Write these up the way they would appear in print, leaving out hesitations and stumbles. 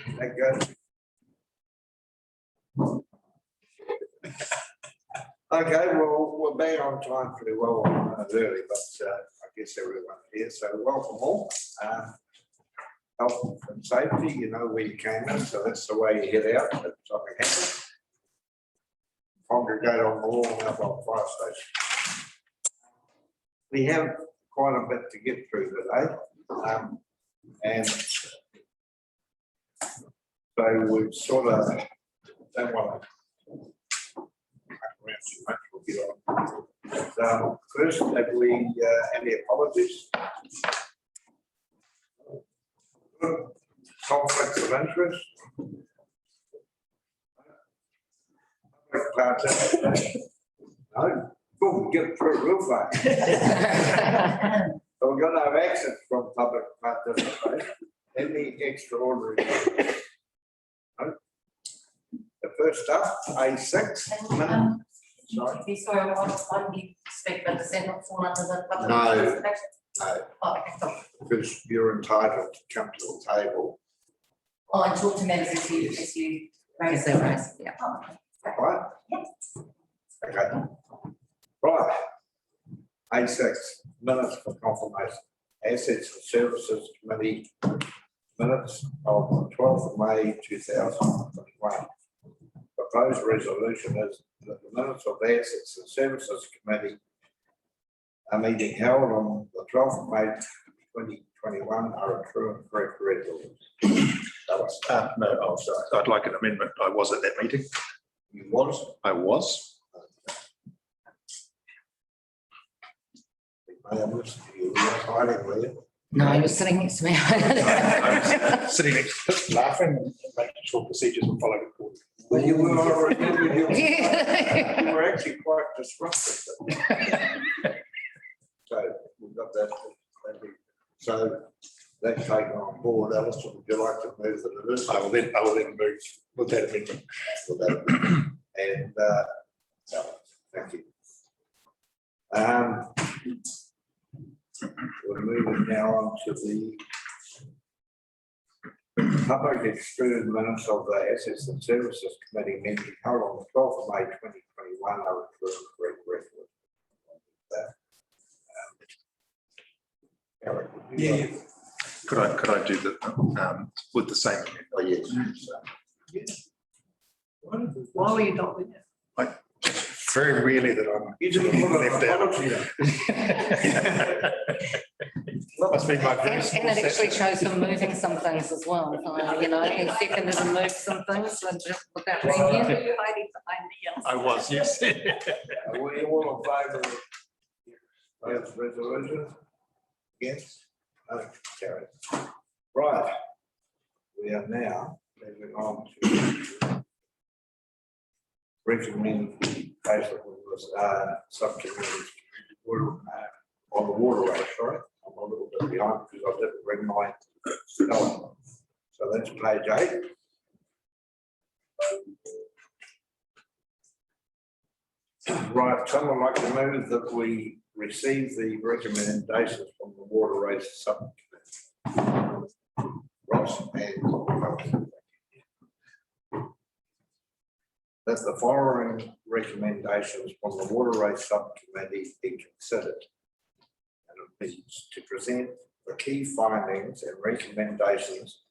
That goes. Okay, well, we're back on time pretty well, early, but I guess everyone's here, so welcome all. Health and safety, you know where you came in, so that's the way you head out if something happens. Congregate on the lawn up on the fire station. We have quite a bit to get through today, and so we sort of don't want to around too much. We'll get on. First, have we any apologies? Conflicts of interest? No? Cool, we get through real fast. So we're going to have access from public participation. Any extraordinary? No? The first up, A6. Sorry. Sorry, one you speak about the centre fall under the public No. participation? No, Oh, okay, sorry. because you're entitled to come to the table. Oh, and talk to members as you raise their raise, yeah. Right? Okay. Right. A6, minutes for confirmation. Assets and Services Committee minutes of the 12th of May 2021. Proposed resolution is that the minutes of the Assets and Services Committee a meeting held on the 12th of May 2021 are a true and correct record. No, oh, sorry. I'd like an amendment. I was at that meeting. You was? I was. You were hiding, were you? No, he was sitting next to me. I was sitting next to him, laughing and making sure procedures were followed accordingly. Well, you were already, you were actually quite disruptive. So we've got that. So that's taken on board. Alistair, would you like to move the list? I will then move with that amendment. With that amendment. And thank you. We're moving now on to the public excluded minutes of the Assets and Services Committee meeting held on the 12th of May 2021 are a true and correct record. Yeah. Could I do the with the same amendment? Oh, yes. Why were you not with it? Very rarely that I'm You didn't put an left out. apology. Must be my very And small it actually section. shows him moving some things as well, you know, he seconded and moved some things, and just without being here. You're hiding behind me. I was, yes. Are we all in favour of those resolutions? Yes? No, carried. Right. We are now moving on to recommend basically was subcommittees on the waterway, sorry. I'm a little bit behind because I didn't bring my spelling. So that's page 8. Right, someone like to move that we receive the recommendations from the waterways subcommittee. Ross and that the following recommendations from the waterways subcommittee be considered. And it means to present the key findings and recommendations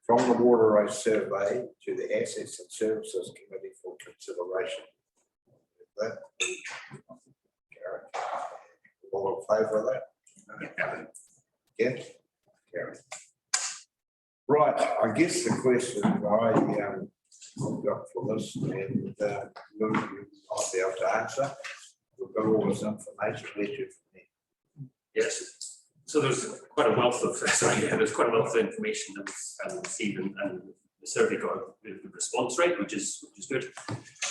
from the waterways survey to the Assets and Services Committee for consideration. That all in favour of that? Yes, Karen. Right, I guess the question I've got for this, and you might be able to answer. We've got all this information. Where'd you from there? Yes, so there's quite a wealth of there's quite a wealth of information that was received, and the survey got a really good response rate, which is good.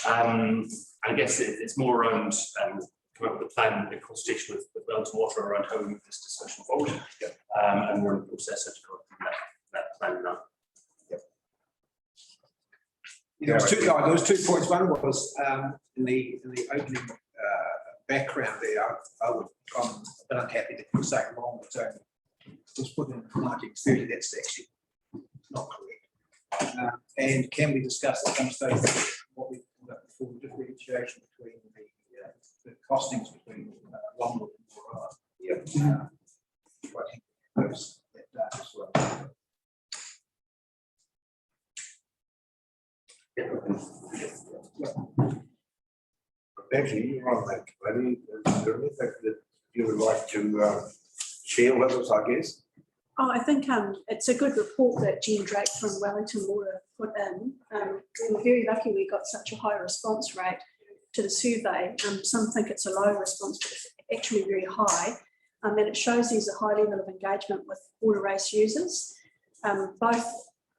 I guess it's more around coming up with a plan in consultation with Wells Water around how we move this discussion forward. And we're in the process of developing that plan now. There was two points. One was in the opening background there. I'm a bit unhappy that you're saying long, but it was put in 1930. That's actually not correct. And can we discuss at some stage what we call that full differentiation between the costings between Longwood and Moriah? Yeah. I think those that data as well. Actually, you're on that committee. Is there anything that you would like to share with us, I guess? Oh, I think it's a good report that Jean Drake from Wellington Water put in. We were very lucky we got such a high response rate to the survey. Some think it's a low response, but it's actually very high. And it shows there's a high level of engagement with water race users, both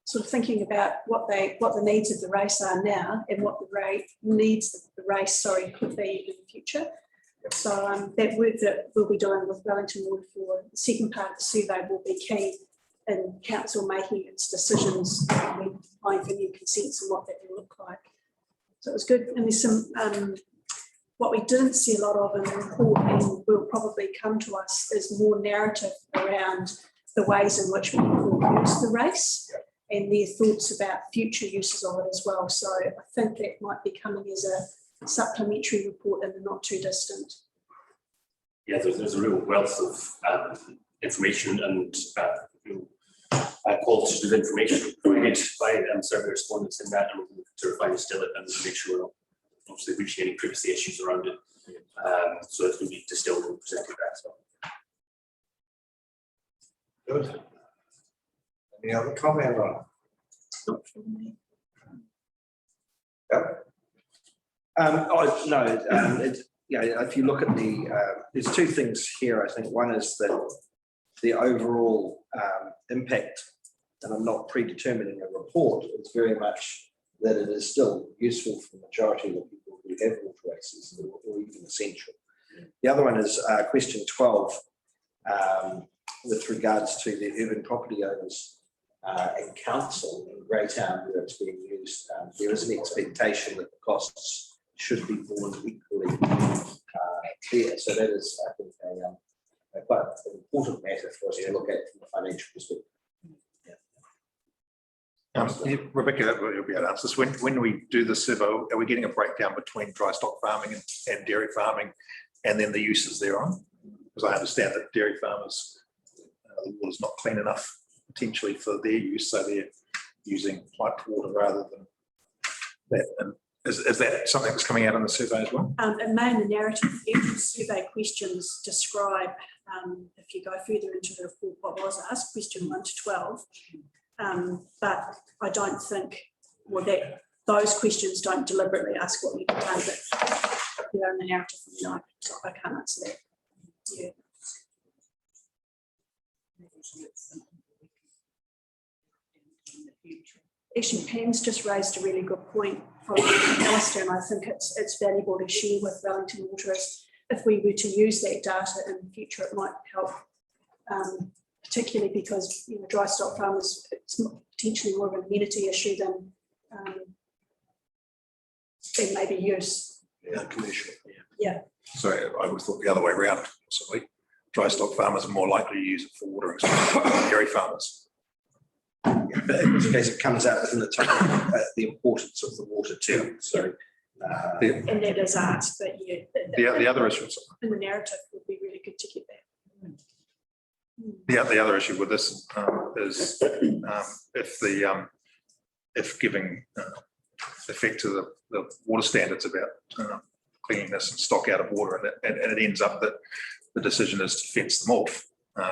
sort of thinking about what the needs of the race are now and what the needs the race could be in the future. So that work that we'll be doing with Wellington Water for the second part of the survey will be key in council making its decisions when applying for new consents and what that will look like. So it was good. And there's some what we didn't see a lot of in the report and will probably come to us is more narrative around the ways in which people use the race and their thoughts about future uses of it as well. So I think that might be coming as a supplementary report in the not too distant. Yeah, there's a real wealth of information and qualitative information provided by survey respondents in that, and we're going to refine and distill it and make sure we're not obviously reaching any privacy issues around it. So it's going to be distilled and presented back as well. Good. Any other comment on it? If you look at there's two things here. I think one is that the overall impact, and I'm not predetermining a report, it's very much that it is still useful for the majority of the people who have water races or even essential. The other one is question 12 with regards to the urban property owners and council in Greytown where it's being used. There is an expectation that the costs should be borne equally there. So that is, I think, a quite an important matter for us to look at from a financial perspective. Rebecca, you'll be able to answer this. When we do the survey, are we getting a breakdown between dry stock farming and dairy farming and then the uses thereon? Because I understand that dairy farmers, the water's not clean enough potentially for their use, so they're using piped water rather than that. And is that something that's coming out in the survey as well? It may in the narrative, every survey questions describe, if you go further into the report, what was asked, question 1 to 12. But I don't think, that those questions don't deliberately ask what we've done, but they're in the narrative from the night, so I can't answer that. Yeah. Actually, Pam's just raised a really good point from Alistair, and I think it's valuable to share with Wellington Water is if we were to use that data in the future, it might help, particularly because dry stock farmers, it's potentially more of an amenity issue than maybe use. Yeah, commercial. Yeah. So I would thought the other way around. So dry stock farmers are more likely to use it for watering than dairy farmers. Yeah, but in this case, it comes out within the total the importance of the water too. So, and that is asked, but yeah, the other issue in the narrative would be really good to get that. the other issue with this is if giving effect to the water standards about cleanliness and stock out of water, and it ends up that the decision is to fence them off.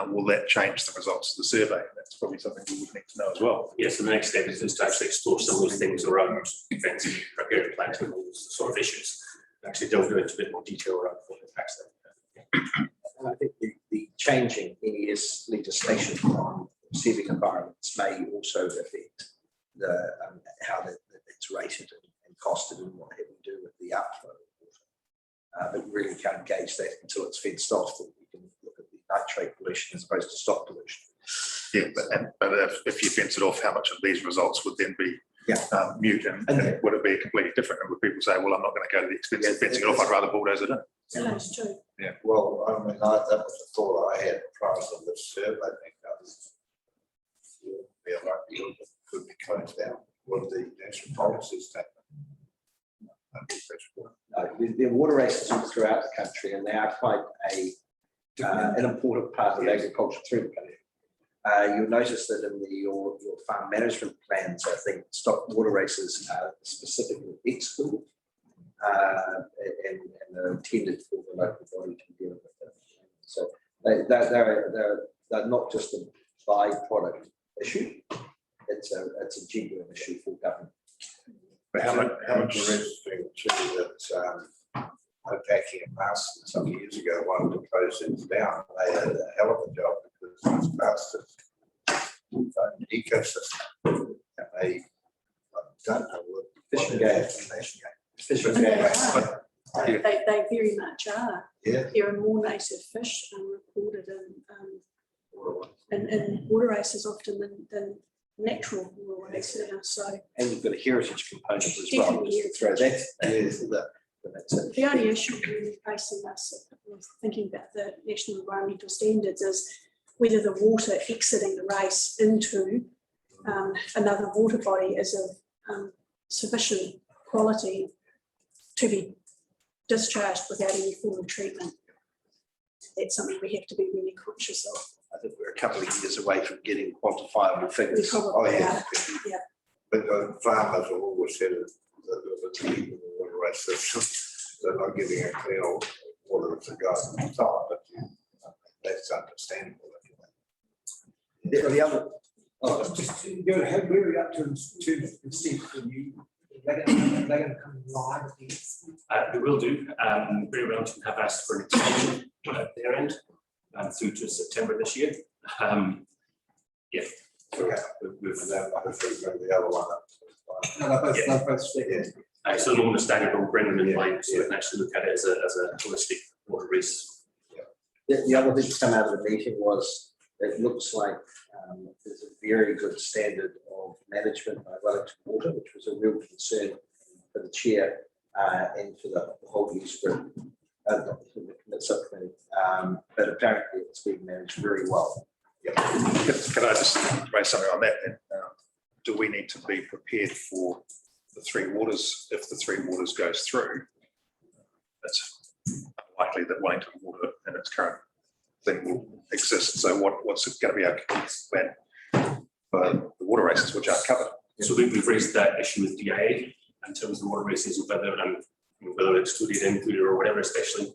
Will that change the results of the survey? That's probably something we would need to know as well. Yes, so the next step is to actually explore some of those things around fencing, riparian planting, and all those sort of issues. Actually delve into a bit more detail around what impacts them. and I think the changing NES legislation on civic environments may also affect the how it's rated and costed and what have we do with the outflow of water. But we really can't gauge that until it's fenced off. That we can look at the nitrate pollution as opposed to stock pollution. Yeah, but if you fence it off, how much of these results would then be mute, and would it be completely different? And would people say, well, I'm not going to go to the expense of fencing it off, I'd rather bulldoze it in? So that's true. Yeah. Well, I mean, that was a thought I had prior to this survey. could be closed down. What the national policies take. There are water races all throughout the country, and they are quite an important part of agriculture through the country. You'll notice that in your farm management plans, I think stock water races are specifically excluded and are intended for the local body to deal with it. So they're not just a byproduct issue; it's a genuine issue for government. But how much? Registering too that Opaki and Marston some years ago wanted to close things down. They had a hell of a job because it's past the ecosystem. And they don't know what Fishing game. Fishing And they game. are. They very much are. Yeah. There are more native fish recorded in water races often than natural water races. So And you've got a heritage component as well. Definitely Just to throw that. That's it. the only issue really facing us, thinking about the national environmental standards, is whether the water exiting the race into another water body is of sufficient quality to be discharged without any form of treatment. That's something we have to be really conscious of. I think we're a couple of years away from getting quantifiable We figures. probably yeah. are. Yeah. But the farmers have always said that the people in the water race system, they're not giving a clean water as a guide on top, but that's understandable. The other, Just to go ahead, where are we up to in terms of consent for you? They're going to come live at the We will do. Very well to have asked for an extension at their end through to September this year. Yeah. Okay. With that, hopefully the other one. No, they're both speaking. So the moment standard will bring them in line so we can actually look at it as a holistic water race. the other thing to come out of the meeting was, it looks like there's a very good standard of management by Wellington Water, which was a real concern for the chair and for the whole use group, the subcommittee. But apparently it's being managed very well. Can I just raise something on that then? Do we need to be prepared for the Three Waters if the Three Waters goes through? It's unlikely that Wellington Water in its current thing will exist. So what's going to be our plan for the water races which aren't covered? So we've raised that issue with DIA in terms of the water races, whether excluded, included, or whatever, especially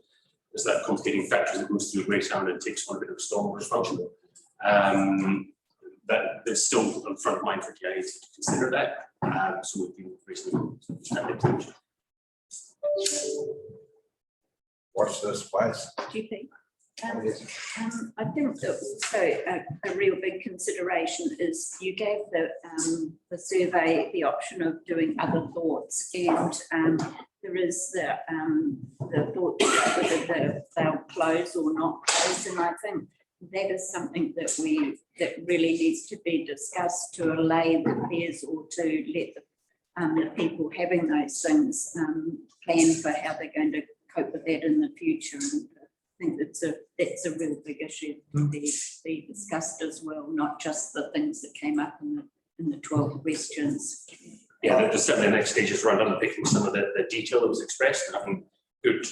there's that complicating factor that goes through Greytown and takes on a bit of a stormwater function. That there's still on front of mind for DIA to consider that. So we've been raising that inclusion. Watch this space. GP. I think that also a real big consideration is you gave the survey the option of doing other thoughts, and there is the thought whether they'll close or not close, and I think that is something that really needs to be discussed to allay the fears or to let the people having those things plan for how they're going to cope with that in the future. And I think that's a real big issue to be discussed as well, not just the things that came up in the 12 questions. Yeah, there's certainly the next stage is around unpicking some of the detail that was expressed and having good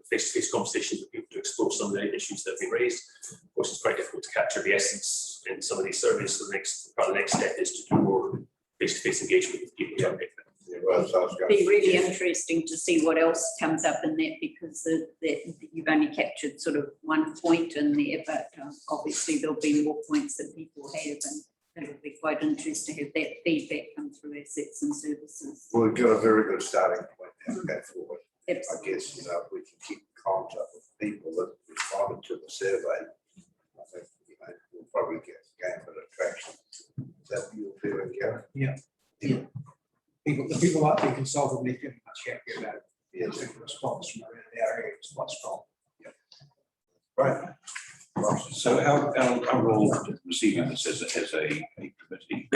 face-to-face conversations with people to explore some of the issues that have been raised. Of course, it's quite difficult to capture the essence in some of these surveys. So the next step is to do more face-to-face engagement with people to unpick them. It'd be really interesting to see what else comes up in that, because you've only captured sort of one point in there, but obviously there'll be more points that people have, and it'll be quite interesting to have that feedback come through assets and services. Well, we've got a very good starting point now to go forward. Absolutely. I guess, if we can keep contact with people that responded to the survey, I think, we'll probably gain a bit of traction. Is that your feeling, Gary? Yeah. The people like being consulted, they're feeling much happier about it. Yes. The response from around our area is quite strong. Right. So our role in receiving this as a committee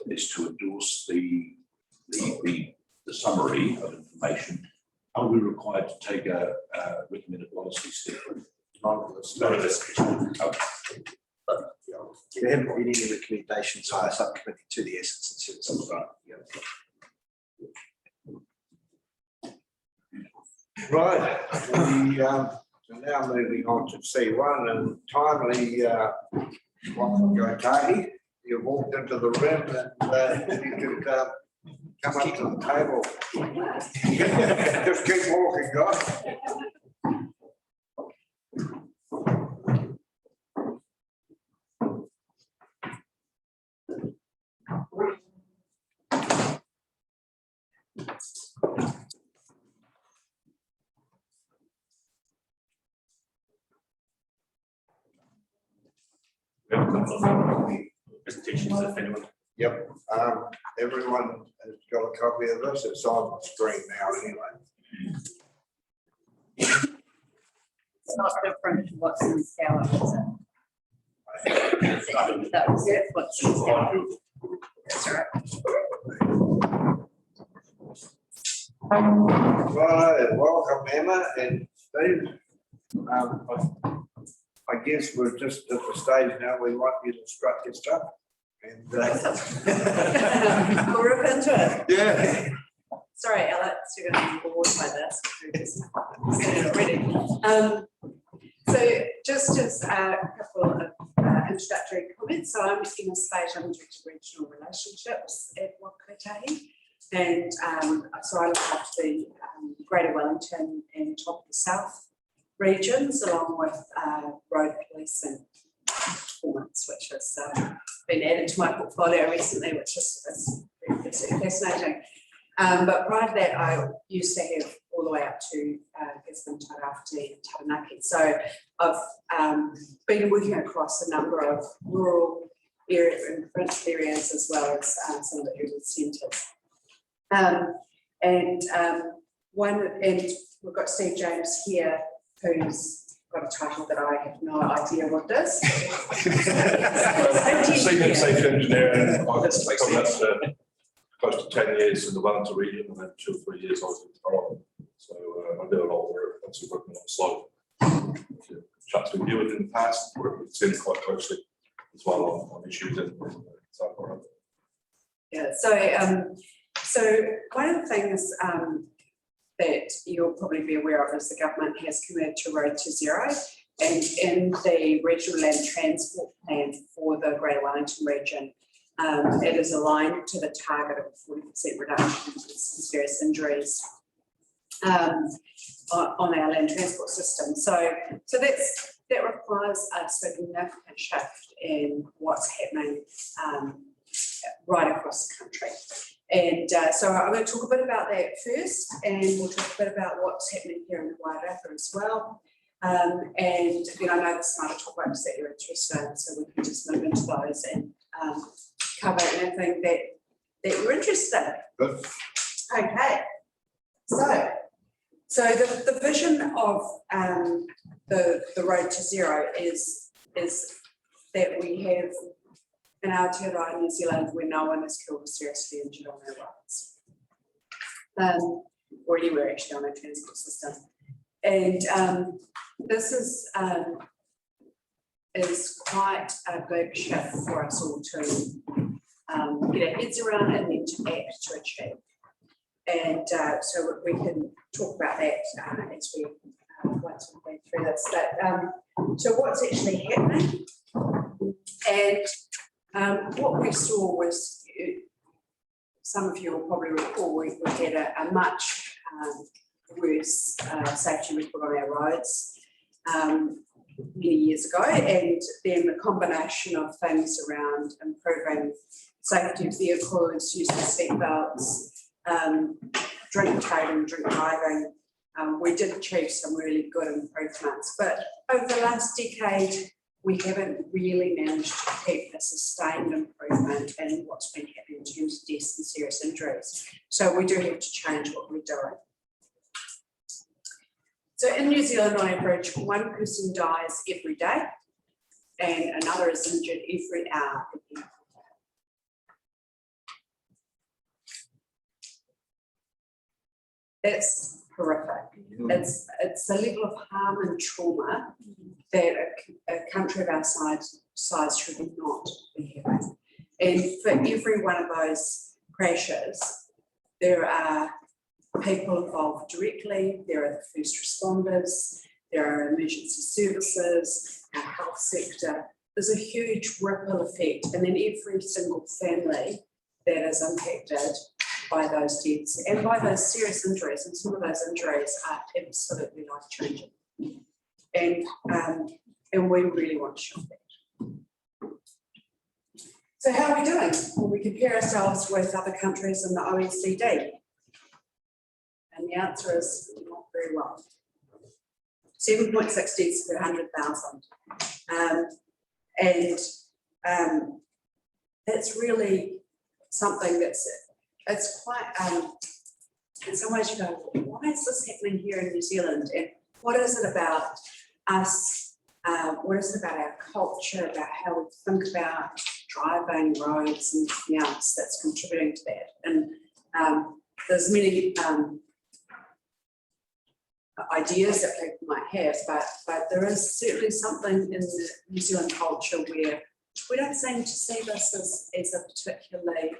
is to endorse the summary of information. Are we required to take a recommended policy step? None of this. Yeah, There haven't been any recommendations by a subcommittee to the assets and services. Right, we are now moving on to C1 and timely, Gotahi, you walked into the room and you could come up to the table. Just keep walking, guys. We have a couple of presentations if anyone. Yep, everyone has got a copy of this, it's on the screen now anyway. It's not different to what's in Scala, is it? That was it, what's in Scala. That's right. Right, welcome Emma and Steve. I guess we're just at the stage now, we want you to strut your stuff. And We'll rip into it. yeah. Sorry, Alex, you're going to be bored by this. We're just said it already. So just as a couple of introductory comments. So I'm Emma Spate, I'm Director of Regional Relationships at Kotahi. And so I look after the Greater Wellington and Top of the South regions, along with road policing performance, which has been added to my portfolio recently, which is fascinating. But prior to that, I used to have all the way up to Gisborne, Tairāwhiti and Taranaki. So I've been working across a number of rural areas and provincial areas, as well as some of the urban centres. And we've got Steve James here, who's got a title that I have no idea what does. Senior safety engineer, and I've done that for close to 10 years in the Wellington region, and then 2 or 3 years I was in Toronto. So I do a lot of work, also working on slow. Chats with you in the past, worked with Tim quite closely as well on issues in South Florida. Yeah, so one of the things that you'll probably be aware of is the government has committed to Road to Zero, and in the Regional Land Transport Plan for the Greater Wellington region, it is aligned to the target of 40% reduction in serious injuries on our land transport system. So that requires a significant shift in what's happening right across the country. And so I'm going to talk a bit about that first, and we'll talk a bit about what's happening here in the Wairarapa as well. And then I know there's some other topics that you're interested in, so we can just move into those and cover anything that you're interested in. Okay. So the vision of the Road to Zero is that we have in Aotearoa, New Zealand, where no one is killed or seriously injured on their roads, or anywhere actually on our transport system. And this is quite a big shift for us all to get our heads around and then to act to achieve. And so we can talk about that as we once we've been through this. But so what's actually happening? And what we saw was, some of you will probably recall, we had a much worse safety record on our roads many years ago, and then the combination of things around improving safety of vehicles, use of seatbelts, drink driving, we did achieve some really good improvements. But over the last decade, we haven't really managed to keep a sustained improvement in what's been happening in terms of deaths and serious injuries. So we do have to change what we're doing. So in New Zealand, on average, one person dies every day and another is injured every hour. That's horrific. It's a level of harm and trauma that a country of our size should not be having. And for every one of those crashes, there are people involved directly, there are the first responders, there are emergency services, our health sector. There's a huge ripple effect, and then every single family that is impacted by those deaths and by those serious injuries, and some of those injuries are absolutely life-changing. And we really want to show that. So how are we doing when we compare ourselves with other countries in the OECD? And the answer is not very well. 7.6 deaths per 100,000. That's really something it's quite, in some ways you go, why is this happening here in New Zealand? And what is it about us? What is it about our culture, about how we think about driving, roads and everything else that's contributing to that? And there's many ideas that people might have, but there is certainly something in the New Zealand culture where we don't seem to see this as a particularly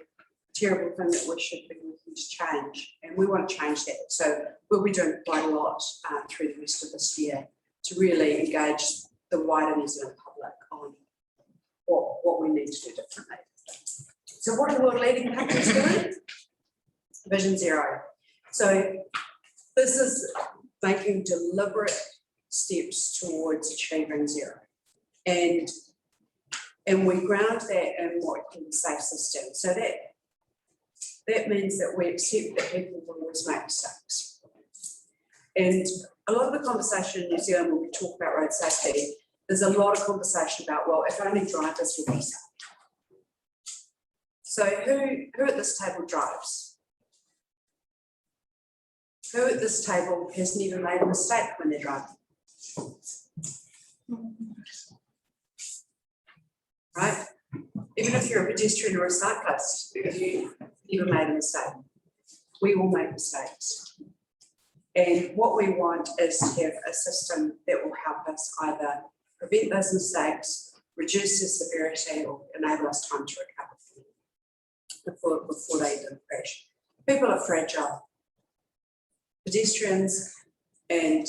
terrible thing that we should be looking to change, and we want to change that. So we'll be doing quite a lot through the rest of this year to really engage the wider New Zealand public on what we need to do differently. So what are world leading countries doing? Vision Zero. So this is making deliberate steps towards achieving zero. And we ground that in what we call the safe system. So that means that we accept that people will always make mistakes. And a lot of the conversation in New Zealand when we talk about road safety, there's a lot of conversation about, well, if only drivers will be safe. So who at this table drives? Who at this table has never made a mistake when they're driving? Right? Even if you're a pedestrian or a cyclist, you've never made a mistake. We all make mistakes. And what we want is to have a system that will help us either prevent those mistakes, reduce their severity, or enable us time to recover before they even crash. People are fragile. Pedestrians and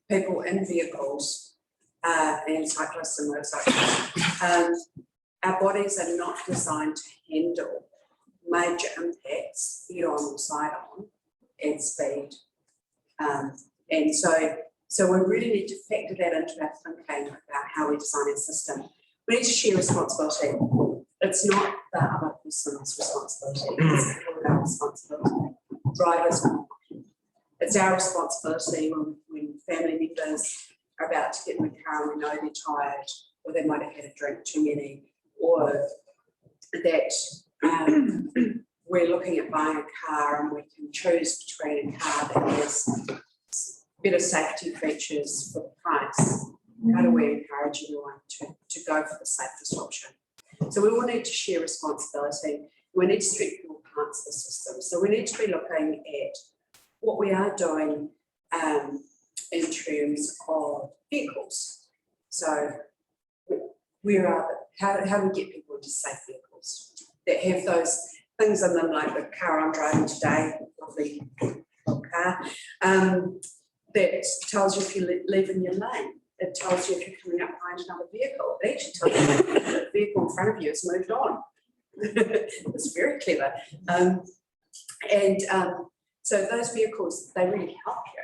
people in vehicles and cyclists and motorcyclists, our bodies are not designed to handle major impacts head on or side on at speed. And so we really need to factor that into our thinking about how we design our system. We need to share responsibility. It's not the other person's responsibility, it's our responsibility. Drivers, it's our responsibility when family members are about to get in the car and we know they're tired, or they might have had a drink too many, or that we're looking at buying a car and we can choose between a car that has better safety features for the price. How do we encourage everyone to go for the safest option? So we all need to share responsibility. We need to strengthen all parts of the system. So we need to be looking at what we are doing in terms of vehicles. So how do we get people into safe vehicles that have those things in them, like the car I'm driving today, lovely car, that tells you if you're leaving your lane. It tells you if you're coming up behind another vehicle. It actually tells you if the vehicle in front of you has moved on. It's very clever. So those vehicles, they really help you.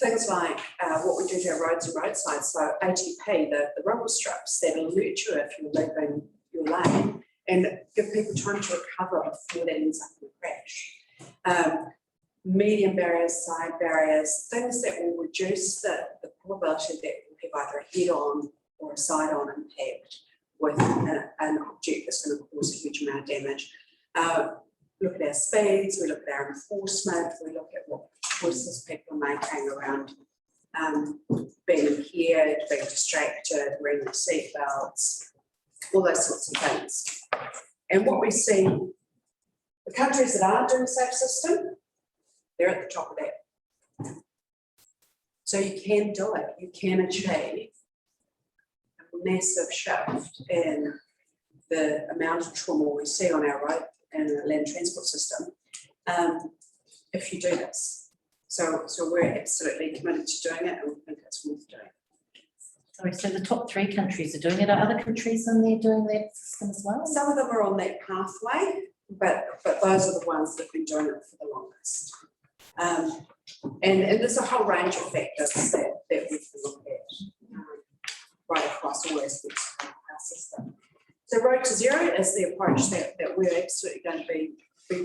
Things like what we do to our roads and roadsides, so ATP, the rumble strips that alert you if you're leaving your lane and give people time to recover before that ends up in a crash. Medium barriers, side barriers, things that will reduce the probability that we'll have either a head-on or a side-on impact with an object that's going to cause a huge amount of damage. Look at our speeds, we look at our enforcement, we look at what choices people are making around being impaired, being distracted, wearing their seatbelts, all those sorts of things. And what we see, the countries that are doing a safe system, they're at the top of that. So you can do it, you can achieve a massive shift in the amount of trauma we see on our road and the land transport system if you do this. So we're absolutely committed to doing it, and we think it's worth doing. Sorry, so the top 3 countries are doing it. Are other countries in there doing that system as well? Some of them are on that pathway, but those are the ones that have been doing it for the longest. And there's a whole range of factors that we can look at right across all aspects of our system. So Road to Zero is the approach that we're absolutely going to be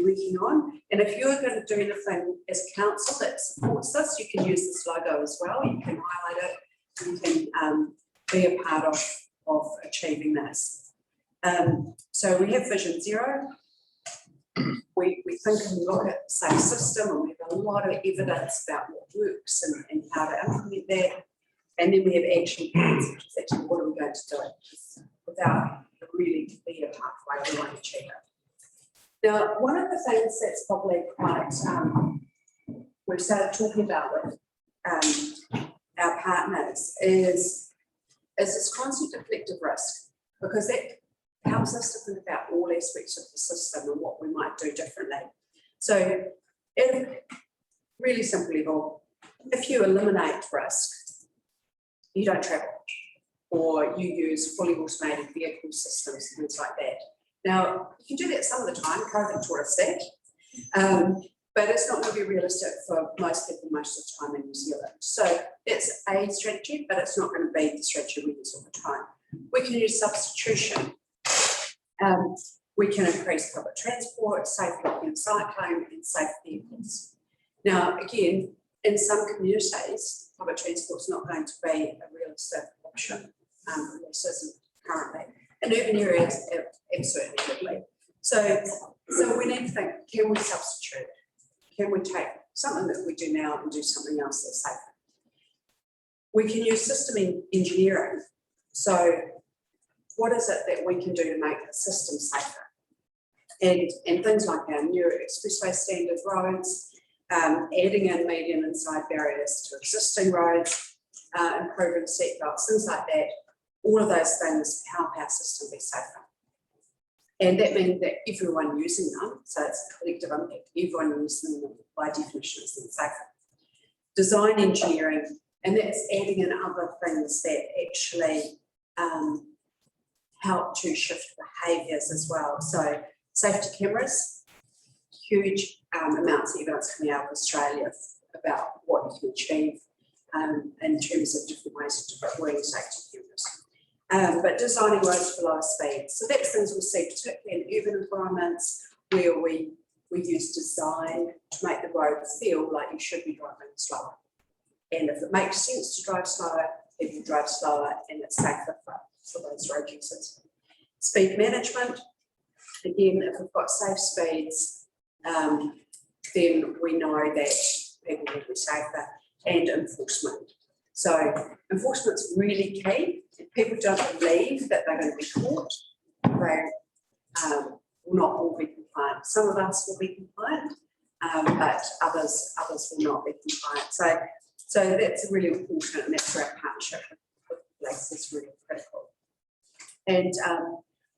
working on. And if you're going to do anything as a council that supports this, you can use this logo as well. You can highlight it. You can be a part of achieving this. So we have Vision Zero. We think and look at the safe system, and we have a lot of evidence about what works and how to implement that. And then we have action plans, which is actually what are we going to do without a really clear pathway we want to achieve it. Now, one of the things that's probably quite we've started talking about with our partners is this concept of collective risk, because that helps us to think about all aspects of the system and what we might do differently. So, really simple level, if you eliminate risk, you don't travel, or you use fully automated vehicle systems, things like that. Now, you can do that some of the time, COVID taught us that, but it's not going to be realistic for most people most of the time in New Zealand. So it's a strategy, but it's not going to be the strategy we use all the time. We can use substitution. We can increase public transport, safe walking and cycling, and safe vehicles. Now, again, in some communities, public transport is not going to be a realistic option. This isn't currently. In urban areas, absolutely could be. So we need to think, can we substitute? Can we take something that we do now and do something else that's safer? We can use system engineering. So what is it that we can do to make the system safer? And things like our new expressway standard roads, adding in median and side barriers to existing roads, improving seatbelts, things like that. All of those things help our system be safer. And that means that everyone using them, so it's a collective impact, everyone using them by definition is then safer. Design engineering, and that's adding in other things that actually help to shift behaviours as well. So safety cameras, huge amounts of evidence coming out of Australia about what you can achieve in terms of different ways of deploying safety cameras. But designing roads for lower speeds. So that's things we see, particularly in urban environments where we use design to make the road feel like you should be driving slower. And if it makes sense to drive slower, people drive slower and it's safer for those road users. Speed management. Again, if we've got safe speeds, then we know that people will be safer. And enforcement. So enforcement's really key. If people don't believe that they're going to be caught, they will not all be compliant. Some of us will be compliant, but others will not be compliant. So that's really important, and that's where our partnership with police is really critical. And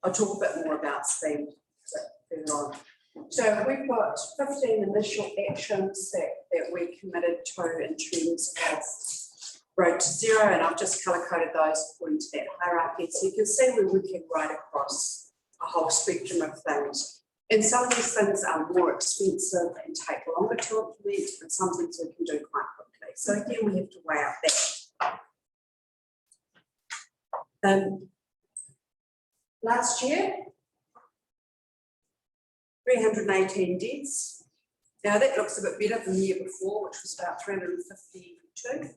I'll talk a bit more about speed further on. So we've got 15 initial actions that we committed to in terms of Road to Zero, and I've just colour-coded those according to that hierarchy. So you can see we're working right across a whole spectrum of things. And some of these things are more expensive and take longer to implement, and some things we can do quite quickly. So again, we have to weigh out that. Last year, 318 deaths. Now that looks a bit better than the year before, which was about 352.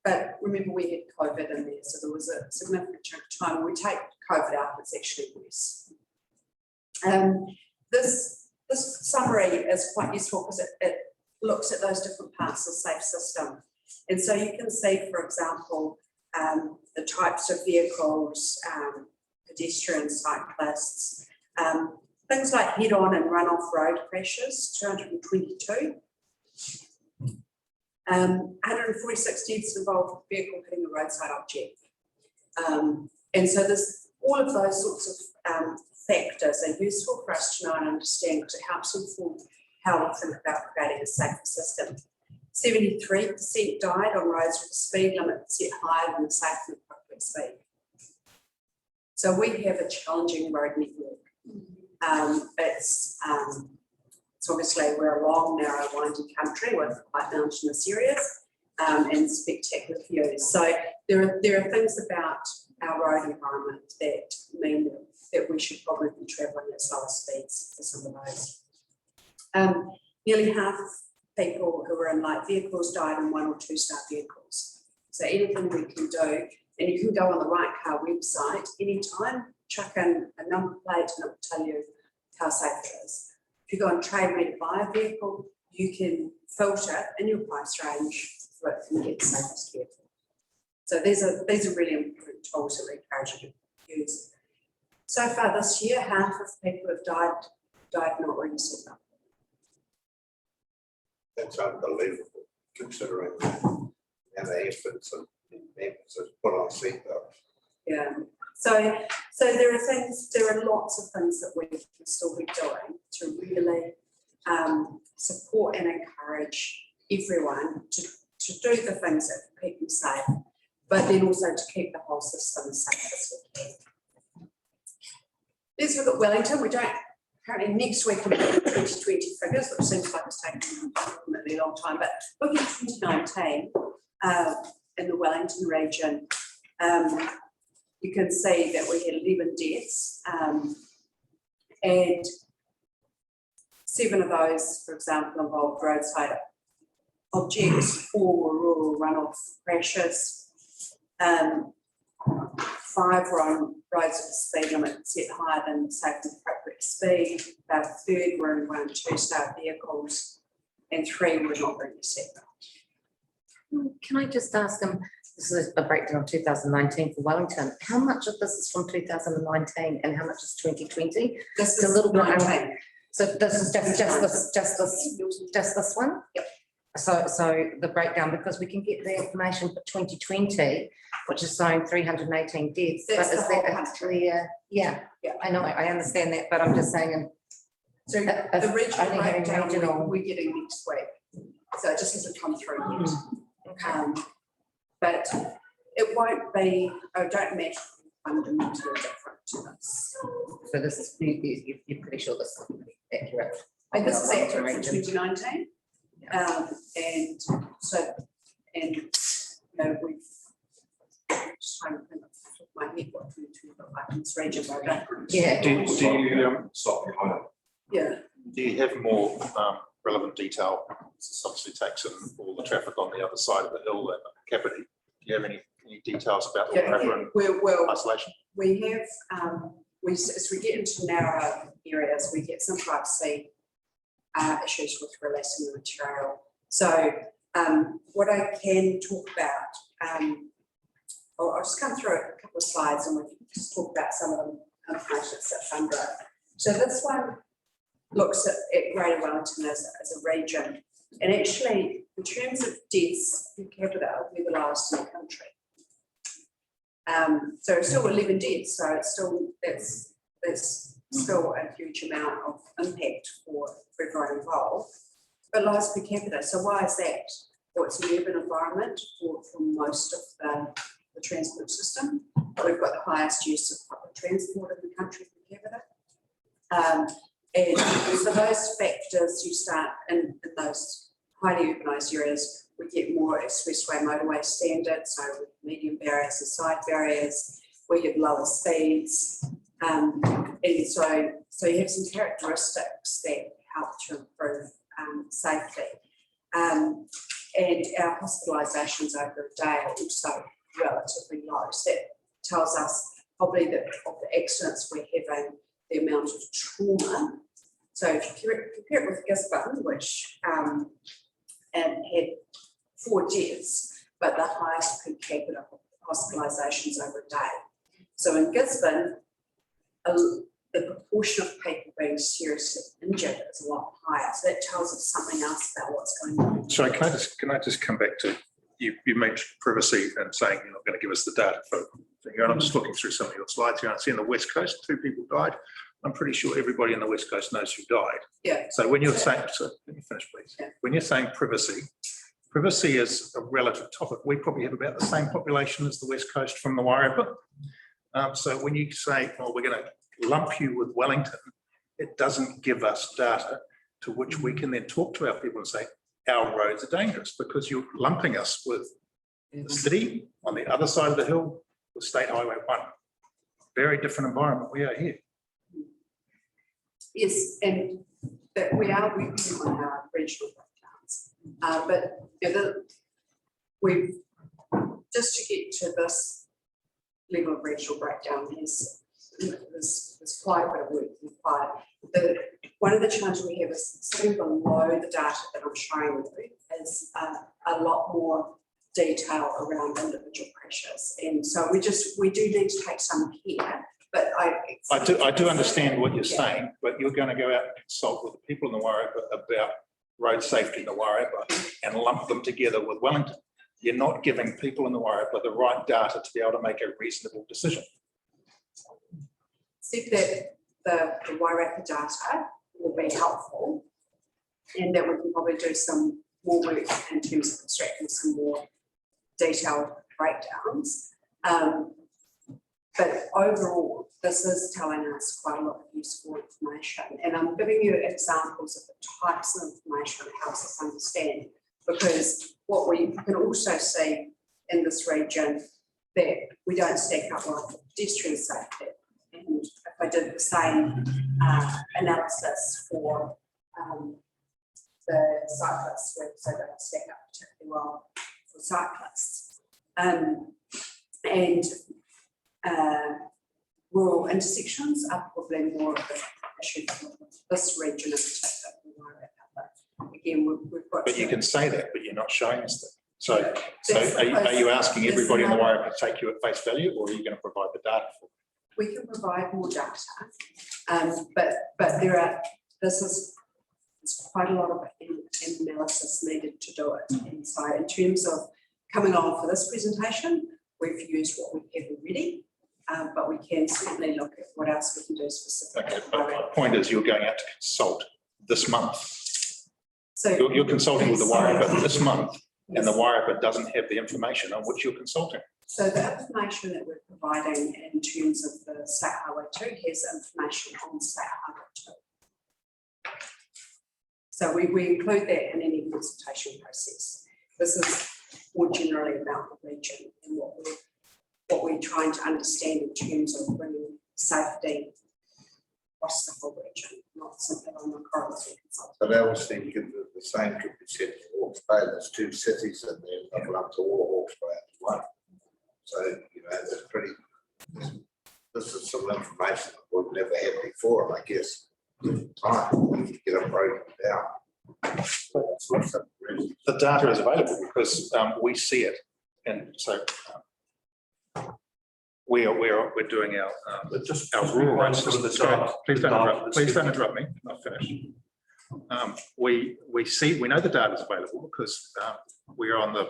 But remember, we had COVID in there, so there was a significant chunk of time. When we take COVID out, it's actually worse. This summary is quite useful because it looks at those different parts of the safe system. And so you can see, for example, the types of vehicles, pedestrians, cyclists, Things like head-on and run-off road crashes, 222. 146 deaths involved vehicle hitting a roadside object. And so there's all of those sorts of factors are useful for us to know and understand because it helps inform how we think about creating a safer system. 73% died on roads with a speed limit set higher than the safe and appropriate speed. So we have a challenging road network. It's obviously we're a long, narrow, winding country with quite mountainous areas and spectacular views. So there are things about our road environment that mean that we should probably be travelling at slower speeds for some of those. Nearly half of people who were in light vehicles died in 1- or 2-star vehicles. So anything we can do, and you can go on the Right Car website anytime, chuck in a number plate and it will tell you how safe it is. If you go on Trade Ready to buy a vehicle, you can filter in your price range for it and get the safest vehicle. So these are really important tools that we encourage you to use. So far this year, half of people have died not wearing a seatbelt. That's unbelievable, considering the efforts and emphasis put on seatbelts. Yeah. So there are lots of things that we can still be doing to really support and encourage everyone to do the things that keep them safe, but then also to keep the whole system as safe as we can. Let's look at Wellington. We don't currently next week we'll look at 2020 figures, which seems like it's taken a really long time, but looking at 2019 in the Wellington region, you can see that we had 11 deaths and 7 of those, for example, involved roadside objects, 4 were rural runoff crashes, 5 were on roads with a speed limit set higher than safe and appropriate speed, about a third were in 1- and 2-star vehicles, and 3 were not wearing a seatbelt. Can I just ask them, this is a breakdown of 2019 for Wellington. How much of this is from 2019 and how much is 2020? This It's a is little bit 19. So this is just this one? Yep. So the breakdown, because we can get the information for 2020, which is showing 318 deaths. That's but the is whole that country. yeah, Yeah. I know, I understand that, but I'm just saying. So If the regional only having breakdown regional- we're getting next week, so it just hasn't come through yet. Okay. But it won't be, don't imagine fundamentally different to this. So this is, you're pretty sure this is accurate? And this is accurate for Region. 2019. And so, and you know, we've just trying to think off the top of my head what 2020 looked like in this region, but I don't. Yeah. Do you, Slightly higher. Yeah. do you have more relevant detail? This obviously takes in all the traffic on the other side of the hill and Kapiti. Do you have any details about the traffic Well, isolation? we have, as we get into narrow areas, we get some privacy issues with releasing the material. So what I can talk about, I'll just come through a couple of slides and we can just talk about some of the information that sits under it. So this one looks at Greater Wellington as a region. And actually, in terms of deaths per capita, we're the lowest in the country. So it's still 11 deaths, so it's still that's still a huge amount of impact for everyone involved, but lowest per capita. So why is that? Well, it's an urban environment for most of the transport system. We've got the highest use of public transport in the country per capita. And so those factors, you start in those highly urbanised areas, we get more expressway motorway standards, so with medium barriers and side barriers, we have lower speeds. And so you have some characteristics that help to improve safety. And our hospitalisations over a day are also relatively low. So that tells us probably that of the accidents we're having, the amount of trauma. So if you compare it with Gisborne, which had 4 deaths, but the highest per capita hospitalisations over a day. So in Gisborne, the proportion of people being seriously injured is a lot higher. So that tells us something else about what's going on. Sorry, can I just come back to, you mentioned privacy and saying you're not going to give us the data for, and I'm just looking through some of your slides here. I see on the West Coast, 2 people died. I'm pretty sure everybody in the West Coast knows who died. Yeah. So when you're saying, so let me finish, please. Yeah. When you're saying privacy is a relative topic. We probably have about the same population as the West Coast from the Wairarapa. So when you say, well, we're going to lump you with Wellington, it doesn't give us data to which we can then talk to our people and say, our roads are dangerous, because you're lumping us with the city on the other side of the hill with State Highway 1. Very different environment we are here. Yes, and that we are working on our regional breakdowns. But you know, we've, just to get to this level of regional breakdown is quite a bit of work required. One of the challenges we have is sitting below the data that I'm showing you is a lot more detail around individual pressures. And so we do need to take some care. But I do understand what you're saying, but you're going to go out and consult with the people in the Wairarapa about road safety in the Wairarapa and lump them together with Wellington. You're not giving people in the Wairarapa the right data to be able to make a reasonable decision. See that the Wairarapa data will be helpful, and that we can probably do some more work in terms of extracting some more detailed breakdowns. But overall, this is telling us quite a lot of useful information. And I'm giving you examples of the types of information that helps us understand, because what we can also see in this region that we don't stack up well for pedestrian safety. And if I did the same analysis for the cyclists, we also don't stack up particularly well for cyclists. Rural intersections are probably more of an issue for this region in particular. Again, we've got. But you can say that, but you're not showing us that. So are you asking everybody in the Wairarapa to take you at face value, or are you going to provide the data for? We can provide more data, but there's quite a lot of analysis needed to do it. And so in terms of coming on for this presentation, we've used what we have already, but we can certainly look at what else we can do specifically. Okay, but my point is you're going out to consult this month. So you're consulting with the Wairarapa this month, and the Wairarapa doesn't have the information on which you're consulting. So the information that we're providing in terms of the State Highway 2 has information on State Highway 2. So we include that in any consultation process. This is more generally about the region and what we're trying to understand in terms of bringing safety across the whole region, not simply on the corridors we consult. But obviously the same could be said for Hawke's Bay. There's 2 cities in there, not lumped to all Hawke's Bay as one. So, you know, that's pretty, this is some information that we've never had before, and I guess time we need to get it broken down. The data is available because we see it, and so we're doing our our rural roads. Please don't interrupt me. I'll finish. We know the data is available because we are on the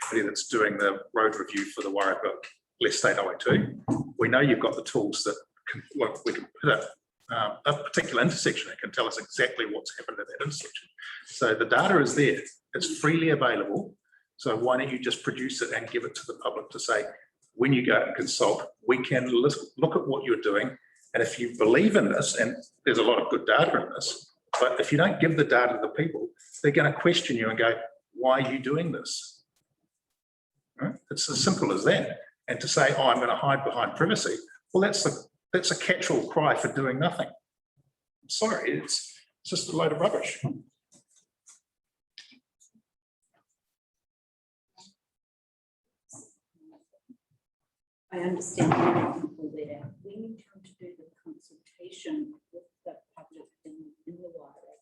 committee that's doing the road review for the Wairarapa Left State Highway 2. We know you've got the tools that can, look, we can put a particular intersection that can tell us exactly what's happened at that intersection. So the data is there, it's freely available. So why don't you just produce it and give it to the public to say, when you go and consult, we can look at what you're doing. And if you believe in this, and there's a lot of good data in this, but if you don't give the data to the people, they're going to question you and go, why are you doing this? Right? It's as simple as that. And to say, oh, I'm going to hide behind privacy, well, that's a catch-all cry for doing nothing. I'm sorry, it's just a load of rubbish. I understand why people let out. When you come to do the consultation with the public in the Wairarapa,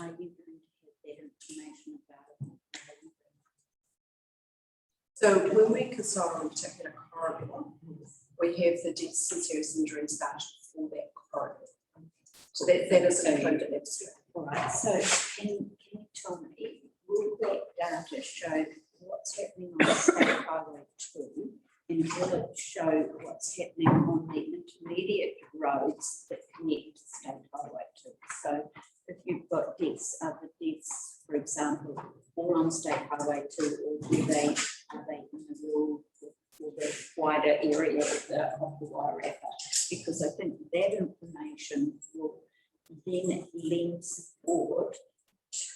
are you going to have that information available? So when we consult on a particular corridor, we have the deaths and serious injuries data for So that is included. All right, so can you tell me, will that data show what's happening on State Highway 2? And will it show what's happening on the intermediate roads that connect to State Highway 2? So if you've got deaths, are the deaths, for example, all on State Highway 2, or are they in the rural or the wider area of the Wairarapa? Because I think that information will then lend support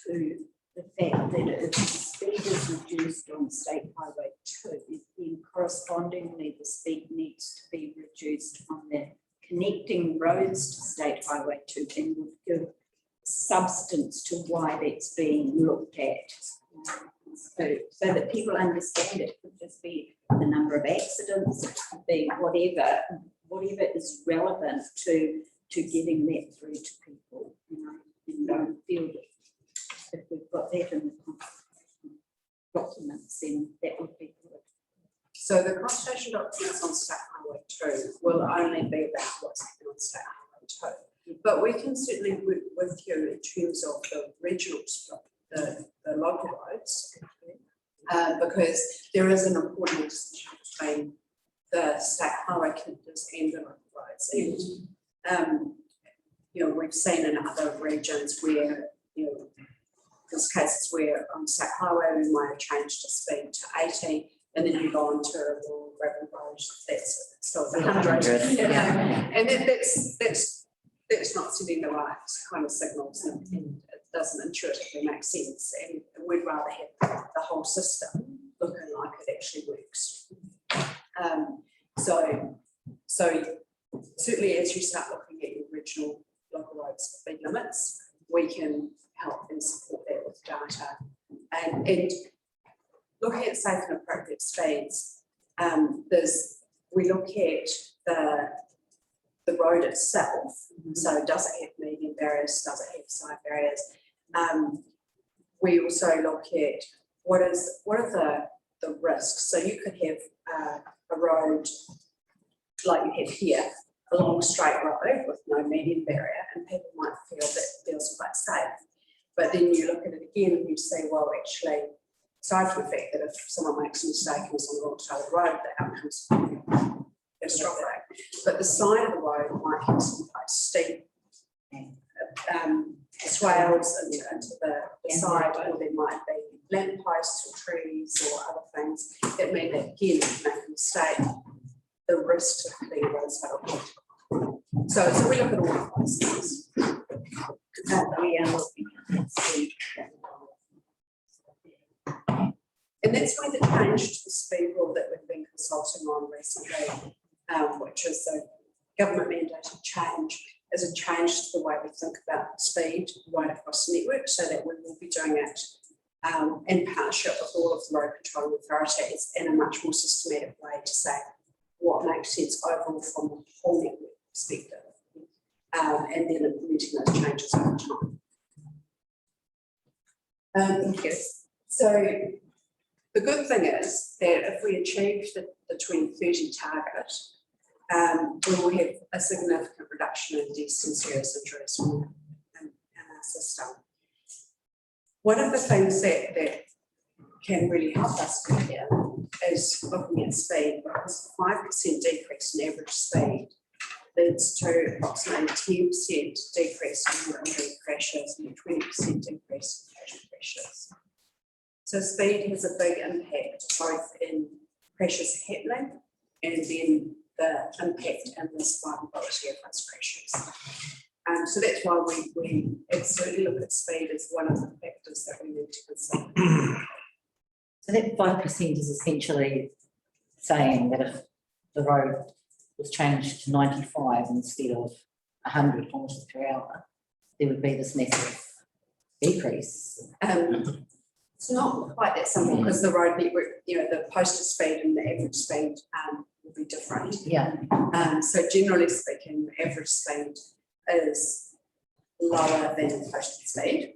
to the fact that if the speed is reduced on State Highway 2, then correspondingly the speed needs to be reduced on the connecting roads to State Highway 2, and would give substance to why that's being looked at. So that people understand it. Could just be the number of accidents, it could be whatever is relevant to getting that through to people, you know, and don't feel that if we've got that in the documents, then that would be good. So the consultation documents on State Highway 2 will only be about what's happening on State Highway 2. But we can certainly work with you in terms of the regional stuff, the local roads, because there is an important distinction between the State Highway connectors and the local roads. And you know, we've seen in other regions where, you know, there's cases where on State Highway we might have changed the speed to 80, and then you go on to a rural gravel road that's still 100. Yeah. And that's not sending the right kind of signals, and it doesn't intuitively make sense. And we'd rather have the whole system looking like it actually works. So certainly as you start looking at your regional local road speed limits, we can help and support that with data. And looking at safe and appropriate speeds, we look at the road itself. So does it have median barriers? Does it have side barriers? We also look at what are the risks. So you could have a road like you have here, a long straight road with no median barrier, and people might feel that feels quite safe. But then you look at it again and you say, well, actually, aside from the fact that if someone makes a mistake and is on the wrong side of the road, the outcome's catastrophic. But the side of the road might have some quite steep swales into the side, or there might be lamp posts or trees or other things that mean that, again, if you make a mistake, the risk to being a roadside object. So we look at all of those things. We are looking at speed. And that's why the change to the speed rule that we've been consulting on recently, which is the government mandated change, is a change to the way we think about speed right across the network, so that we will be doing it in partnership with all of the road controlling authorities in a much more systematic way to say what makes sense overall from the whole network perspective, and then implementing those changes over time. So the good thing is that if we achieve the 2030 target, we will have a significant reduction in deaths and serious injuries in our system. One of the things that can really help us do here is looking at speed, because 5% decrease in average speed leads to approximately 10% decrease in injury crashes and a 20% decrease in fatal crashes. So speed has a big impact both in crashes happening and then the impact and the survivability of those crashes. So that's why we absolutely look at speed as one of the factors that we need to consider. So that 5% is essentially saying that if the road was changed to 95 instead of 100 kilometres per hour, there would be this massive decrease. It's not quite that simple, because the road network, you know, the posted speed and the average speed will be different. Yeah. So generally speaking, the average speed is lower than the posted speed,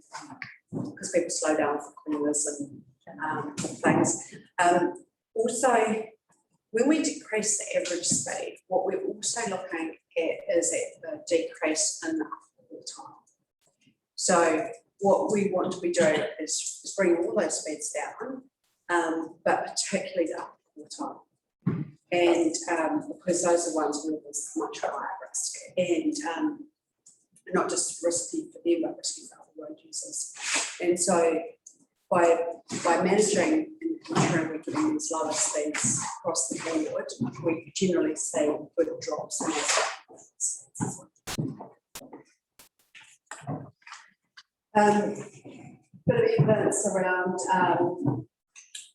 because people slow down for corners and things. Also, when we decrease the average speed, what we're also looking at is at the decrease in So what we want to be doing is bringing all those speeds down, but particularly up all the time. And because those are ones where there's much higher risk, and not just risky for them, but risky for other road users. And so by managing and ensuring we're getting these lower speeds across the board, we generally see good drops in bit of evidence around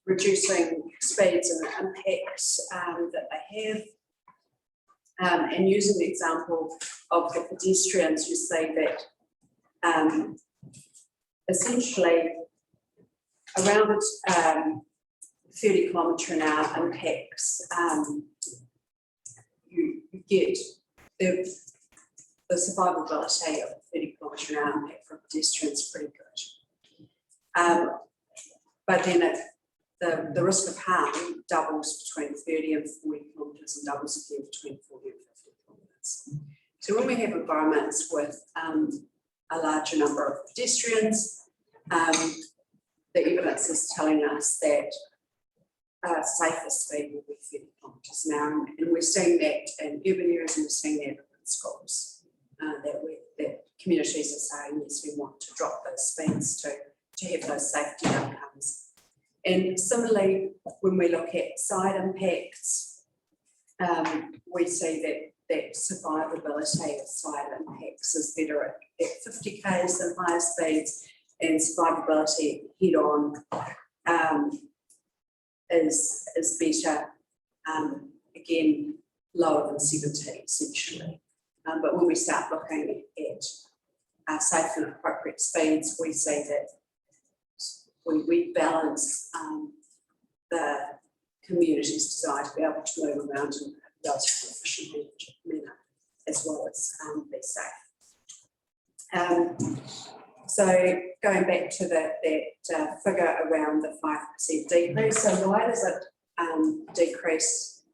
reducing speeds and the impacts that they have. And using the example of the pedestrians, you see that essentially around 30 km/h impacts, you get the survivability of 30 km/h impact for pedestrians pretty good. But then the risk of harm doubles between 30 and 40 kilometres and doubles again between 40 and 50 kilometres. So when we have environments with a larger number of pedestrians, the evidence is telling us that safer speed will be 30 kilometres an hour, and we're seeing that in urban areas and we're seeing that in schools. That communities are saying, yes, we want to drop those speeds to have those safety outcomes. And similarly, when we look at side impacts, we see that survivability of side impacts is better at 50 k's than higher speeds, and survivability head-on is better, again, lower than 70 essentially. But when we start looking at safe and appropriate speeds, we see that we balance the community's desire to be able to move around in a relatively efficient manner, as well as be safe. So going back to that figure around the 5% decrease, so why does it decrease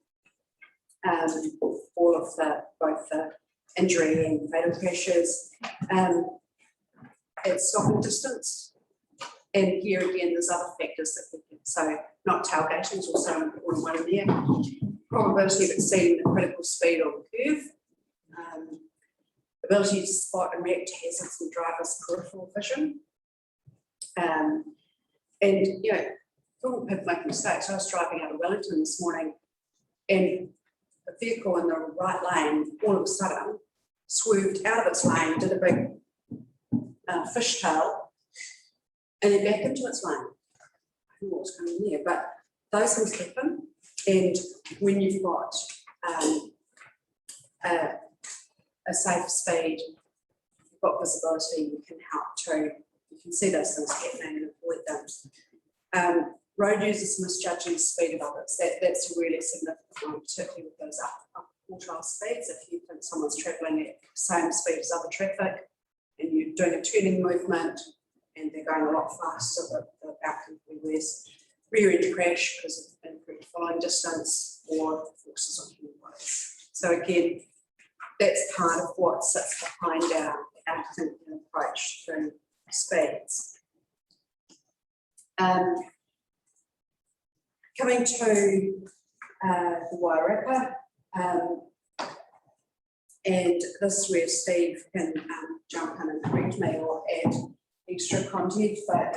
all of both the injury and fatal crashes? It's stopping distance. And here again, there's other factors that we can, so not tailgating is also an important one in there. Probability of exceeding the critical speed on the curve. Ability to spot and react to hazards in drivers' peripheral vision. And, you know, people make mistakes. I was driving out of Wellington this morning and a vehicle in the right lane all of a sudden swerved out of its lane, did a big fishtail, and then back into its lane. I don't know what's going on there, but those things happen. And when you've got a safe speed, you've got visibility, you can you can see those things happening and avoid them. Road users misjudging the speed of others, that's a really significant one, particularly with those up quartile speeds. If you think someone's travelling at the same speed as other traffic and you're doing a turning movement and they're going a lot faster, the outcome will be worse. Rear-end crash because of improved following distance or forces on human bodies. So again, that's part of what sits behind our thinking approach to speeds. Coming to the Wairarapa, and this is where Steve can jump in and correct me or add extra content, but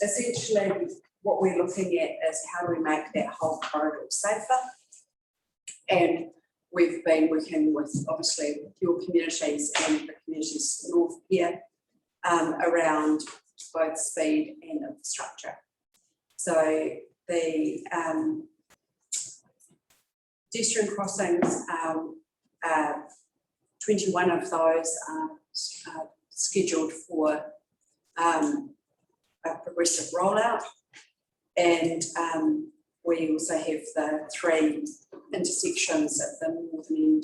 essentially what we're looking at is how do we make that whole corridor safer. And we've been working with, obviously, your communities and the communities north here around both speed and infrastructure. So the pedestrian crossings, 21 of those are scheduled for a progressive rollout, and we also have the 3 intersections at the northern end,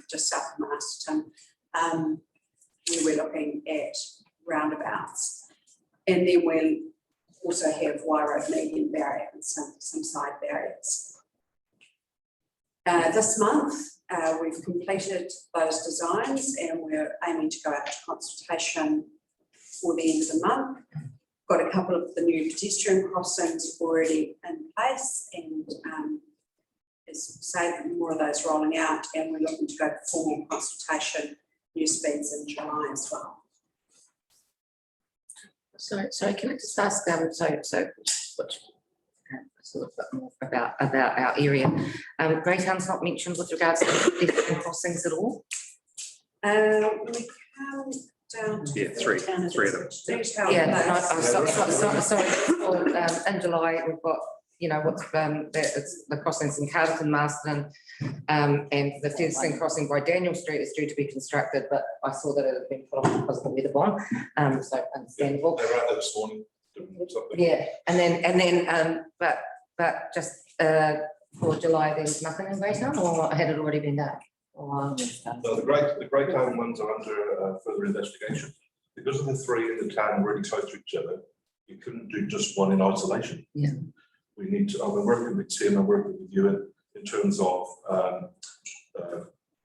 just south of Masterton, where we're looking at roundabouts. And then we'll also have Wairau median barrier and some side barriers. This month, we've completed those designs and we're aiming to go out to consultation before the end of the month. Got a couple of the new pedestrian crossings already in place, and as I say, more of those rolling out, and we're looking to go for formal consultation new speeds in July as well. So can I just ask, what, a little bit more about our area. Greytown's not mentioned with regards to pedestrian crossings at all? We come down to. Yeah, three of them. Yeah, no, I'm sorry, in July, we've got, you know, what's, it's the crossings in Carterton, Marston, and the Pedestrian Crossing by Daniel Street is due to be constructed, but I saw that it had been put off because of the weather bomb, so understandable. They were out there this morning doing something. Yeah, and then, but just, for July, there's nothing in Greytown, or had it already been done? No, the Greytown ones are under further investigation. Because of the three in the town really close to each other, you couldn't do just one in isolation. Yeah. We need to, I'm working with Tim, I'm working with you in terms of,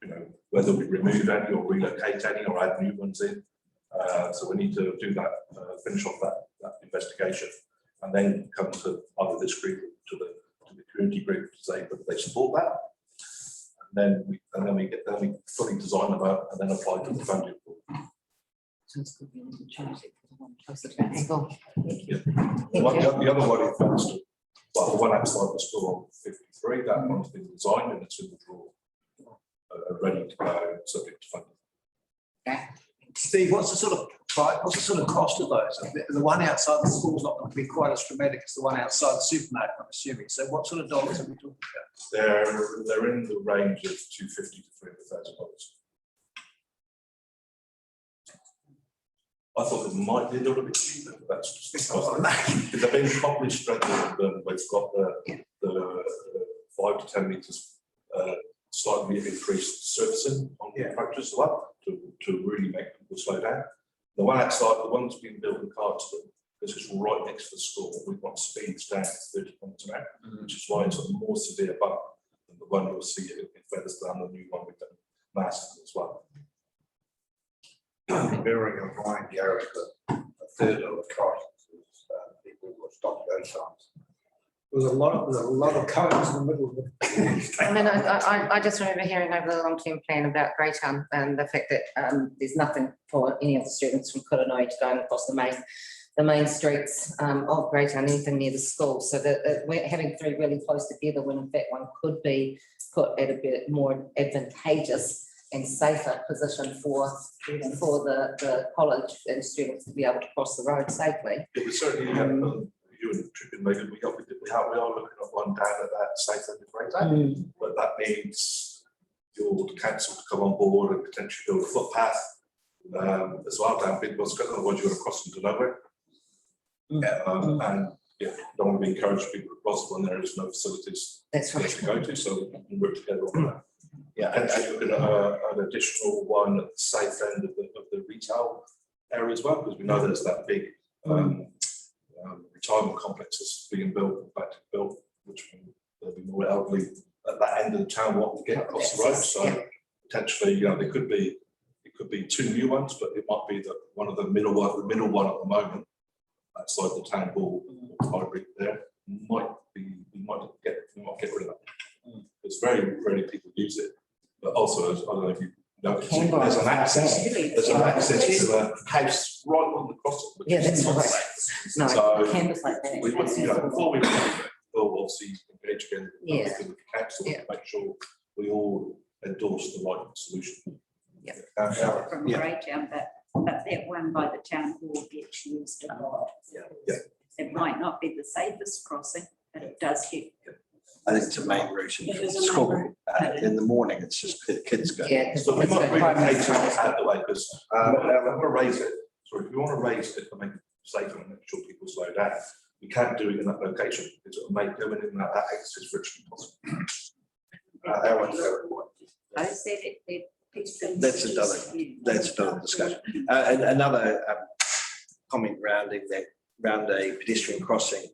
you know, whether we remove any or relocate any or add new ones in. So we need to do that, finish off that investigation, and then come to either this group to the community group to say whether they support that. And then we fully design them out and then apply to the funding. Sounds good. We need to change it because I want closer to that angle. The other one is fast. Well, the one outside the school on 53, that one's been designed and it's in the drawer, ready to go, subject to funding. Steve, what's the sort of cost of those? The one outside the school is not going to be quite as dramatic as the one outside the supermarket, I'm assuming. So what sort of dollars are we talking about? They're in the range of $250,000 to $300,000. I thought it might be a little bit cheaper, but that's just because they've been properly strengthened. They've got the 5 to 10 metres slightly increased surfacing on the approaches as well to really make people slow down. The one outside, the one's been built in Carterton, this is right next to the school. We've got speeds down to 30 kilometres an hour, which is why it's a more severe bump than the one you'll see in Featherstone, the new one with the Marston as well. Bearing in mind, Gareth, that a third of the costs is people who stop those signs. There's a lot of cones in the middle of it. I mean, I just remember hearing over the long-term plan about Greytown and the fact that there's nothing for any of the students from Kuranoi to going across the main streets of Greytown, anything near the school. So that we're having three really close together when in fact one could be put at a bit more advantageous and safer position for the college and students to be able to cross the road safely. It was certainly you and Trippin Megan, we are looking at one down at that safe end of Greytown, but that means your council to come on board and potentially build a footpath as well down Big Woods, otherwise you're going to cross into nowhere. And don't want to be encouraging people to cross when there is no facilities to go to, so we can work together on that. Yeah, and you're going to an additional one at the safe end of the retail area as well, because we know there's that big retirement complexes being built, which there'll be more elderly at that end of the town wanting to get across the road. So potentially, there could be two new ones, but it might be that one of the middle one at the moment, outside the town hall, hybrid there, we might get rid of that. It's very rarely people use it, but also, I don't know if you noticed, there's an access to the house right on the crossing. Yeah, that's right. No, so campus like that. we want, before we will obviously engage again with the council to make sure we all endorse the right solution. From Greytown, but that one by the town hall gets used a lot. It might not be the safest crossing, but it does hit. I think it's a main route into school. In the morning, it's just kids go. Yeah, So we might relocate out of the way, because I'm going to raise it. So if you want to raise it to make it safer and make sure people slow down, we can't do it in that location, because it will make going in that access is virtually impossible. I said it. That's another discussion. And another comment around a pedestrian crossing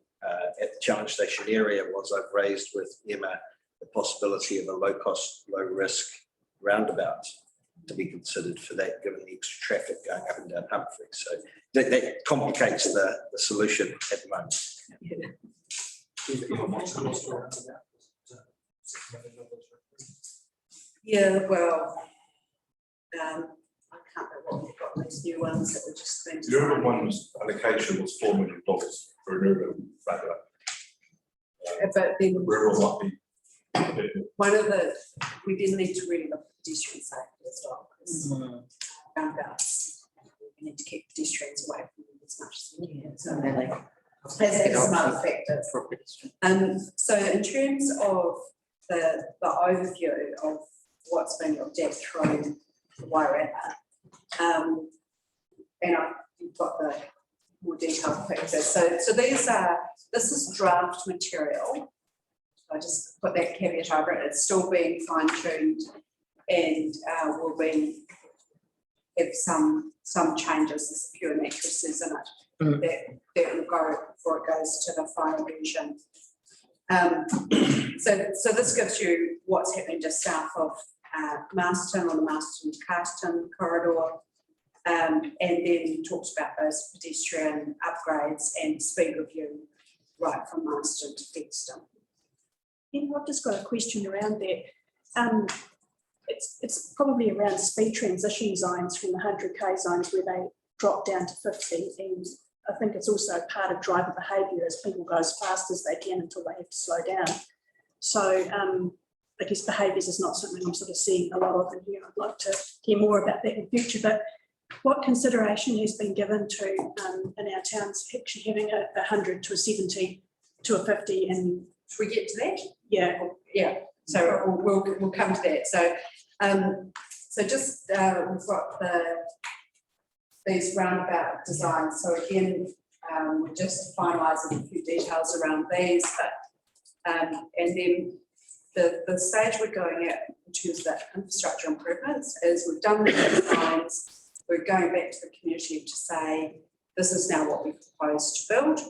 at the Challenge Station area was I've raised with Emma the possibility of a low-cost, low-risk roundabout to be considered for that, given the extra traffic going up and down Humphrey. So that complicates the solution at the moment. Yeah, well, I can't remember what we've got, these new ones that we're just going to. The urban one's allocation was $4 million for an urban matter. But then Rural might be a bit more. one of the, we did need to really look at pedestrian safety as well, because roundabouts, we need to keep pedestrians away from them as much as we can. So Really. there's some other factors. For pedestrian. So in terms of the overview of what's been looked at through the Wairarapa, and you've got the more detailed pictures. So this is draft material. I just put that caveat over it. It's still being fine tuned, and will be have some changes. There's a few inaccuracies in it that will go before it goes to the final version. So this gives you what's happening just south of Masterton, on the Masterton to Carterton corridor, and then talks about those pedestrian upgrades and speed review right from Masterton to Featherston. I've just got a question around that. It's probably around speed transition zones from the 100k zones where they drop down to 50, and I think it's also part of driver behaviour as people go as fast as they can until they have to slow down. So I guess behaviours is not something I'm sort of seeing a lot of in here. I'd like to hear more about that in the future, but what consideration has been given to in our towns actually having a 100 to a 70 to a 50? And should we get to that? Yeah. So we'll come to that. So just we've got these roundabout designs. So again, we're just finalising a few details around these, but and then the stage we're going at in terms of that infrastructure improvements is we've done the designs. We're going back to the community to say this is now what we propose to build,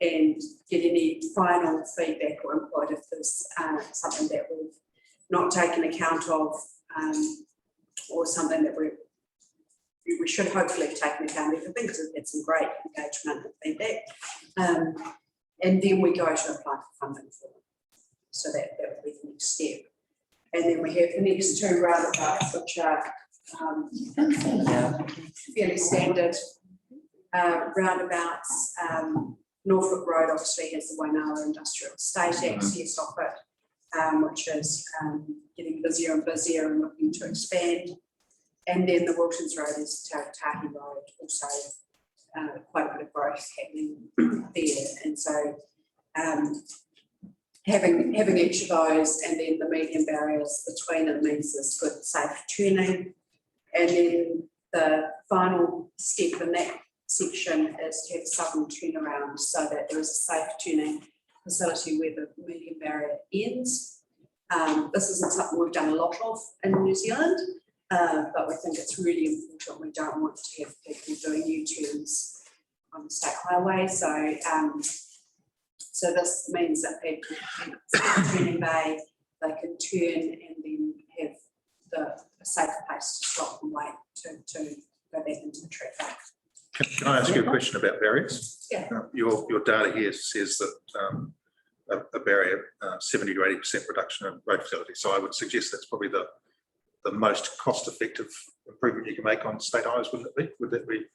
and get any final feedback or input if there's something that we've not taken account of, or something that we should hopefully have taken account of. I think we've had some great engagement and feedback. And then we go to apply for funding for them. So that would be the next step. And then we have the next two roundabouts, which are fairly standard roundabouts. Norfolk Road obviously has the Wainara Industrial Estate access off it, which is getting busier and busier and looking to expand. And then the Wiltons Road is Tahi Road, also quite a bit of growth happening there. And so having each of those and then the median barriers between them means there's good safe turning. And then the final step in that section is to have a southern turnaround so that there is a safe turning facility where the median barrier ends. This isn't something we've done a lot of in New Zealand, but we think it's really important. We don't want to have people doing U-turns on the state highway. So this means that people can turning bay, they can turn and then have a safe place to stop and wait to go back into the traffic. Can I ask you a question about barriers? Yeah. Your data here says that a barrier 70 to 80% reduction in road fatality. So I would suggest that's probably the most cost-effective improvement you can make on state highways, wouldn't it be? Would that be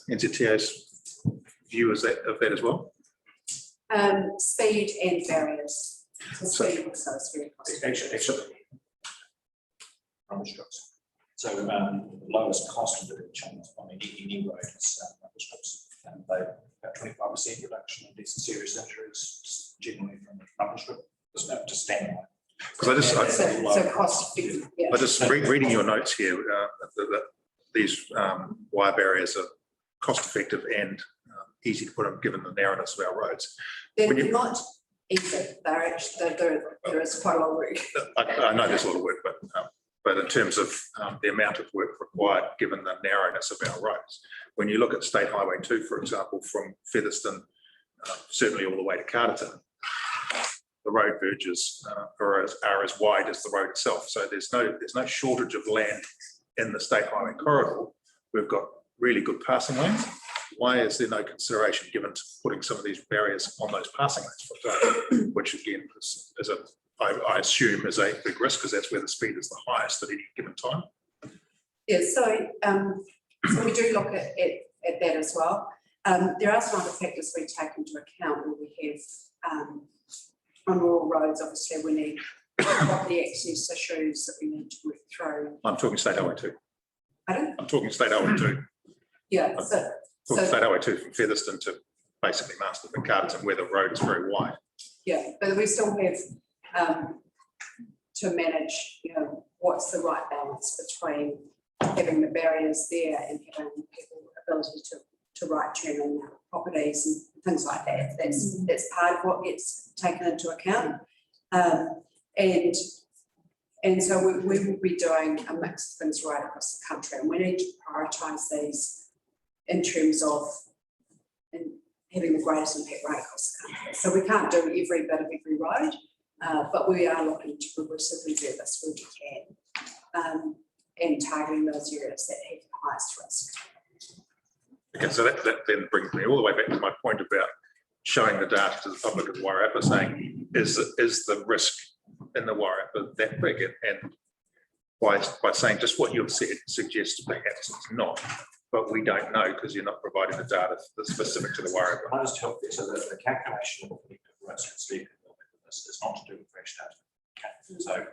NZTO's view of that as well? Speed and barriers. So speed also is very cost-effective. Actually, so lowest cost of the change on any road is rubber strips, and they about 25% reduction in deaths and serious injuries generally from a rubber strip. There's no to stand on. Because so cost effective. Yeah. I just reading your notes here, these wire barriers are cost effective and easy to put in given the narrowness of our roads. They're not easy. They're actually there is quite a lot of work. I know there's a lot of work, but in terms of the amount of work required given the narrowness of our roads, when you look at State Highway 2, for example, from Featherston, certainly all the way to Carterton, the road verges are as wide as the road itself. So there's no shortage of land in the state highway corridor, we've got really good passing lanes. Why is there no consideration given to putting some of these barriers on those passing lanes, for example, which again is I assume is a big risk because that's where the speed is the highest at any given time. Yeah, so we do look at that as well. There are some other factors we take into account when we have on rural roads. Obviously, we need property access issues that we need to work through. I'm talking State Highway 2. Pardon? I'm talking State Highway 2. Yeah, Talking State Highway 2 from Featherston to basically Masterton and Carterton, where the road is very wide. yeah, but we still have to manage, you know, what's the right balance between having the barriers there and having people ability to right turn on their properties and things like that. That's part of what gets taken into account. And so we will be doing a mix of things right across the country, and we need to prioritise these in terms of having the greatest impact right across the country. So we can't do every bit of every road, but we are looking to progressively do this where we can, and targeting those areas that have the highest risk. Okay, so that then brings me all the way back to my point about showing the data to the public of Wairarapa, saying, is the risk in the Wairarapa that big? And by saying just what you've said suggests perhaps it's not, but we don't know because you're not providing the data that's specific to the Wairarapa. Can I just help you? So the calculation of the risk and Steve can help with this is not to do with fresh data. Okay. So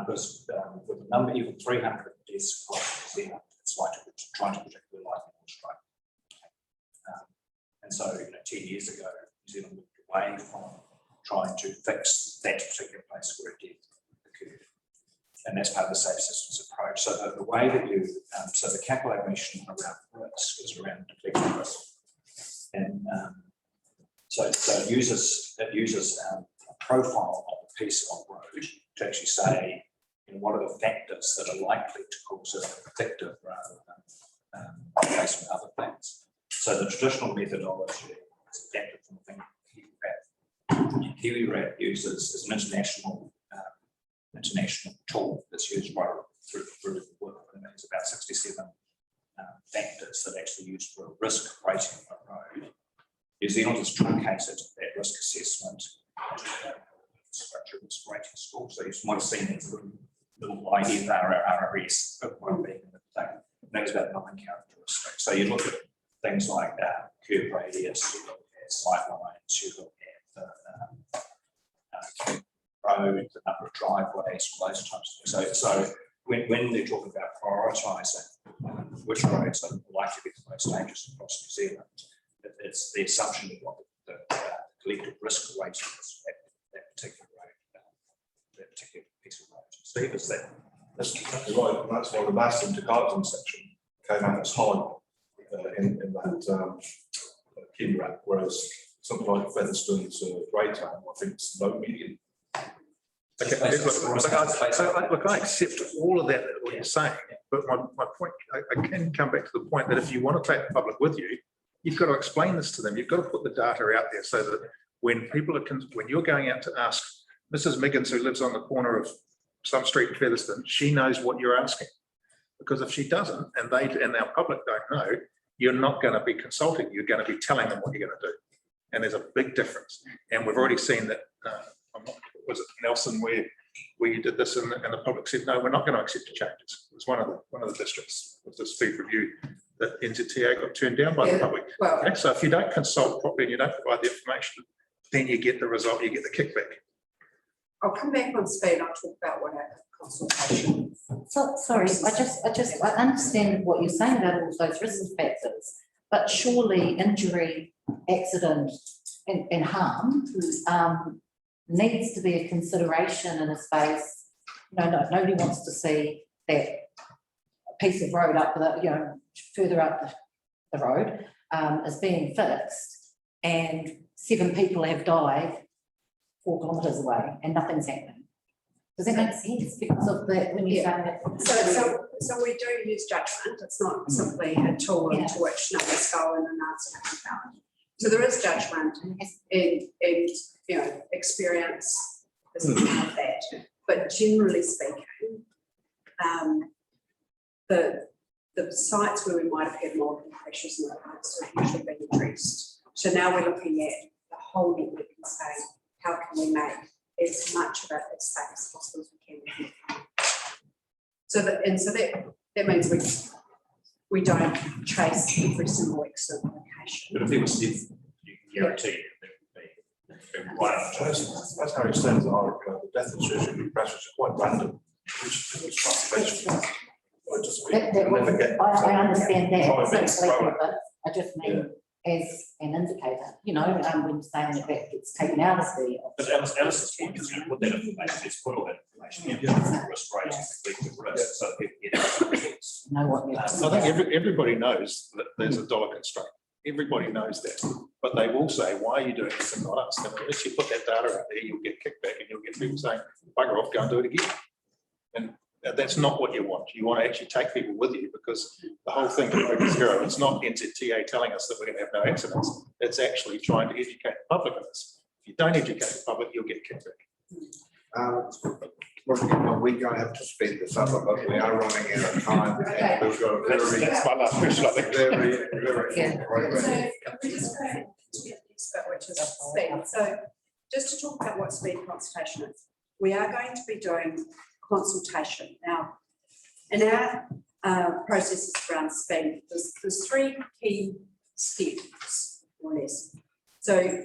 because with the number, even 300 deaths across New Zealand, it's like trying to predict the lightning or strike. And so, 10 years ago, New Zealand moved away from trying to fix that particular place where a death occurred. And that's part of the safe systems approach. So the way that you, so the calculation around risk is around deflecting risk. And so it uses a profile of a piece of road to actually say, what are the factors that are likely to cause a predictive rather than based on other things. So the traditional methodology is adapted from the thing KiwiRat uses is an international tool that's used right through the world. And there's about 67 factors that actually used for a risk rating of a road. New Zealand has truncated that risk assessment structure risk rating score. So you might have seen this little RRS of one being in the thing. And that was about 9 characteristics. So you look at things like curve radius, you look at sight lines, you look at the road, the number of driveways, all those types of things. So when they're talking about prioritising which roads are likely to be the most dangerous across New Zealand, it's the assumption of what the collective risk rating is that particular road, that particular piece of road. Steve, is that? That's exactly right, and that's why the Masterton to Carterton section came out as high in that KiwiRat, whereas something like Featherston to Greytown, I think it's low medium. Okay, look, I accept all of that, what you're saying, but my point, I can come back to the point that if you want to take the public with you, you've got to explain this to them. You've got to put the data out there so that when people are, when you're going out to ask Mrs. Miggins, who lives on the corner of some street in Featherston, she knows what you're asking. Because if she doesn't, and our public don't know, you're not going to be consulting. You're going to be telling them what you're going to do. And there's a big difference. And we've already seen that, was it Nelson where you did this and the public said, no, we're not going to accept the changes. It was one of the districts with the speed review that NZTA got turned down by the public. Well, okay, so if you don't consult properly and you don't provide the information, then you get the result, you get the kickback. I'll come back on speed. I'll talk about what our consultation. So, sorry, I understand what you're saying about all those risk factors, but surely injury, accident and harm needs to be a consideration in a space. No, nobody wants to see that piece of road up the, further up the road is being fixed and 7 people have died 4 kilometres away and nothing's happening. Does that make sense? Because of that, when you say that. So we do use judgment. It's not simply a tool into which numbers go in and answer about. So there is judgment and experience is part of that. But generally speaking, the sites where we might have had multiple pressures in the past have usually been addressed. So now we're looking at the whole network and saying, how can we make as much of it as safe as possible as we can? So that means we don't chase every single exit location. But if it was, if you can guarantee it would be right up to us. That's how it stands in our, the death and surgery pressures are quite random. Which fluctuations. Or just we never get. I understand that, Try and be completely, proactive. but I just mean as an indicator, you know, when saying that that gets taken out of the. But Alice's point is you put that information, it's put all that information in, risk ratings, the risk, so people get it. Know what you're. I think everybody knows that there's a dollar constraint. Everybody knows that, but they will say, why are you doing this and not us? And unless you put that data out there, you'll get kickback and you'll get people saying, bugger off, go and do it again. And that's not what you want. You want to actually take people with you, because the whole thing with Open Zero, it's not NZTA telling us that we're going to have no accidents. It's actually trying to educate the public on this. If you don't educate the public, you'll get kickback. We're going to have to speed this up, but we are running out of time. And we've got a very, That's my last question, I think. very. So we're just going to get the expert, which is speed. So just to talk about what speed consultation is, we are going to be doing consultation. Now, in our processes around speed, there's three key steps, more or less. So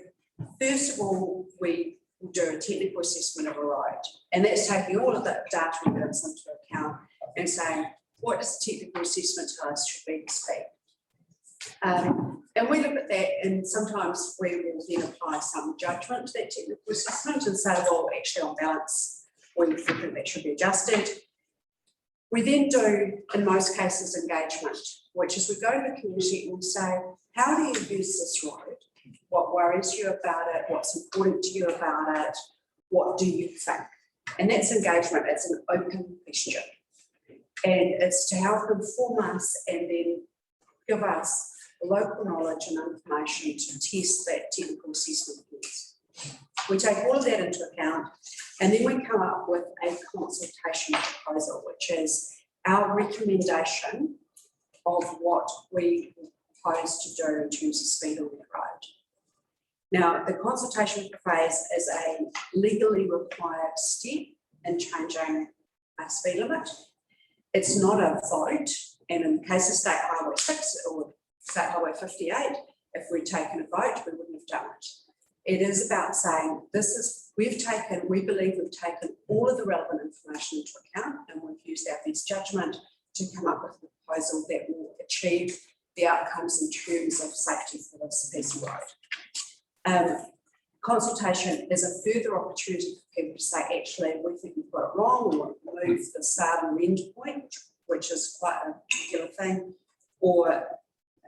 first of all, we will do a technical assessment of a road, and that's taking all of the data evidence into account and saying, what does the technical assessment tell us should be the speed? And we look at that, and sometimes we will then apply some judgment to that technical assessment and say, well, actually on balance, we think that should be adjusted. We then do, in most cases, engagement, which is we go to the community and we say, how do you use this road? What worries you about it? What's important to you about it? What do you think? And that's engagement. It's an open question. And it's to help inform us and then give us local knowledge and information to test that technical assessment against. We take all of that into account, and then we come up with a consultation proposal, which is our recommendation of what we propose to do in terms of speed on the road. Now, the consultation phase is a legally required step in changing a speed limit. It's not a vote, and in the case of State Highway 6 or State Highway 58, if we'd taken a vote, we wouldn't have done it. It is about saying, we believe we've taken all of the relevant information into account, and we've used our best judgment to come up with a proposal that will achieve the outcomes in terms of safety for this piece of road. Consultation is a further opportunity for people to say, actually, we think we've got it wrong, we want to move the start and end point, which is quite a regular thing. Or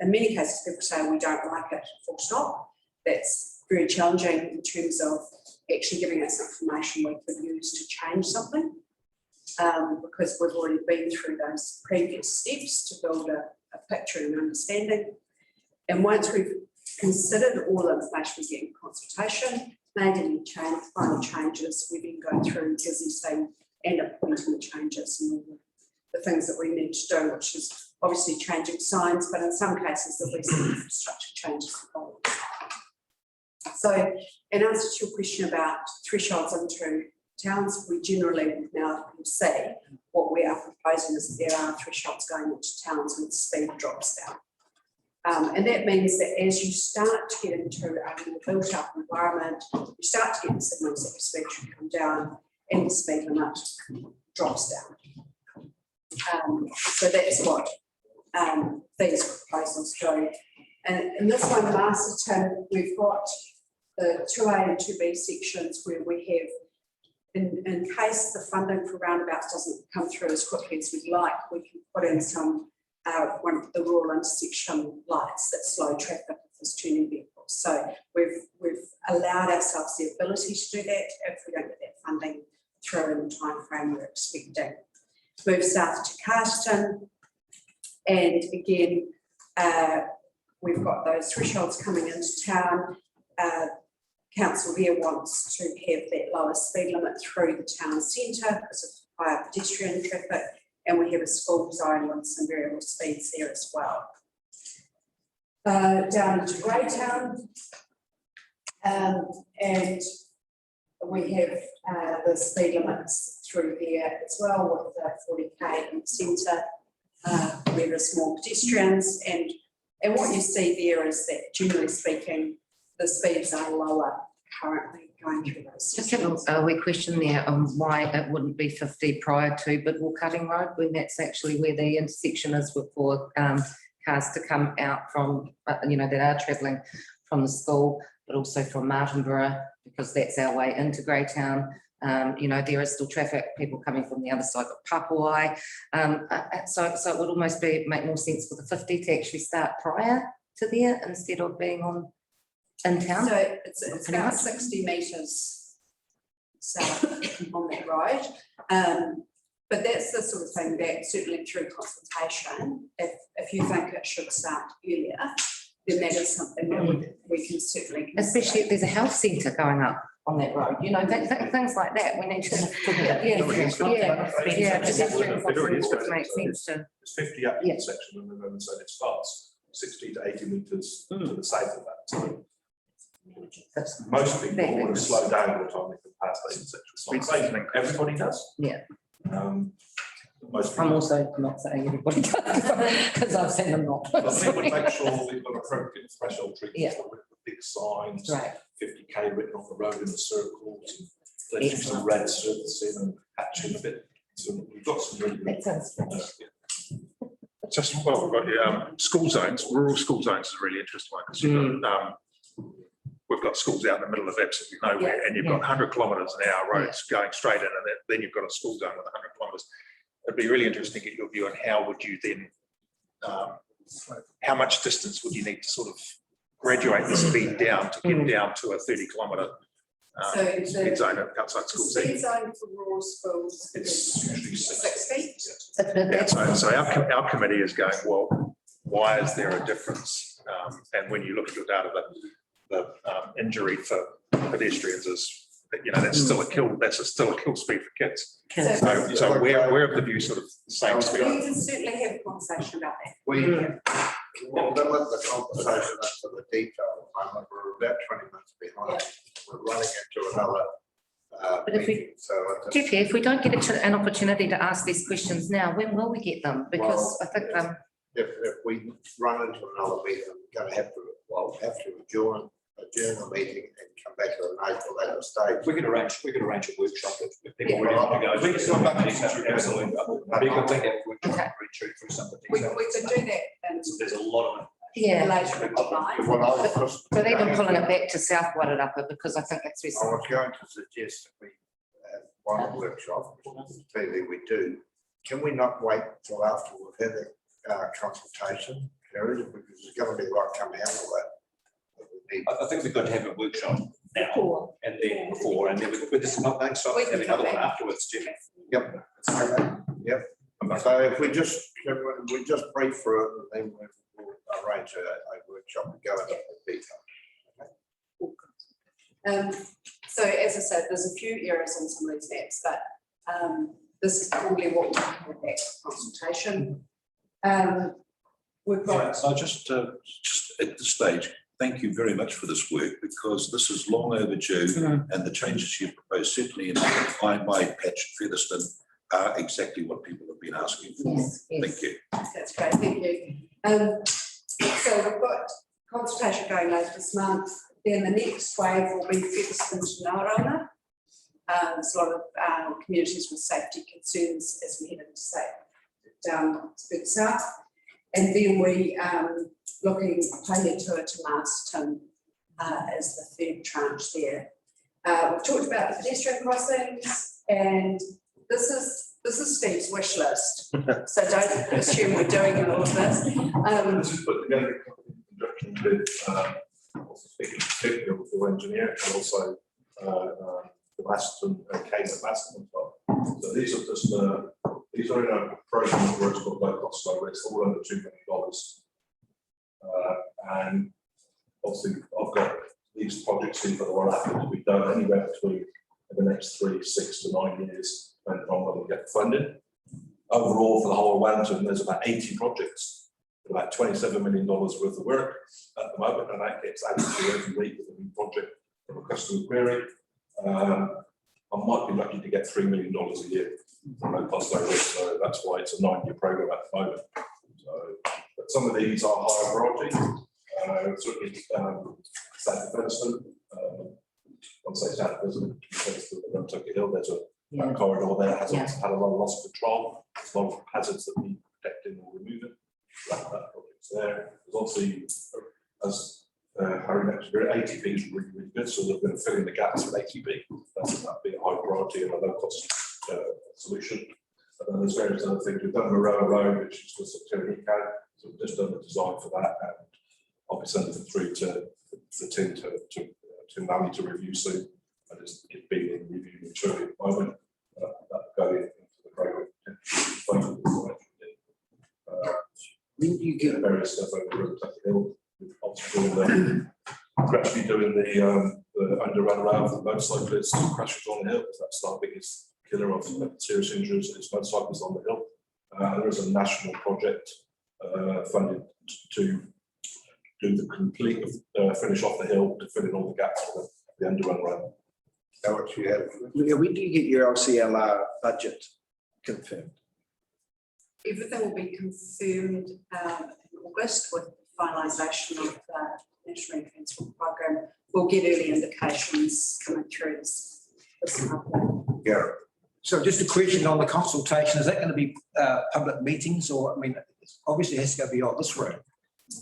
in many cases, people say, we don't like it, full stop. That's very challenging in terms of actually giving us information we could use to change something, because we've already been through those previous steps to build a picture and understanding. And once we've considered all the information we get in consultation, made any final changes, we then go through Disney's thing and appointing the changes and all the things that we need to do, which is obviously changing signs, but in some cases there'll be some infrastructure changes involved. So in answer to your question about thresholds into towns, we generally now can see what we are proposing is that there are thresholds going into towns when speed drops down. And that means that as you start to get into a more built up environment, you start to get the signals that your speed should come down and the speed limit drops down. So that's what these proposals do. And in this one, Masterton, we've got the 2A and 2B sections where we have, in case the funding for roundabouts doesn't come through as quickly as we'd like, we can put in some one of the rural intersection lights that slow traffic if there's turning vehicles. So we've allowed ourselves the ability to do that if we don't get that funding through in the time frame we're expecting. Move south to Carston, and again, we've got those thresholds coming into town. Council there wants to have that lower speed limit through the town centre because of higher pedestrian traffic, and we have a school zone with some variable speeds there as well. Down to Greytown, and we have the speed limits through there as well with the 40k in the centre, where there's more pedestrians, and what you see there is that generally speaking, the speeds are lower currently going through those Just sections. a wee question there on why it wouldn't be 50 prior to Bidwell Cutting Road, when that's actually where the intersection is for cars to come out from, you know, that are travelling from the school, but also from Martinborough, because that's our way into Greytown. You know, there is still traffic, people coming from the other side of Papuai. So it would almost make more sense for the 50 to actually start prior to there instead of being on in town. So it's about 60 metres south on that road. But that's the sort of thing that certainly through consultation, if you think it should start earlier, then that is something that we can certainly consider. Especially if there's a health centre going up on that road, you know, things like that, we need to, it makes sense to. It's 50 up the section and then so it starts 60 to 80 metres to the south of that. So most people would slow down by the time they can pass that intersection. It's not saying everybody does. Yeah. Most I'm people. also not saying everybody does, because I've seen them not. But we would make sure we've got appropriate threshold treatments, Yeah. with the big signs, Right. 50k written on the road in the circles, and there's just some red surfacing and patching a bit. So we've got some really good. That sounds Just, well, we've got school zones, rural school zones is a really interesting one, because you've got, we've got schools out in the middle of absolutely nowhere, and you've got 100 kilometres an hour roads going straight in, and then you've got a school zone with 100 kilometres. It'd be really interesting to get your view on how would you then, how much distance would you need to sort of graduate the speed down to get down to a 30 kilometre speed zone outside The schools? speed zone for rural schools It's usually 6 feet. Yeah, so our committee is going, well, why is there a difference? And when you look at your data, the injury for pedestrians is, you know, that's still a kill. That's still a kill speed for kids. So we're of the view sort of the same speed. We can certainly have a conversation about that. We will limit the conversation into the detail. We're about 20 minutes behind. We're running into another But if we- meeting, so Tiffy, if we don't get an opportunity to ask these questions now, when will we get them? Because I think if we run into another meeting, we're going to have to adjourn the meeting and come back to an later stage. We could arrange a workshop if people Yeah. really want to go. We can come back to Absolutely. absolutely. We could take a workshop Okay. and read through some of the We details. could do that and There's a lot of yeah, later in July. Well, I was just- but even pulling it back to South Wairarapa, because I think that's I where. was going to suggest that we have one workshop, which clearly we do. Can we not wait till after we've had the consultation period, because there's going to be a lot coming out of that. We need. I think we've got to have a workshop now and then before, and then we're just not going to start We can having another come one back. afterwards, Jim. Yep. Yep. So if we just brief for it, and then we'll arrange a workshop to go into detail. So as I said, there's a few errors on some of these maps, but this is probably what we have with that consultation. We've got, So just at this stage, thank you very much for this work, because this is long overdue, and the changes you propose certainly in my patch at Featherston are exactly what people have been asking for. Yes, yes. Thank you. that's great, thank you. So we've got consultation going later this month. Then the next wave will be Featherston to Nauranga. There's a lot of communities with safety concerns as we head into down further south. And then we looking Toa to Marston as the third tranche there. We've talked about the pedestrian crossings, and this is Steve's wish list. So don't assume we're doing all of this. This is put together in conjunction with also speaking particularly with the engineer and also the Baston Kane at Baston as well. So these are just these are in a program where it's got low cost low risk, all under $2 million. And obviously I've got these projects in that are likely to be done anywhere between the next 3, 6 to 9 years, depending on when we get funded. overall for the whole of Wellington, there's about 80 projects, about $27 million worth of work at the moment, and that gets added to every week with a new project from a customer query. I might be lucky to get $3 million a year from no cost over, so that's why it's a 9-year program at the moment. So, but some of these are higher priority. Certainly, South Featherstone. Once they start visiting, Untitled Hill, there's a corridor there has had a lot of loss of control. There's a lot of hazards that need protecting or removing. That project's there. There's obviously, as Harry mentioned, 80B is really, really good, so they're going to fill in the gaps with 80B. That'd be a high priority and a low cost solution. And then there's various other things. We've done Maroa Road, which is just a Eco, so we've just done the design for that, and I'll be sending it through to the team to Nally to review soon. And it's being in review maturely at the moment. That go into the program. When do you get various stuff over at the hill? We're actually doing the underrun around for motorcyclists and crashes on the hill. That's our biggest killer of serious injuries is motorcyclists on the hill. There is a national project funded to do the complete finish off the hill to fill in all the gaps for the underrun around. What you have? when do you get your LCLR budget confirmed? Everything will be confirmed in August with finalisation of the National Transport Program. We'll get early indications coming through this month. Yeah. So just a question on the consultation, is that going to be public meetings, or, I mean, obviously it has to go beyond this room.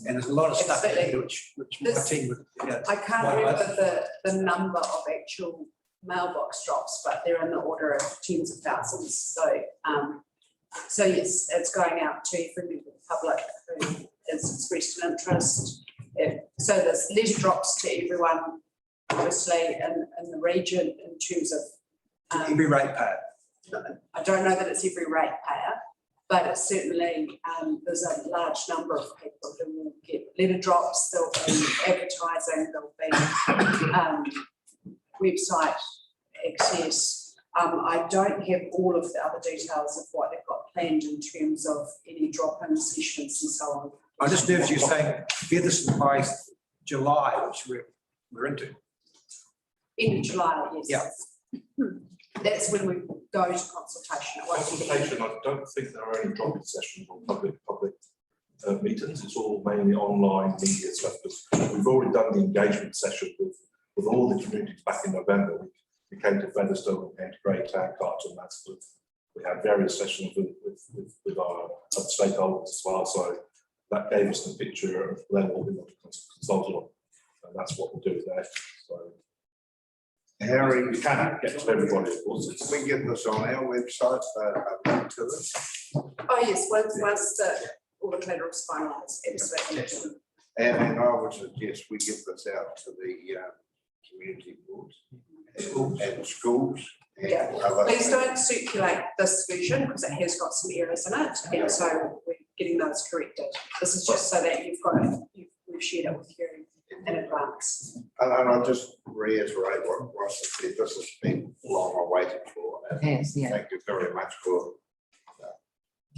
And there's a lot of stuff in here which my team would, I can't remember the number of actual mailbox drops, but they're in the order of tens of thousands. So yes, it's going out to every member of the public who has expressed an interest. So there's letter drops to everyone, obviously, in the region in terms of every ratepayer. I don't know that it's every ratepayer, but it's certainly there's a large number of people who will get letter drops. There'll be advertising, there'll be website access. I don't have all of the other details of what they've got planned in terms of any drop-in sessions and so on. I just nervous you're saying Featherstone by July, which we're into. End of July, yes. Yeah. That's when we go to consultation. Consultation, I don't think there are any drop-in sessions or public meetings. It's all mainly online media stuff. We've already done the engagement session with all the communities back in November. We came to Featherstone, we came to Greytown, Carlton, Mansfield. We had various sessions with our other stakeholders as well. So that gave us the picture of then what we want to consult on. And that's what we'll do there. So Harry, we can't get to everybody, of course. Can we get this on our website, a link to this? Oh yes, once all the collateral's finalised, absolutely. And I would suggest we get this out to the community boards and schools. And Yeah, please don't circulate this version because it has got some errors in it, and so we're getting those corrected. This is just so that we've shared it with you in advance. And I'll just reiterate what Ross said. This has been long awaited for. Yes, yeah. Thank you very much for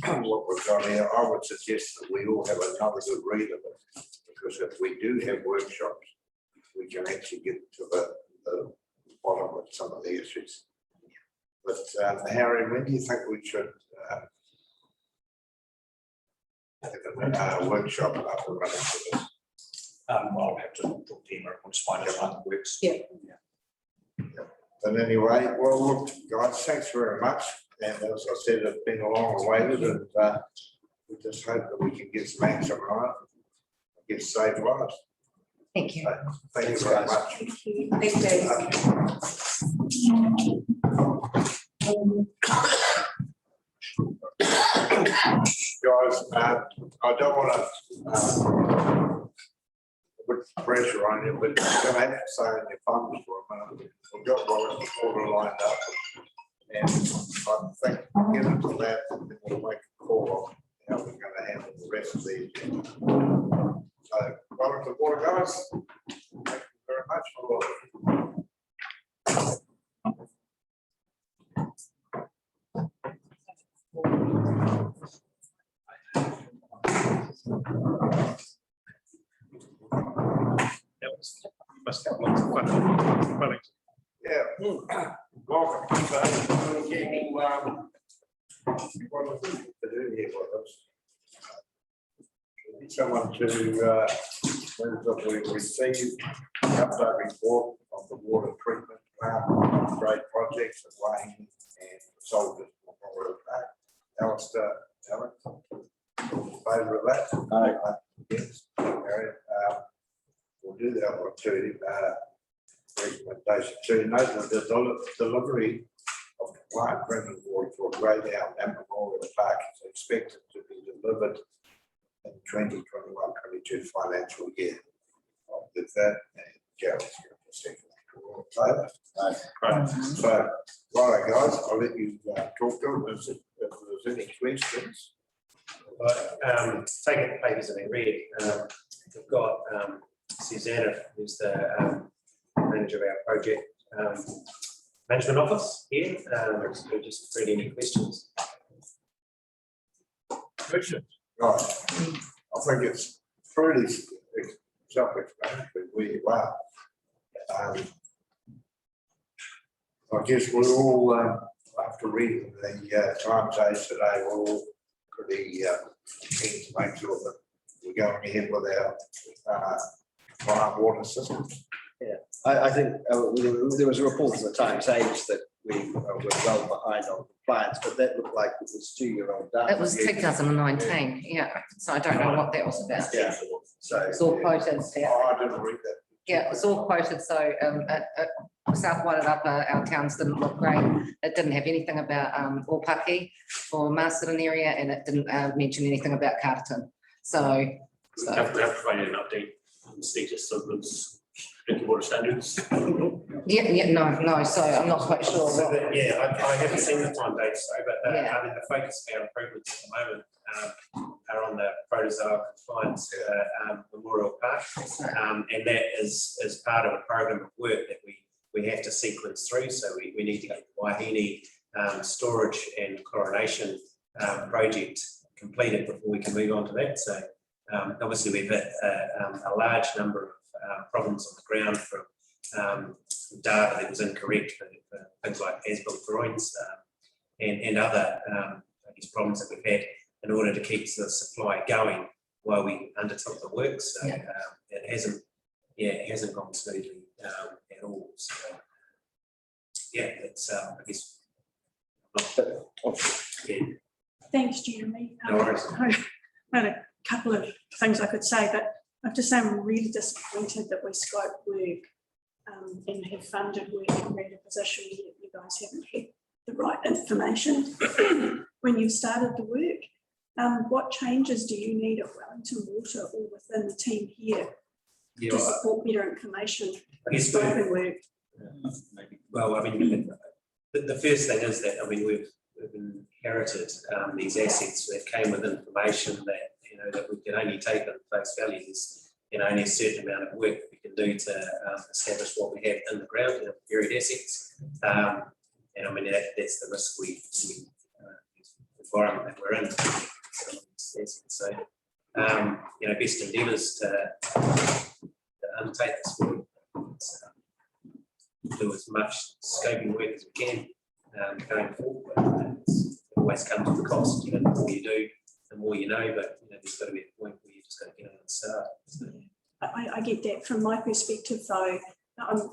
what we've done here. I would suggest that we all have another good read of it, because if we do have workshops, we can actually get to the bottom of some of the issues. But Harry, when do you think we should have a workshop up and running for this? I'll have to talk to him and just find out how it works. Yeah. But anyway, well, look, guys, thanks very much. And as I said, it's been a long awaited, and we just hope that we can get some action on it, get saved lives. Thank you. Thank you very much. Thank you. Thanks, Guys, I don't want to put pressure on you, but you're going to have to stay in your funds for a minute. We've got one order lined up, and I think given to that, we'll make a call on how we're going to handle the rest of the agenda. So, welcome to the board, guys. Thank you very much for You must have lots of fun. Running. Yeah. Welcome. So, again, what are we to do here with us? Need someone to move that we received the update report of the water treatment plant upgrade projects at Wayne and Soldiers Memorial Park. Alistair, Alex, favour of that? Aye. Yes. Carried. We'll do that one too. Recommendation two, note that the delivery of the plant drinking water for Grey Down and Memorial Park is expected to be delivered in 2021-22 financial year. With that, and Gerald's going to second. All in favour? Right. So, right, guys, I'll let you talk to them. If there's any questions. Taking the papers and read. We've got Susanna, who's the manager of our project management office here. So just read any questions. Questions? Right. I think it's pretty self-explanatory where you are. I guess we're all, after reading the Times Age today, we're all pretty keen to make sure that we're going ahead with our plant water systems. Yeah, I think there was a report in the Times Age that we were well behind on compliance, but that looked like it was 2-year-old data. It was 2019, yeah, so I don't know what that was about. Yeah, so. It's all quoted, yeah. Oh, I didn't read that. Yeah, it was all quoted, so South Wairarapa, our towns didn't look great. It didn't have anything about Opaki or Masterton area, and it didn't mention anything about Carterton. So. We have provided an update on the status of those drinking water standards. No, so I'm not quite sure. So I haven't seen the time dates, sorry, but Yeah. I mean, the focus of our improvements at the moment are on the protozoa compliance Memorial Park. And that is part of a program of work that we have to sequence through. So we need to get the Wahine storage and chlorination project completed before we can move on to that. So obviously we've hit a large number of problems on the ground from data that was incorrect for things like as-built drawings and other I guess problems that we've had in order to keep the supply going while we undertook the work. So it hasn't gone smoothly at all. So it's I guess Thanks, Jeremy. No worries. I had a couple of things I could say, but I have to say I'm really disappointed that we scope work and have funded work and we're in a position that you guys haven't had the right information when you started the work. What changes do you need at Wellington Water or within the team here to support better information? I guess scoping work. Well, I mean, the first thing is that, I mean, we've inherited these assets that came with information that, that we can only take on face value. There's, only a certain amount of work that we can do to establish what we have in the ground, buried assets. And I mean, that's the risk environment that we're in. So, best endeavours to undertake this work, do as much scoping work as we can going forward. It always comes with a cost. The more you do, the more you know, but there's got to be a point where you just got to get on and start. So. I get that. From my perspective, though,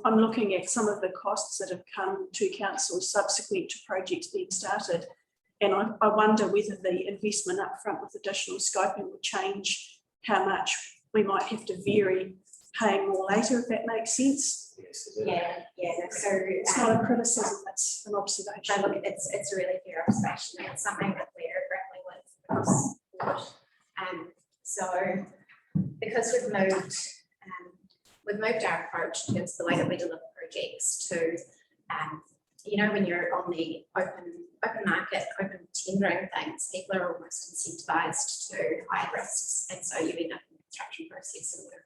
I'm looking at some of the costs that have come to council subsequent to projects being started. And I wonder whether the investment up front with additional scoping would change how much we might have to vary paying more later, if that makes sense. Yes, So it's not a criticism, it's an observation. Look, it's a really fair observation. It's something that we're grappling with across the board. So because we've moved our approach in terms of the way that we deliver projects to when you're on the open market, open tendering things, people are almost incentivized to high risks. And so you end up in the construction process and we're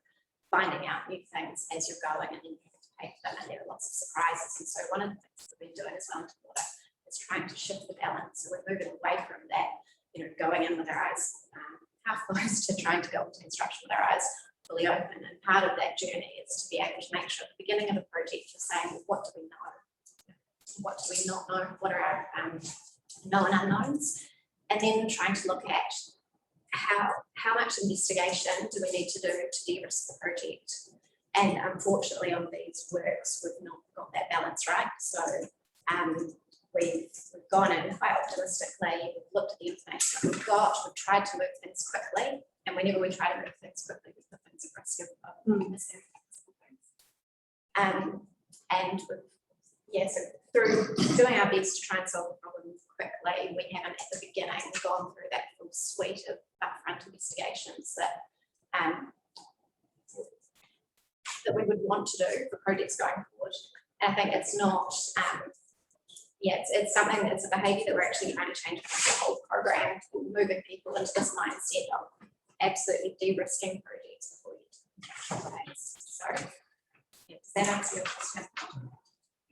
finding out new things as you're going, and then you have to pay for them, and there are lots of surprises. And so one of the things that we're doing as Wellington Water is trying to shift the balance. So we're moving away from that, going in with our eyes half closed to trying to go into construction with our eyes fully open, and part of that journey is to be able to make sure at the beginning of a project you're saying, well, what do we know? What do we not know? What are our known unknowns? And then trying to look at how much investigation do we need to do to de-risk the project? And unfortunately on these works, we've not got that balance right. So we've gone in quite optimistically, we've looked at the information that we've got, we've tried to move things quickly, and whenever we try to move things quickly, we put things at risk of missing things. And so through doing our best to try and solve the problem quickly, we haven't at the beginning gone through that full suite of upfront investigations that we would want to do for projects going forward. And I think it's not, it's something that's a behaviour that we're actually trying to change across the whole program, moving people into this mindset of absolutely de-risking projects before you get to phase. So, does that answer your question?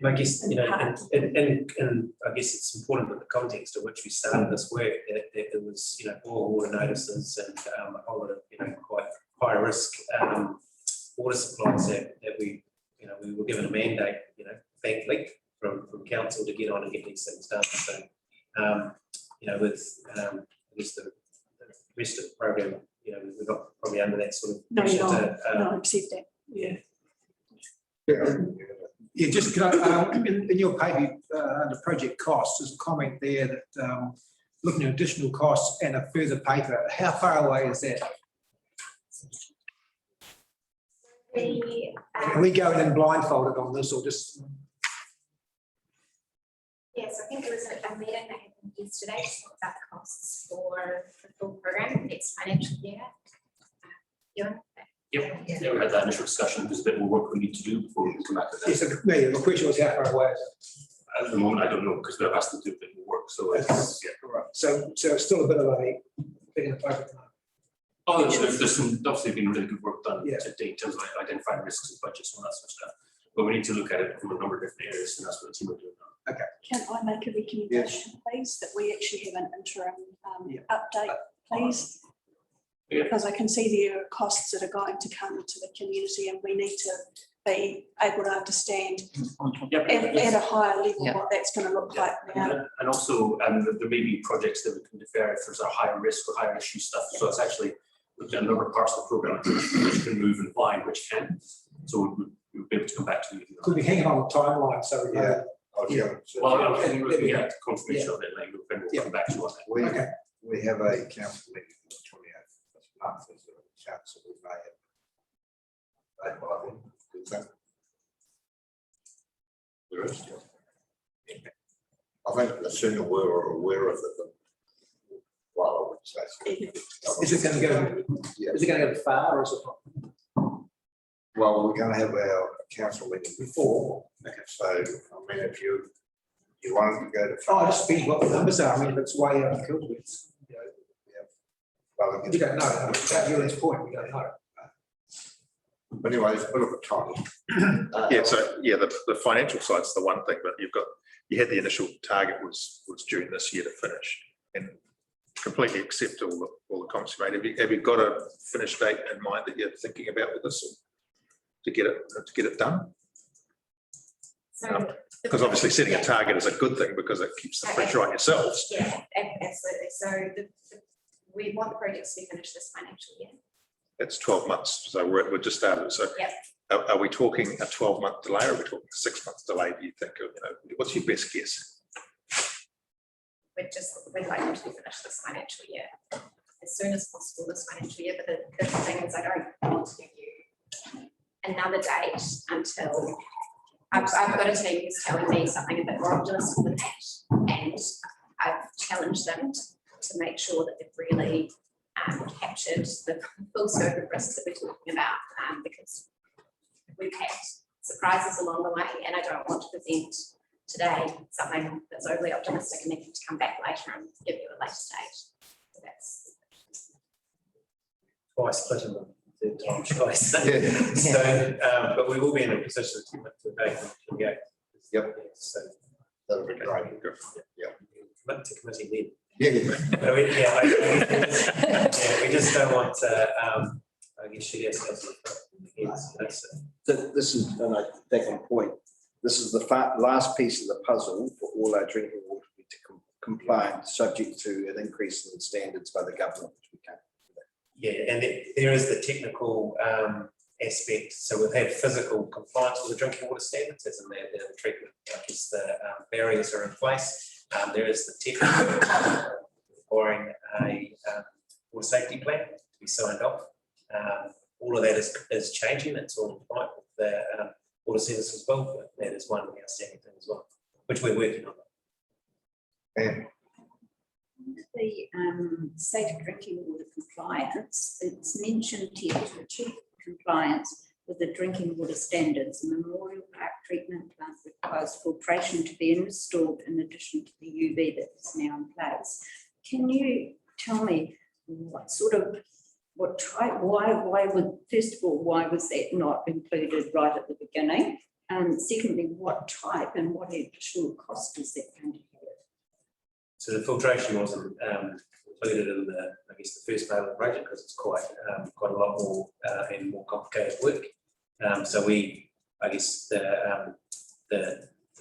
I guess, and I guess it's important with the context of which we started this work, that there was, poor water notices and a whole lot of, quite high risk water supplies that we were given a mandate, thankfully, from council to get on and get these things done. So, with I guess the rest of the program, we're not probably under that sort of pressure No, accept that. Yeah, just can I, in your paper under project costs, there's a comment there that looking at additional costs and a further paper. How far away is that? Are we going in blindfolded on this or just? Yes, I think there was a meeting that happened yesterday to talk about the costs for the full program next financial year. Yep, we had that initial discussion. There's a bit more work we need to do before we can come back to that. Yes, the question was how far away is it? At the moment, I don't know, because they've asked them to do a bit more work. So it's, Right. So it's still a bit of a bit in the paper. Oh, there's some obviously been really good work done Yeah. to date in terms of identifying risks and budgets and all that sort of stuff. But we need to look at it from a number of different areas, and that's what the team are doing now. Okay. Can I make a recommendation, please, that we actually have an interim update, please? Yeah. Because I can see there are costs that are going to come to the community, and we need to be able to understand at a higher level what that's going to look like now. And also, there may be projects that we can defer if there's a higher risk or higher issue stuff. So it's actually a number of parts of the program which can move and blind, which can. So we'll be able to come back to you. Could be hanging on the timeline, so Well, I'm looking at confirmation of it later, and we'll come back to you on that. We have a council meeting on the 28th of this month, as a council, we may have. By then, good thing. There is. I think the sooner we're aware of it, the well, I would say. Is it going to go? Yeah. Is it going to go far, or is it not? Well, we're going to have our council meeting Before. Okay. So, I mean, if you wanted to go to. Oh, I just speak what the numbers are. I mean, if it's way out of kilter, it's, Well, you don't know. At Julian's point, we don't know. But anyway, it's a bit of a time. The financial side's the one thing, but you had the initial target was June this year to finish, and completely accept all the comments you made. Have you got a finish date in mind that you're thinking about with this to get it done? So because obviously setting a target is a good thing because it keeps the pressure on yourselves. Yeah, absolutely. So we want the projects to be finished this financial year. It's 12 months, so we're just started. So are we talking a 12-month delay, or are we talking a 6-month delay? Do you think? What's your best guess? We'd like them to be finished this financial year as soon as possible this financial year. But the thing is, I don't want to give you another date until I've got a team who's telling me something a bit more optimistic than that, and I've challenged them to make sure that they've really captured the full scope of risks that we're talking about, because we've had surprises along the way, and I don't want to present today something that's overly optimistic and then to come back later and give you a later stage. So that's twice split in the third time choice. So, but we will be in a position to commit to a date on the 28th. Yep. So that would be great. Yeah. Commit to committee then. Yeah. We just don't want to I guess she has. This is, and I take on point, this is the last piece of the puzzle for all our drinking water to compliant, subject to an increase in standards by the government, which we can't. Yeah, and there is the technical aspect. So we've had physical compliance with the drinking water standards, as in the treatment, I guess the barriers are in place. There is the technical requiring a water safety plan to be signed off. All of that is changing. It's all in line with the water service as well, but that is one outstanding thing as well, which we're working on. And The safe drinking water compliance, it's mentioned here to achieve compliance with the drinking water standards. The Memorial Park treatment plant requires filtration to be installed in addition to the UV that is now in place. Can you tell me what sort of, what type, why would, first of all, why was that not included right at the beginning? And secondly, what type and what additional cost is that going to have? So the filtration wasn't included in the, I guess, the first part of the project because it's quite a lot more and more complicated work. So we, I guess, the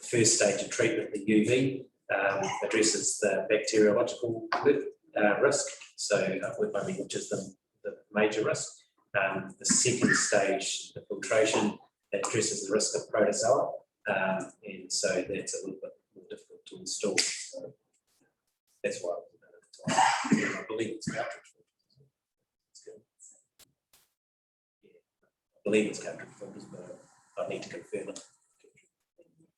first stage of treatment, the UV, addresses the bacteriological risk. So which is the major risk. The second stage, the filtration, that addresses the risk of protozoa, and so that's a little bit more difficult to install. So that's why I believe it's cartridge. Yeah, I believe it's cartridge filters, but I need to confirm it.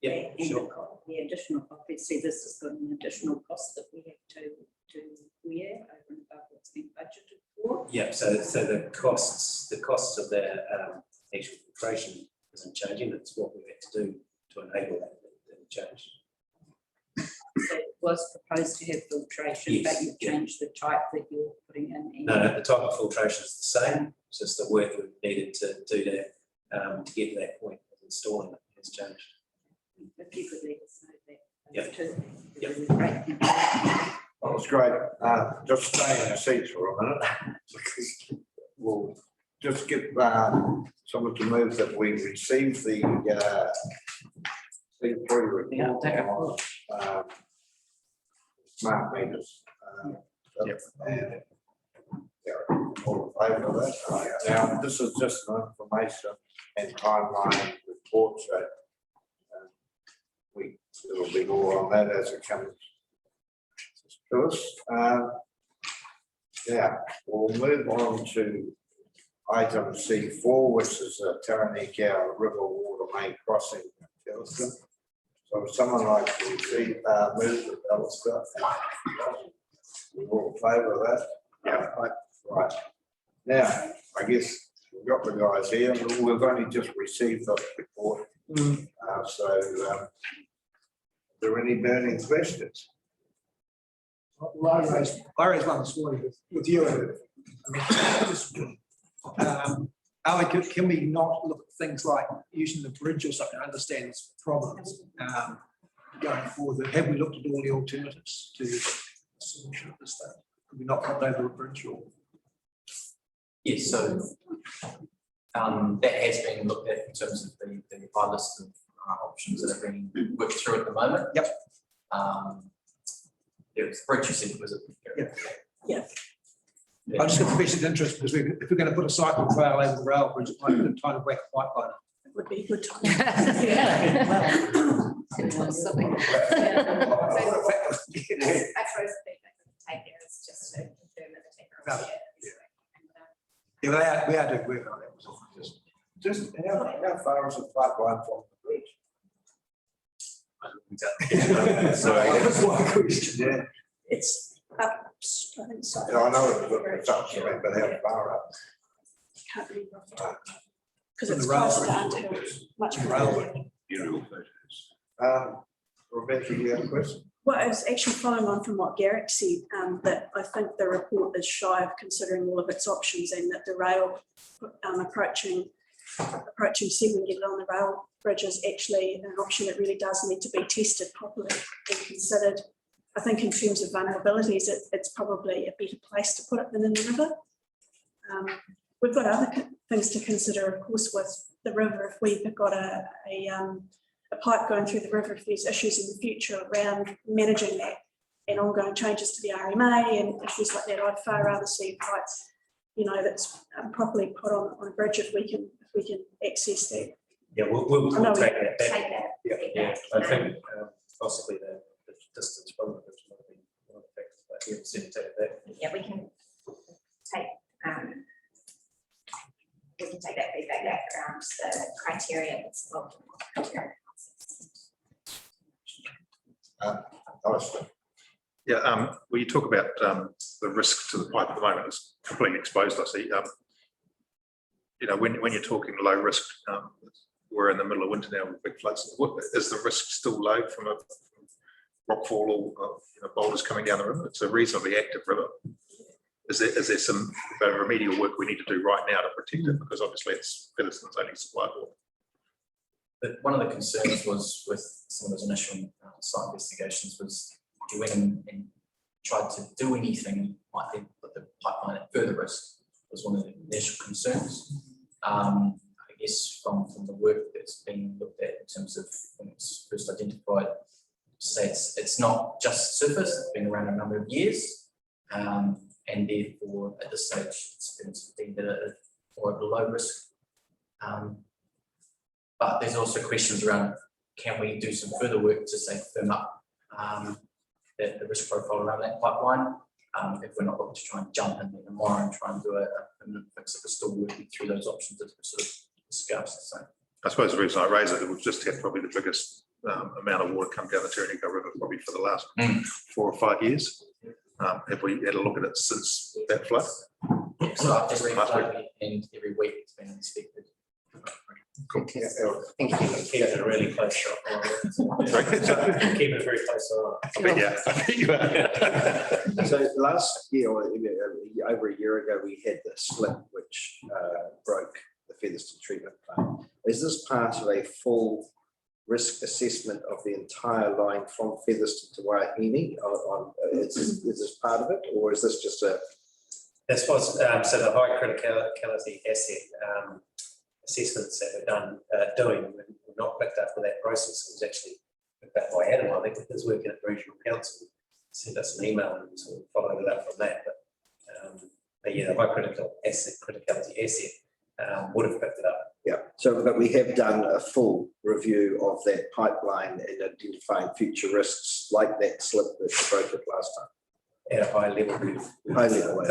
Yeah, sure. The additional, obviously, this has got an additional cost that we have to wear over and above what's been budgeted for. Yeah, so the costs of the actual filtration isn't changing. It's what we had to do to enable that change. So it was proposed to have filtration, Yes, but you've changed the type that you're putting in. No, the type of filtration is the same. It's just the work we needed to do that to get to that point of installing it has changed. If you could let us know that. Yep. Too. Yep. Great. Thank you. that was great. Just stay in your seats for a minute. We'll just get someone to move that we receive the report on smart meters. And all in favour of that. Now, this is just an information and timeline report, so it'll be more on that as it comes to us. Yeah, we'll move on to item C4, which is Taranaki River Water Main Crossing. So if someone like to receive, move the Alistair. We're all in favour of that? Yeah. Right. Now, I guess we've got the guys here. We've only just received the report. Are there any burning questions? I raised one this morning with you. Can we not look at things like using the bridge or something? I understand this problems going forward. Have we looked at all the alternatives to the solution at this stage? Could we not come over a bridge or? Yes, so that has been looked at in terms of the high list of options that are being worked through at the moment. Yep. Yeah, the bridge you said was it? Yeah. I just got professional interest because if we're going to put a cycle trail over the rail bridge, it might be a time to whack a pipeline. It would be a good time. Something. I suppose the feedback we can take there is just to confirm that the technology is. Yeah, we are doing work on that. Just how far is the pipeline from the bridge? Sorry, that's one question. Yeah. It's up, I think so. Yeah, I know it's up, but how far up? Can't really remember. Because it's The rail close to bridge. Untitled, much The more. railway. Aerial photos. Rebecca, you have a question? Well, I was actually following on from what Garrick said, that I think the report is shy of considering all of its options and that the rail approaching seven get on the rail bridge is actually an option that really does need to be tested properly and considered. I think in terms of vulnerabilities, it's probably a better place to put it than in the river. we've got other things to consider, of course, with the river. If we've got a pipe going through the river, if there's issues in the future around managing that and ongoing changes to the RMA and issues like that, I'd far rather see pipes, you know, that's properly put on a bridge if we can access that. Yeah, we'll I know take we- that. Take that. Yeah, I think possibly the distance from the bridge might be one of the factors, but yeah, certainly take that. Yeah, we can take that feedback back around the criteria that's involved in the criteria process. Yeah, well, you talk about the risk to the pipe at the moment is completely exposed, I see. You know, when you're talking low risk, we're in the middle of winter now with big floods. Is the risk still low from a rockfall or you know, boulders coming down the river? It's a reasonably active river. Is there some remedial work we need to do right now to protect it? Because obviously it's Featherston's only supply water. But one of the concerns was with some of those initial site investigations was you went in and tried to do anything might then put the pipeline at further risk was one of the initial concerns. I guess from the work that's been looked at in terms of when it's first identified, say it's not just surface, it's been around a number of years. And therefore at this stage it's been deemed at more of a low risk. But there's also questions around, can we do some further work to say firm up the risk profile around that pipeline? If we're not looking to try and jump in there tomorrow and try and do a permanent fix, if we're still working through those options as we sort of discussed. So I suppose the reason I raise it, we've just had probably the biggest amount of water come down the Taranaki River probably for the last 4 or 5 years. Have we had a look at it since that flood? so after every flood and every week it's been inspected. Cool. Keep it a really close shot. Keep it very close on. Yeah. So last year, or over a year ago, we had the slip which broke the Featherston treatment plant. Is this part of a full risk assessment of the entire line from Featherston to Waiahine? Is this part of it, or is this just a? This was so the high criticality asset assessments that we're doing were not picked up for that process. It was actually picked up by Adam. I think with his work at the regional council, sent us an email and sort of followed it up from that. But yeah, the high criticality asset would have picked it up. Yeah, so but we have done a full review of that pipeline and identifying future risks like that slip that broke it last time. At a high level. High level.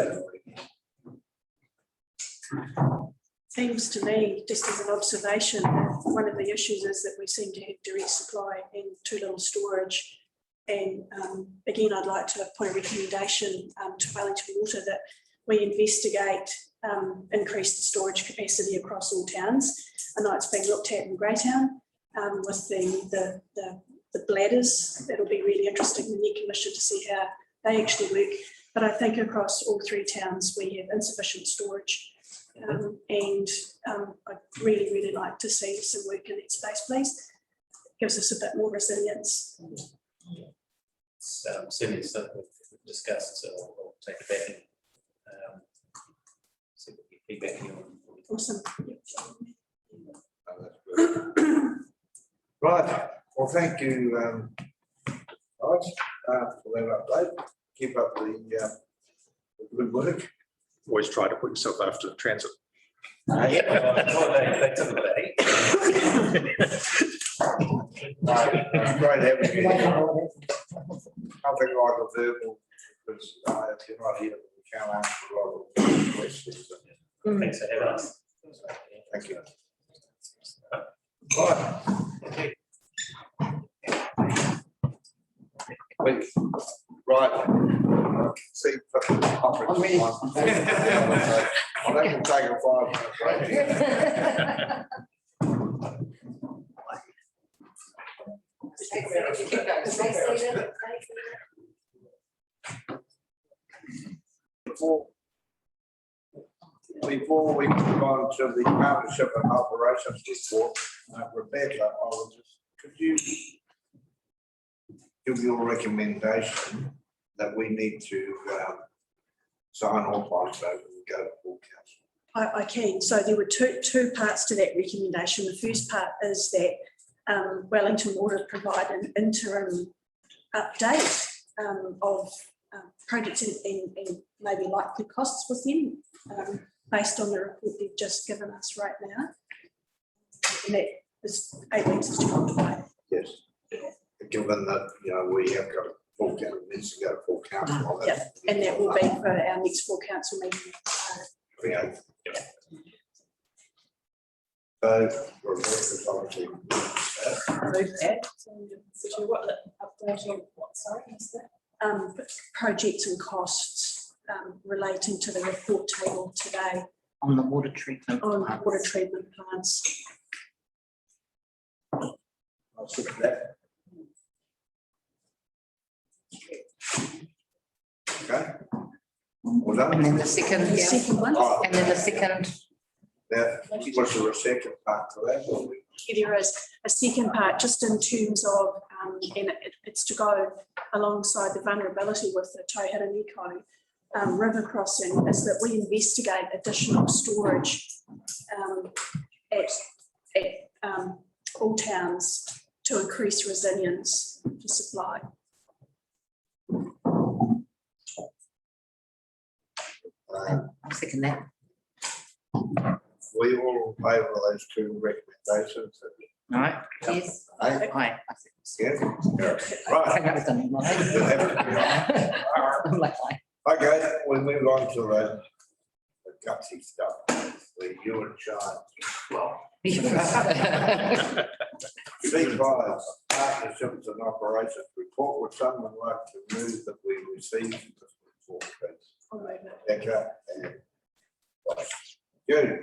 Seems to me, just as an observation, that one of the issues is that we seem to have direct supply and too little storage. And again, I'd like to point a recommendation to Wellington Water that we investigate increase the storage capacity across all towns. I know it's being looked at in Greytown with the bladders. It'll be really interesting in the new commission to see how they actually work. But I think across all 3 towns we have insufficient storage. And I'd really like to see some work in that space, please. Gives us a bit more resilience. Certainly something we've discussed, so I'll take it back and see what the feedback you on. Awesome. Right, well, thank you, guys, for that update. Keep up the good work. Always try to put yourself after transit. They took it Great having you here. Nothing like a verbal, because if you're not here, we can't answer a lot of questions. Thanks for having us. Thank you. Right. Right. See, conference. I think we'll take a 5-minute break. Before we move on to the partnership and operations report, Rebecca, I will just, could you give your recommendation that we need to sign off on so we go to full council? I can. So there were two parts to that recommendation. The first part is that Wellington Water provide an interim update of projects and maybe likely costs with them based on the report they've just given us right now. And that is 8 weeks is too long to wait. Yes. Given that, you know, we have got a full council, needs to go to full council on Yeah, that. and that will be for our next full council meeting. Yeah. So, Rebecca's obviously. Move that. So what update on what, sorry, is that? Projects and costs relating to the report table today On the water treatment. on plants. water treatment plants. I'll second that. Okay. Well And done. then the second, The second one, Oh, and then the second, that, what's the second part to that? there is a second part just in terms of, and it's to go alongside the vulnerability with the Tauhara Nico river crossing, is that we investigate additional storage at all towns to increase resilience to supply. I'll second that. We all favour those two recommendations. All right, yes. Aye. Aye. Yeah. I Right. think that was done in mine. I'm like, aye. Okay, we move on to the gutsy stuff, where you and Sean. Well, C5, partnerships and operations report. Would someone like to move that we receive this report, please? I'll move it. Becca and Jude.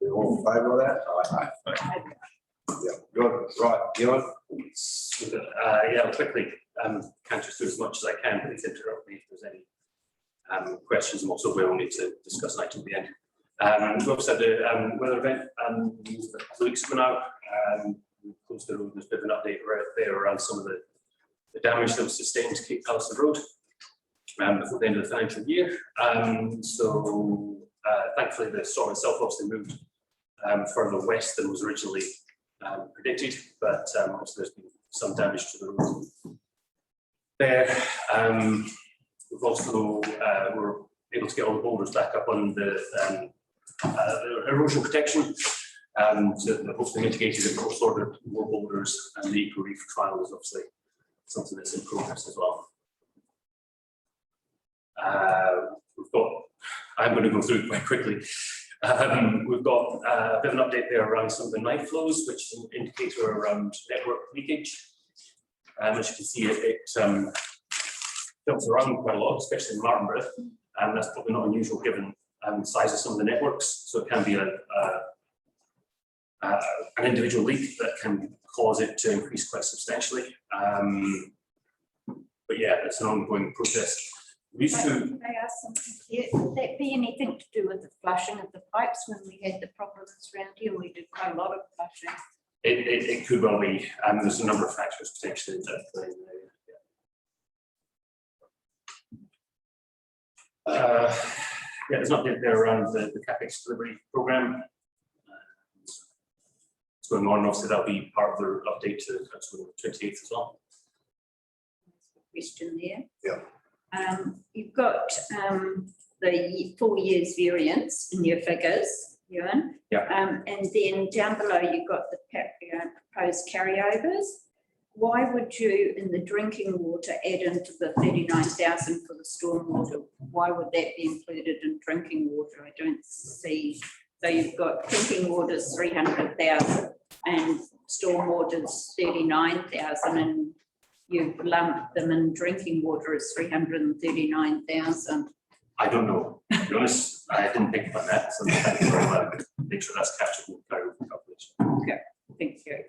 We all in favour of that? Aye. Yeah, good, right, Ewan? Yeah, I'll quickly can't just do as much as I can, please interrupt me if there's any questions, and also we'll need to discuss an item at the end. We also had the weather event a couple of weeks ago now. We closed the road. There's a bit of an update right there around some of the damage that was sustained to Cape Palliser Road before the end of the financial year. So thankfully the storm itself obviously moved further west than was originally predicted, but also there's been some damage to the road there. We've also were able to get all the boulders back up on the erosion protection, so that hopefully mitigated and ordered more boulders, and the eco reef trial is obviously something that's in progress as well. We've got, I'm going to go through it quite quickly. We've got a bit of an update there around some of the night flows, which is an indicator around network leakage. As you can see, it jumps around quite a lot, especially in Martinborough, and that's probably not unusual given the size of some of the networks. So it can be an individual leak that can cause it to increase quite substantially. But yeah, it's an ongoing process. We used to. Can I ask something here? Would that be anything to do with the flushing of the pipes when we had the problems around here? We did quite a lot of flushing. It could well be, and there's a number of factors potentially that play in there. Yeah, there's an update there around the CapEx delivery program. It's going on, obviously that'll be part of the update to Council 28th as well. Question there. Yeah. You've got the 4 years variance in your figures, Ewan. Yeah. And then down below you've got the proposed carryovers. Why would you, in the drinking water, add into the 39,000 for the stormwater? Why would that be included in drinking water? I don't see. So you've got drinking water's 300,000 and stormwater's 39,000, and you've lumped them in drinking water as 339,000. I don't know. To be honest, I didn't think about that. So make sure that's captured in the calculation. Okay, thank you.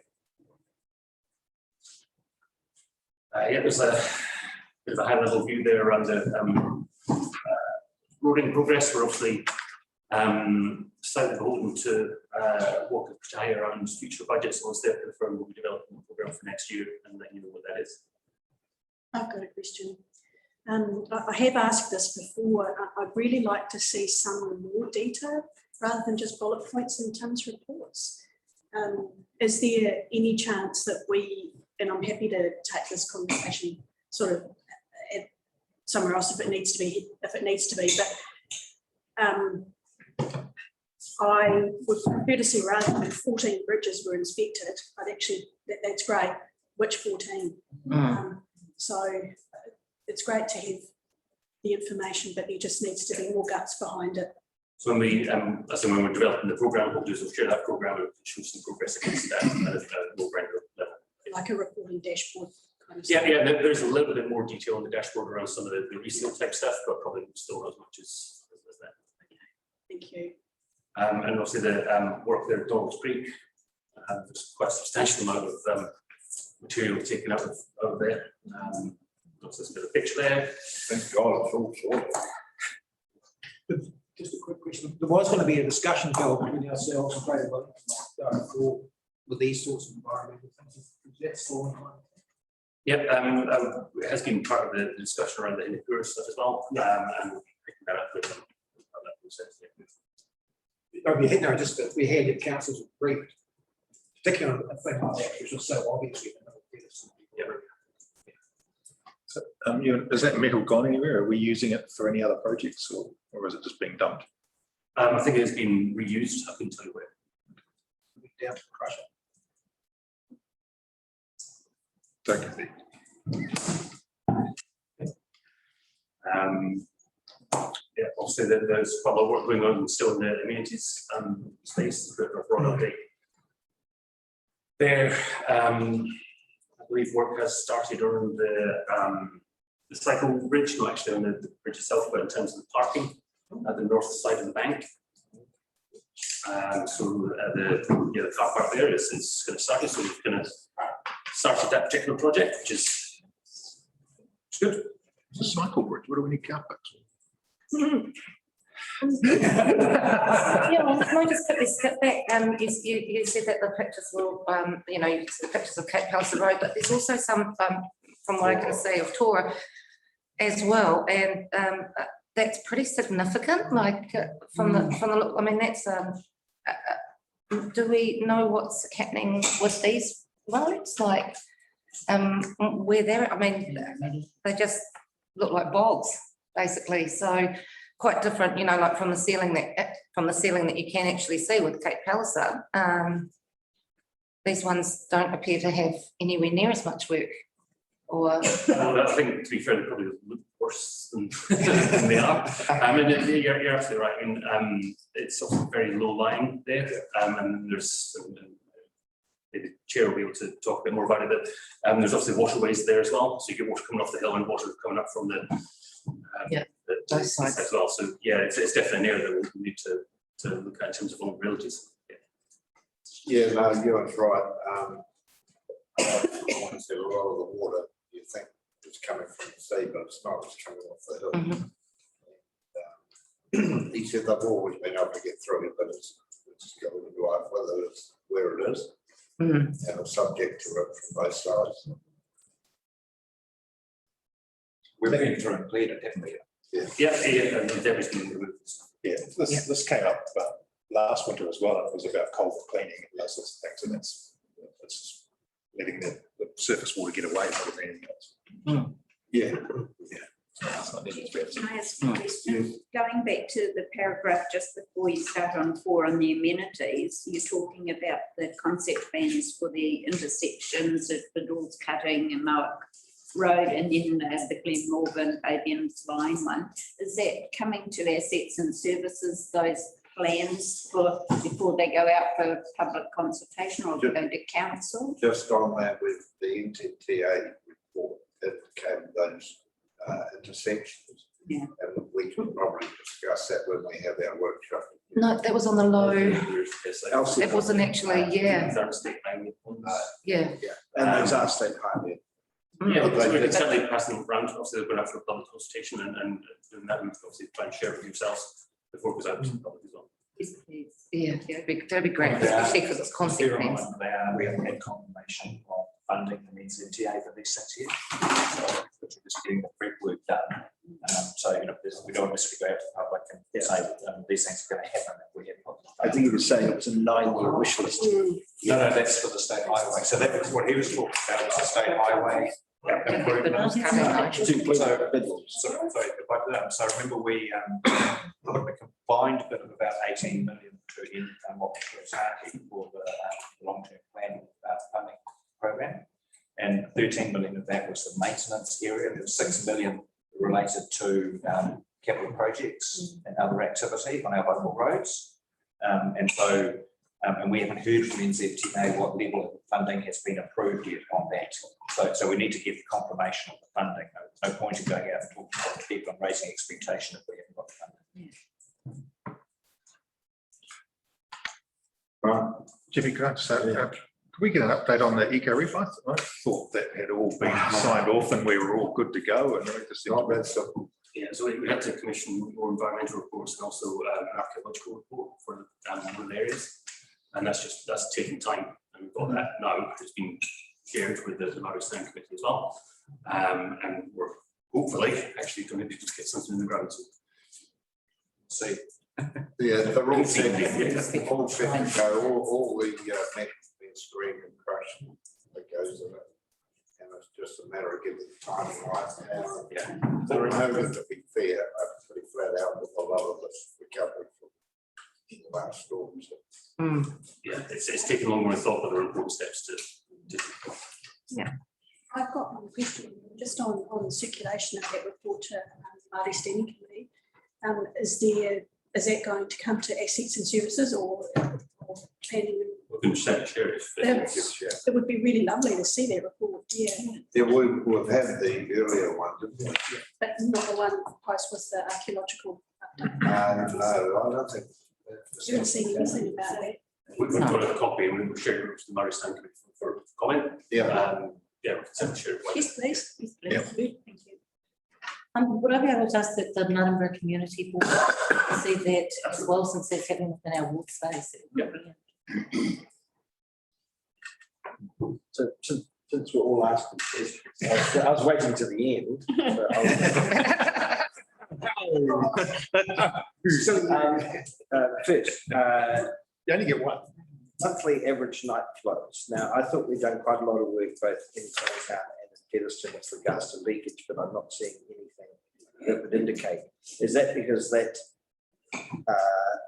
Yeah, there's a bit of a high level view there around the roading progress. We're obviously slightly beholden to what could tie around future budgets once they're confirmed. We'll be developing the program for next year and let you know what that is. I've got a question. I have asked this before. I'd really like to see some more detail rather than just bullet points in Tim's reports. Is there any chance that we, and I'm happy to take this conversation sort of somewhere else if it needs to be, but I would prefer to see rather than 14 bridges were inspected, I'd actually, that's great, which 14? So it's great to have the information, but there just needs to be more guts behind it. So when we, when we're developing the programme, we'll share that programme and show some progress against that at a more granular level. Like a reporting dashboard kind of Yeah, stuff. yeah, there's a little bit more detail on the dashboard around some of the resale type stuff, but probably still not as much as that. Thank you. And obviously the work there at Donald's Creek, there's quite a substantial amount of material taken out of there. There's a bit of picture there. Thank God, it's all sorted. Just a quick question. There was going to be a discussion held between ourselves and Greater Wellington for with these sorts of environmental things. Is that still on? Yep, it has been part of the discussion around the Hinipura stuff as well. And we'll be picking that up with them. We had the councils briefed, particularly on a thing like that, which was so obvious. So, is that metal gone anywhere? Are we using it for any other projects, or is it just being dumped? I think it has been reused. I couldn't tell you where. Down to crusher. Yeah, also there's quite a lot of work going on still in the amenities space. There, I believe work has started on the cycle bridge, no, actually on the bridge itself, but in terms of the parking at the north side of the bank. So the car park there is going to start. So we're going to start that particular project, which is good. It's a cycle bridge. What do we need car parks for? Yeah, well, can I just quickly skip back? You said that the pictures will, you know, the pictures of Cape Palliser Road, but there's also some, from what I can see, of Tora as well, and that's pretty significant. Like from the look, I mean, that's do we know what's happening with these roads? Like where they're, I mean, they just look like bogs basically. So quite different, you know, like from the ceiling that you can actually see with Cape Palliser. These ones don't appear to have anywhere near as much work. Or well, I think to be fair, they probably look worse than, than they are. I mean, you're absolutely right. I mean, it's also very low lying there, and there's maybe the chair will be able to talk a bit more about it. But there's obviously waterways there as well, so you get water coming off the hill and water coming up from the both sides as well. So yeah, it's definitely an area that we need to look at in terms of vulnerabilities. Yeah, no, you're right. Honestly, a lot of the water you think it's coming from the sea, but it's not. It's coming off the hill. He said they've always been able to get through it, but it's going to life whether it's where it is, and it's subject to it from both sides. We're living through and cleared it, haven't we? Yeah, and the debris being removed. Yeah, this came up last winter as well. It was about culvert cleaning and those sorts of things, and it's letting the surface water get away more than anything else. Yeah. Can I ask a question? Going back to the paragraph just before you start on 4 on the amenities, you're talking about the concept plans for the intersections at Biddle's Cutting and Mowick Road, and then the Glenmorgan Fabian's Line one. Is that coming to assets and services, those plans for before they go out for public consultation, or go to council? Just on that, with the NTTA report, it came those intersections. Yeah. And we can probably discuss that when we have our workshop. no, that was on the low. It wasn't actually, yeah. Yeah. And those are state highway. Yeah, so we can certainly pass them around. Obviously, they're going out for a public consultation, and doing that, we obviously try and share it with yourselves before it goes out to the public as well. Yes, please. Yeah, that'd be great, especially because it's concept plans. We haven't had confirmation of funding from NCTA for these things yet. So we're just getting the prep work done. So, you know, we don't necessarily go out to the public and say these things are going to happen. We have I think he was saying it was a 9-year wish list. No, that's for the state highway. So that was what he was talking about, was the state highway improvement. So remember we put a combined bit of about 18 million to what was targeted for the long-term plan funding program. And 13 million of that was the maintenance area. There was 6 million related to capital projects and other activity on our local roads. And we haven't heard from NZTA what level of funding has been approved yet on that. So we need to get the confirmation of the funding. There's no point in going out and talking about people and raising expectation if we haven't got the funding. Jimmy, can I just say, can we get an update on the eco reef? I thought that had all been signed off and we were all good to go. And Not that simple. Yeah, so we had to commission more environmental reports and also an archaeological report for rural areas. And that's taking time. And we've got that now. It's been shared with the Maritime Committee as well. And we're hopefully actually going to be able to get something in the ground. So see. Yeah, they're all set to go, all the metal being screened and crushed that goes in it. And it's just a matter of getting the timing right. Yeah. So remember, to be fair, I'm pretty flat out with a lot of this recovery from the last storms. Yeah, it's taken longer than thought, but there are important steps to Yeah. I've got one question, just on the circulation of that report to the Māori Standing Committee. Is that going to come to assets and services or planning? we're going to share if It would be really lovely to see that report, yeah. Yeah, we've had the earlier one, didn't we? But not the one post with the archaeological update. No, I don't think. You haven't seen anything about it. we've got a copy and we'll share it with the Maritime Committee for comment. Yeah. Yeah, we can certainly share it. Yes, please. Yes, please. Yeah. Thank you. Would I be able to ask that the Nunnamborough Community Board see that as well, since that's happening within our ward space? So since we're all asking questions, I was waiting to the end. First, You only get one. monthly average night flows. Now, I thought we've done quite a lot of work both in Town and in Pedestrian with regards to leakage, but I'm not seeing anything that would indicate. Is that because that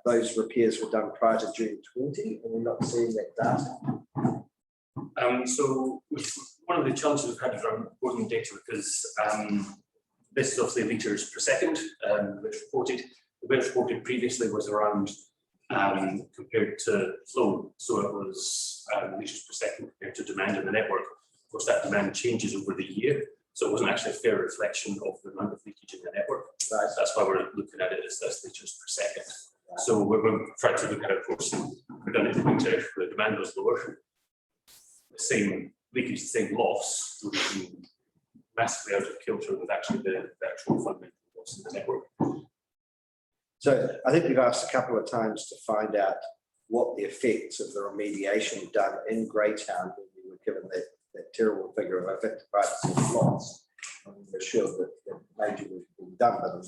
those repairs were done prior to June 20 and we're not seeing that data? So one of the challenges we've had around reporting data, because this is obviously litres per second, which reported. The way it's reported previously was around compared to flow, so it was litres per second compared to demand in the network. Of course, that demand changes over the year, so it wasn't actually a fair reflection of the amount of leakage in the network. Right. That's why we're looking at it as litres per second. Right. So we're trying to look at it, of course, we've done it in winter, the demand was lower. The same leakage, the same loss would have been massively out of kilter with actually the actual fundamental loss in the network. So I think we've asked a couple of times to find out what the effects of the remediation done in Greytown, when we were given that terrible figure of 55% loss. We're sure that major was being done, but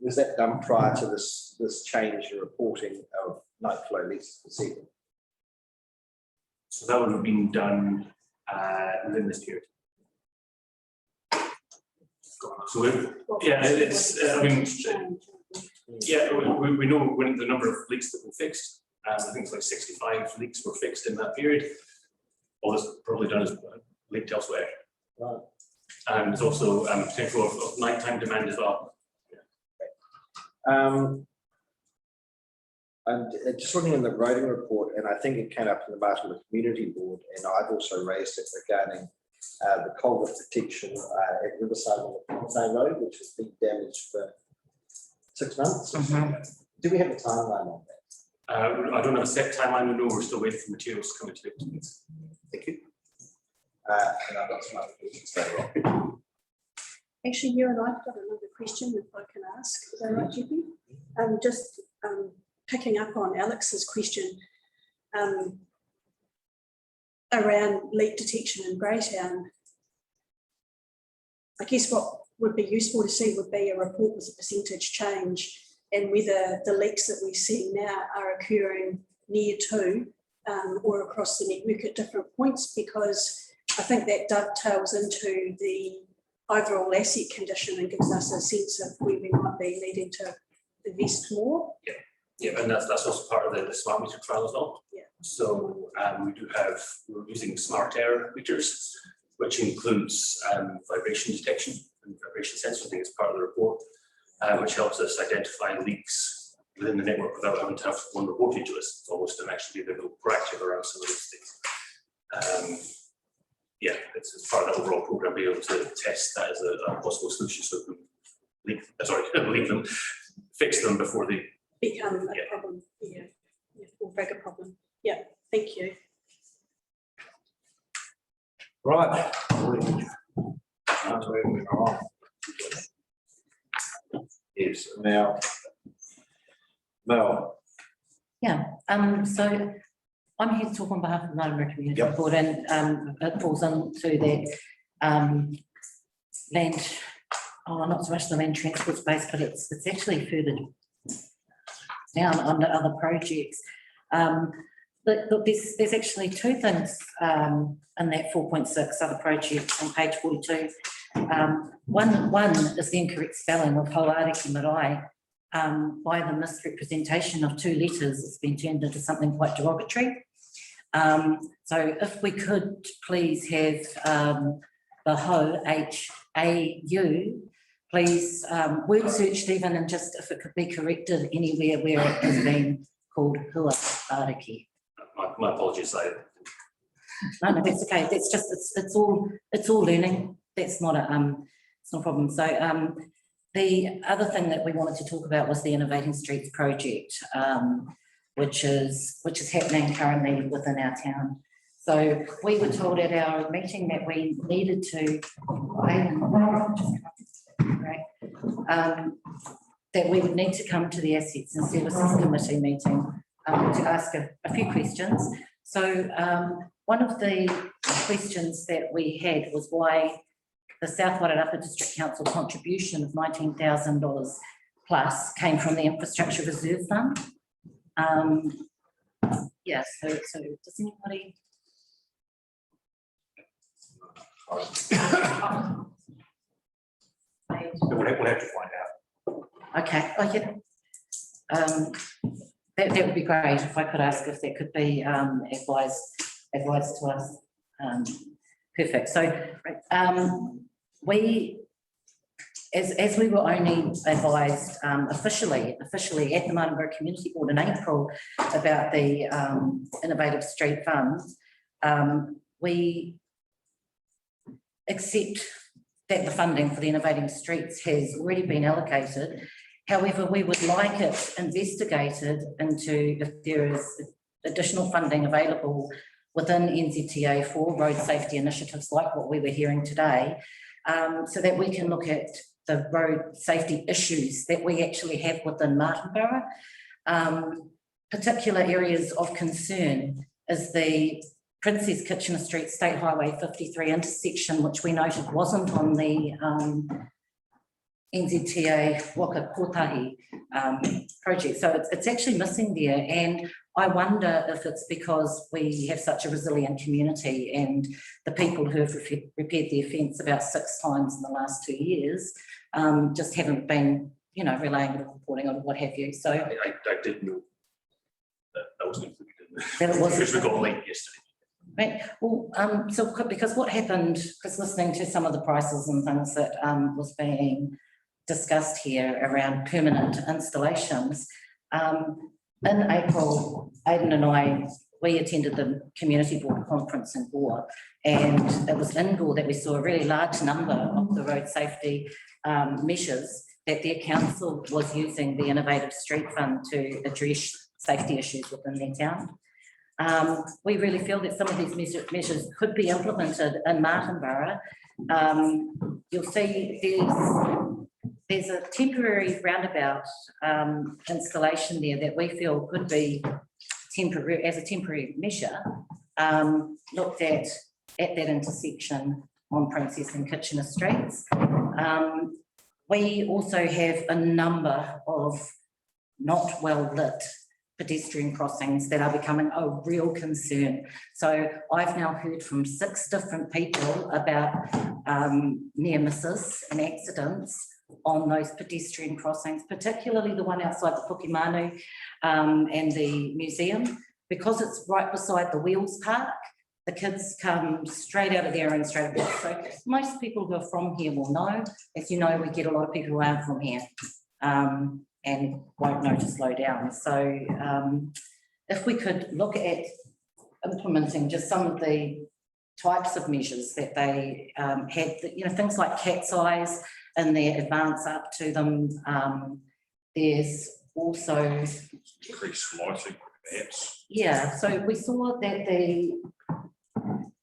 was that done prior to this change in reporting of night flow leaks this evening? So that would have been done within this period. So yeah, it's I mean, yeah, we know when the number of leaks that were fixed. I think it's like 65 leaks were fixed in that period. All this probably done is leaked elsewhere. Right. And there's also potential of nighttime demand as well. And just looking in the writing report, and I think it came up in the Martin Community Board, and I've also raised it regarding the culvert protection at Riverside on the Consultation Road, which has been damaged for 6 months. Do we have a timeline on that? I don't have a set timeline. We know we're still waiting for materials to come into it. Thank you. And I've got some other questions later on. Actually, you and I've got another question if I can ask. Is that right, JP? Just picking up on Alex's question around leak detection in Greytown. I guess what would be useful to see would be a report with a percentage change and whether the leaks that we see now are occurring near to or across the network at different points, because I think that dovetails into the overall asset condition and gives us a sense of where we might be needing to invest more. Yeah, and that's also part of the smart meter trial as well. Yeah. So we're using smart air meters, which includes vibration detection and vibration sensors. I think it's part of the report, which helps us identify leaks within the network without having to have one reported to us. It's almost an actually they're proactive around some of these things. Yeah, it's part of the overall program, be able to test that as a possible solution, so we can leave them, fix them before they become a problem, or bigger problem. Yeah, thank you. Right. Moving on. Yes, now, Mel. Yeah, so I'm here to talk on behalf of the Martinborough Community Yep. Board, and it falls into that land, not so much the land transport space, but it's actually further down under other projects. Look, there's actually two things in that 4.6 other projects on page 42. One is the incorrect spelling of Hoariki Marae. By the misrepresentation of two letters, it's been turned into something quite derogatory. So if we could please have the Ho, H-A-U, please word search Stephen, and just if it could be corrected anywhere where it has been called Huariki. My apologies. No, that's okay. That's just it's all learning. That's not a it's not a problem. So the other thing that we wanted to talk about was the Innovating Streets project, which is happening currently within our town. So we were told at our meeting that we needed to that we would need to come to the Assets and Services Committee meeting to ask a few questions. So one of the questions that we had was why the South Wairarapa District Council contribution of $19,000 plus came from the Infrastructure Reserve Fund. Yeah, so does anybody? We'll have to find out. Okay, oh yeah. That would be great if I could ask if that could be advised to us. Perfect. So we, as we were only advised officially at the Martinborough Community Board in April about the Innovative Street Funds, we accept that the funding for the Innovating Streets has already been allocated. However, we would like it investigated into if there is additional funding available within NZTA for road safety initiatives like what we were hearing today, so that we can look at the road safety issues that we actually have within Martinborough. Particular areas of concern is the Princess Kitchener Street State Highway 53 intersection, which we noted wasn't on the NZTA Waka Kotahi project. So it's actually missing there. And I wonder if it's because we have such a resilient community and the people who have repaired the offence about 6 times in the last 2 years just haven't been, relaying and reporting on what have you. So I did know that wasn't included in that it wasn't. Because we got late yesterday. Right. Well, so because what happened, because listening to some of the prices and things that was being discussed here around permanent installations, in April, Aidan and I, we attended the community board conference in Gore, and it was in Gore that we saw a really large number of the road safety measures that their council was using the Innovative Street Fund to address safety issues within their town. We really feel that some of these measures could be implemented in Martinborough. You'll see there's a temporary roundabout installation there that we feel could be temporary, as a temporary measure, looked at that intersection on Princess and Kitchener Streets. We also have a number of not well lit pedestrian crossings that are becoming a real concern. So I've now heard from 6 different people about near misses and accidents on those pedestrian crossings, particularly the one outside the Pukimanu and the museum, because it's right beside the Wheels Park. The kids come straight out of there and straight across. So most people who are from here will know. As you know, we get a lot of people who aren't from here and won't know to slow down. So if we could look at implementing just some of the types of measures that they had, you know, things like cat's eyes and their advance up to them. There's also Increase lighting, perhaps. yeah, so we saw that the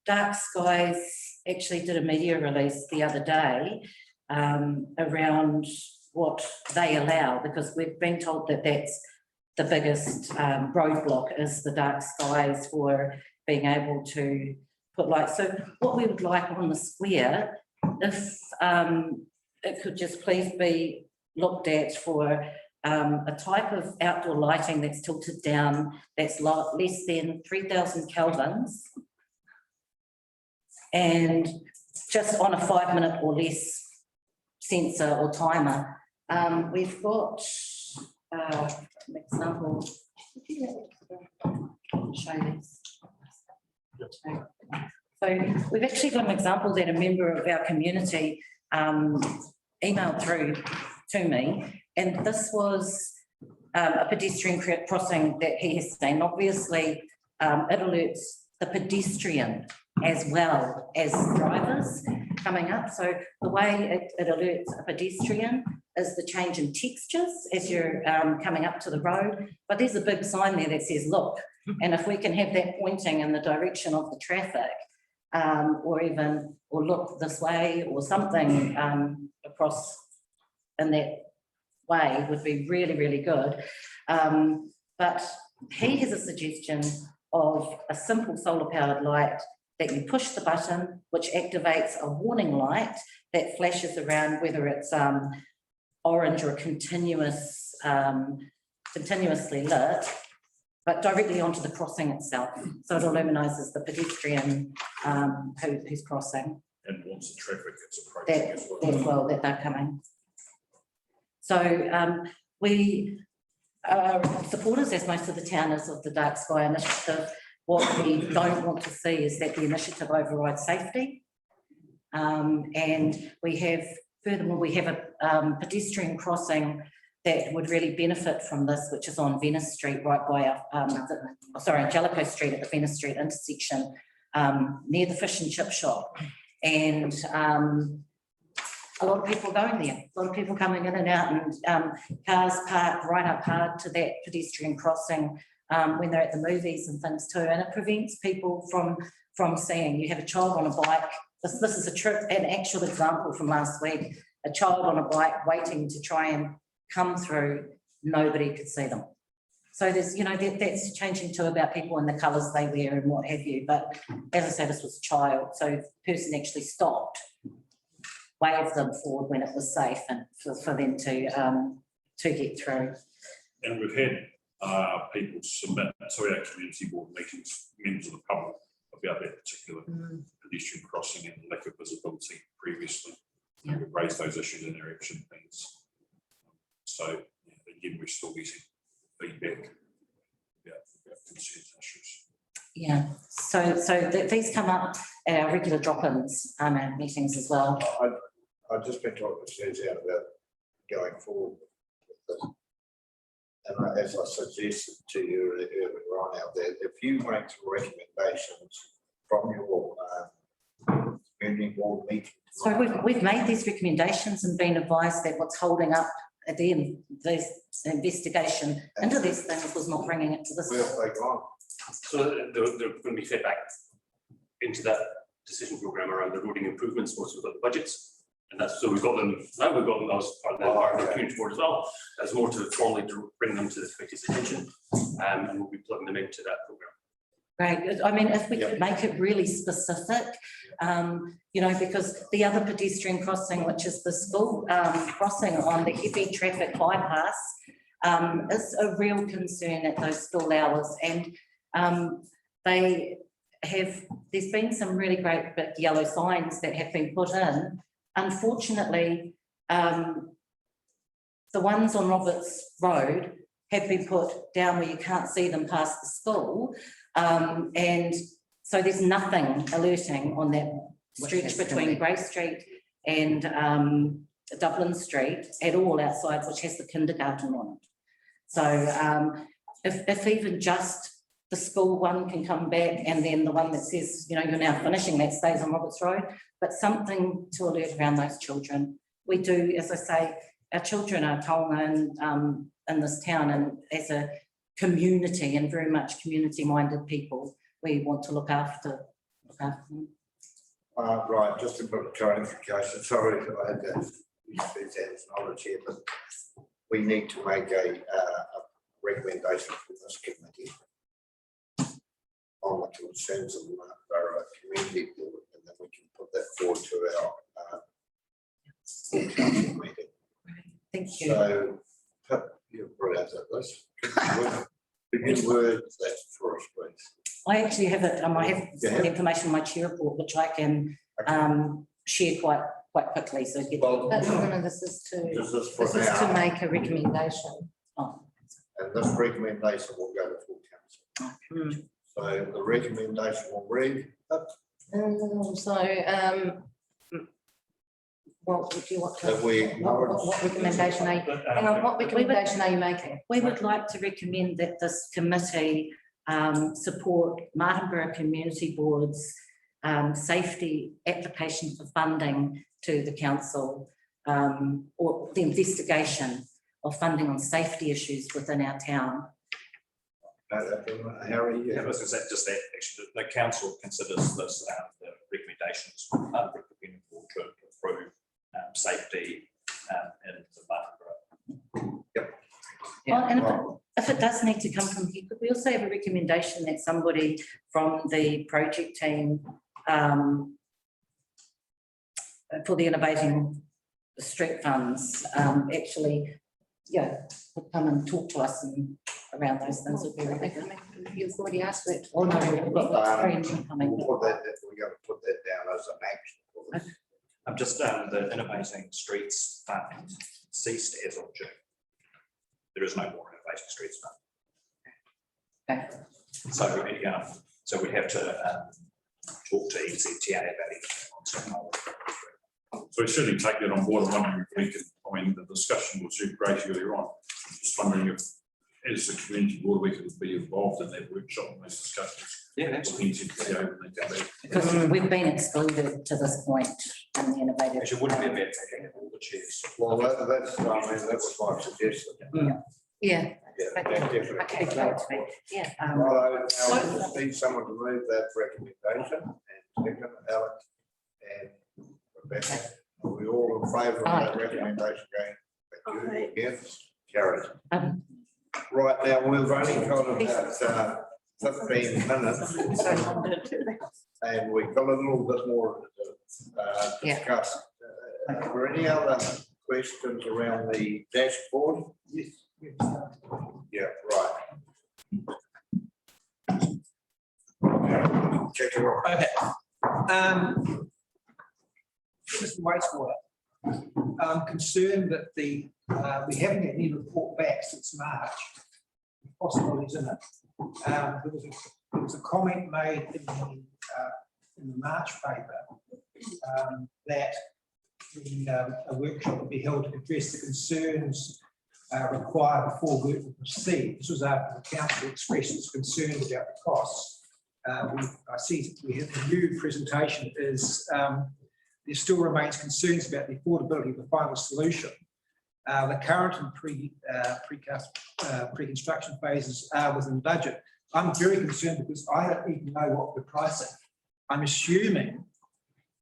Dark Skies actually did a media release the other day around what they allow, because we've been told that that's the biggest roadblock is the dark skies for being able to put lights. So what we would like on the square, if it could just please be looked at for a type of outdoor lighting that's tilted down, that's less than 3,000 kelvins, and just on a 5-minute or less sensor or timer. We've got an example. I'll show this. So we've actually got an example that a member of our community emailed through to me, and this was a pedestrian crossing that he has seen. Obviously, it alerts the pedestrian as well as drivers coming up. So the way it alerts a pedestrian is the change in textures as you're coming up to the road. But there's a big sign there that says, look, and if we can have that pointing in the direction of the traffic, or look this way or something across in that way would be really, really good. But he has a suggestion of a simple solar powered light that you push the button, which activates a warning light that flashes around, whether it's orange or continuously lit, but directly onto the crossing itself. So it illuminates the pedestrian who's crossing. And once the traffic is approaching as well, that they're coming. So we are supporters, as most of the town is, of the Dark Sky Initiative. What we don't want to see is that the initiative overrides safety. And we have, furthermore, we have a pedestrian crossing that would really benefit from this, which is on Venice Street, right by Jellicoe Street at the Venice Street intersection, near the fish and chip shop. And a lot of people going there, a lot of people coming in and out, and cars parked right up hard to that pedestrian crossing when they're at the movies and things too. And it prevents people from seeing. You have a child on a bike. This is an actual example from last week. A child on a bike waiting to try and come through, nobody could see them. So there's, you know, that's changing too about people and the colours they wear and what have you. But as I say, this was a child, so the person actually stopped, waved them forward when it was safe, and for them to get through. And we've had people submit to our community board meetings, members of the public, about that particular pedestrian crossing and lack of visibility previously. Yeah. We've raised those issues in our action plans. So again, we're still getting feedback about concerns and issues. Yeah, so these come up at our regular drop-ins at meetings as well. I've just been talking to Susie about going forward with this. And as I suggested to you earlier on out there, if you make some recommendations from your community board meeting. So we've made these recommendations and been advised that what's holding up at the end, this investigation into these things was not bringing it to this. Where have they gone? So they're going to be fed back into that decision programme around the roading improvements once we've got the budgets. And that's, so we've got them now, we've got them as part of the community board as well. There's more to formally bring them to the committee's attention, and we'll be plugging them into that programme. Great. I mean, if we could make it really specific, you know, because the other pedestrian crossing, which is the school crossing on the heavy traffic bypass, is a real concern at those school hours, and there's been some really great big yellow signs that have been put in. Unfortunately, the ones on Roberts Road have been put down where you can't see them past the school, and so there's nothing alerting on that stretch between Grey Street and Dublin Street at all outside, which has the kindergarten on it. So if even just the school one can come back, and then the one that says, you know, you're now finishing, that stays on Roberts Road, but something to alert around those children. We do, as I say, our children are taonga in this town, and as a community and very much community-minded people, we want to look after them. Right, just a bit of clarification. Sorry if I had to use Suzanne's knowledge here, but we need to make a recommendation from this committee on the concerns of the Borough Community Board, and then we can put that forward to our council meeting. Thank you. So, you're brilliant at this. Could you word that for us, please? I actually have it. I have some information in my chair report, which I can share quite quickly. So get. Well, this is to make a recommendation. Oh. And this recommendation will go to full council. So the recommendation will read. What would you want to? That we What recommendation are you? Hang on, what recommendation are you making? We would like to recommend that this committee support Martinborough Community Board's safety application for funding to the council, or the investigation of funding on safety issues within our town. Harry, Yeah, I was going to say just that actually the council considers this the recommendations from the Pedestrian Board to improve safety in the Martinborough. Yep. Well, and if it does need to come from here, could we also have a recommendation that somebody from the project team for the Innovating the Street Funds actually, would come and talk to us and around those things would be really good. You've already asked it. Oh no, we've got three coming. we're going to put that down as an action. I'm just the Innovating Streets Fund ceased as of June. There is no more Innovating Streets Fund. Okay. So we have to talk to ECTA about it. So we certainly take that on board. I'm wondering if we can, I mean, the discussion was great earlier on. Just wondering if, as a community board, we could be involved in that workshop and those discussions. Yeah, absolutely. Because we've been excluded to this point in the innovative. Actually, wouldn't be a bad thing to all the chairs. Well, that's, I mean, that was my suggestion. Yeah. Definitely. Okay, yeah. Right, now I just need someone to move that recommendation, and second, Alex and Rebecca. Are we all in favour of that recommendation going? Thank you. Yes, carried. Right, now we've only got about 15 minutes. And we've got a little bit more to discuss. Are there any other questions around the dashboard? Yes. Yeah, right. Check it out. Okay. Mr. Wastewater, I'm concerned that we haven't had any report back since March. Possibly, isn't it? There was a comment made in the March paper that a workshop would be held to address the concerns required before work will proceed. This was after the council expressed its concern about the costs. I see we have the new presentation is there still remains concerns about the affordability of the final solution. The current and pre-construction phases are within budget. I'm very concerned because I don't even know what we're pricing. I'm assuming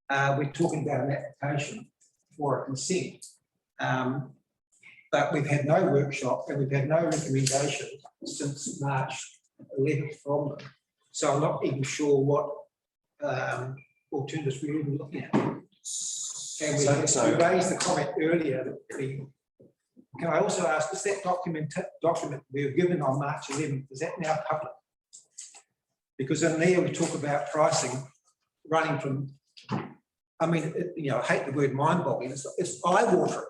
we're talking about an application for a consent. But we've had no workshop and we've had no recommendation since March 11th from them. So I'm not even sure what alternatives we're even looking at. And we raised the comment earlier that Can I also ask, is that document we were given on March 11th, is that now public? Because in there we talk about pricing running from, I mean, I hate the word mind-boggling, it's eye-watering.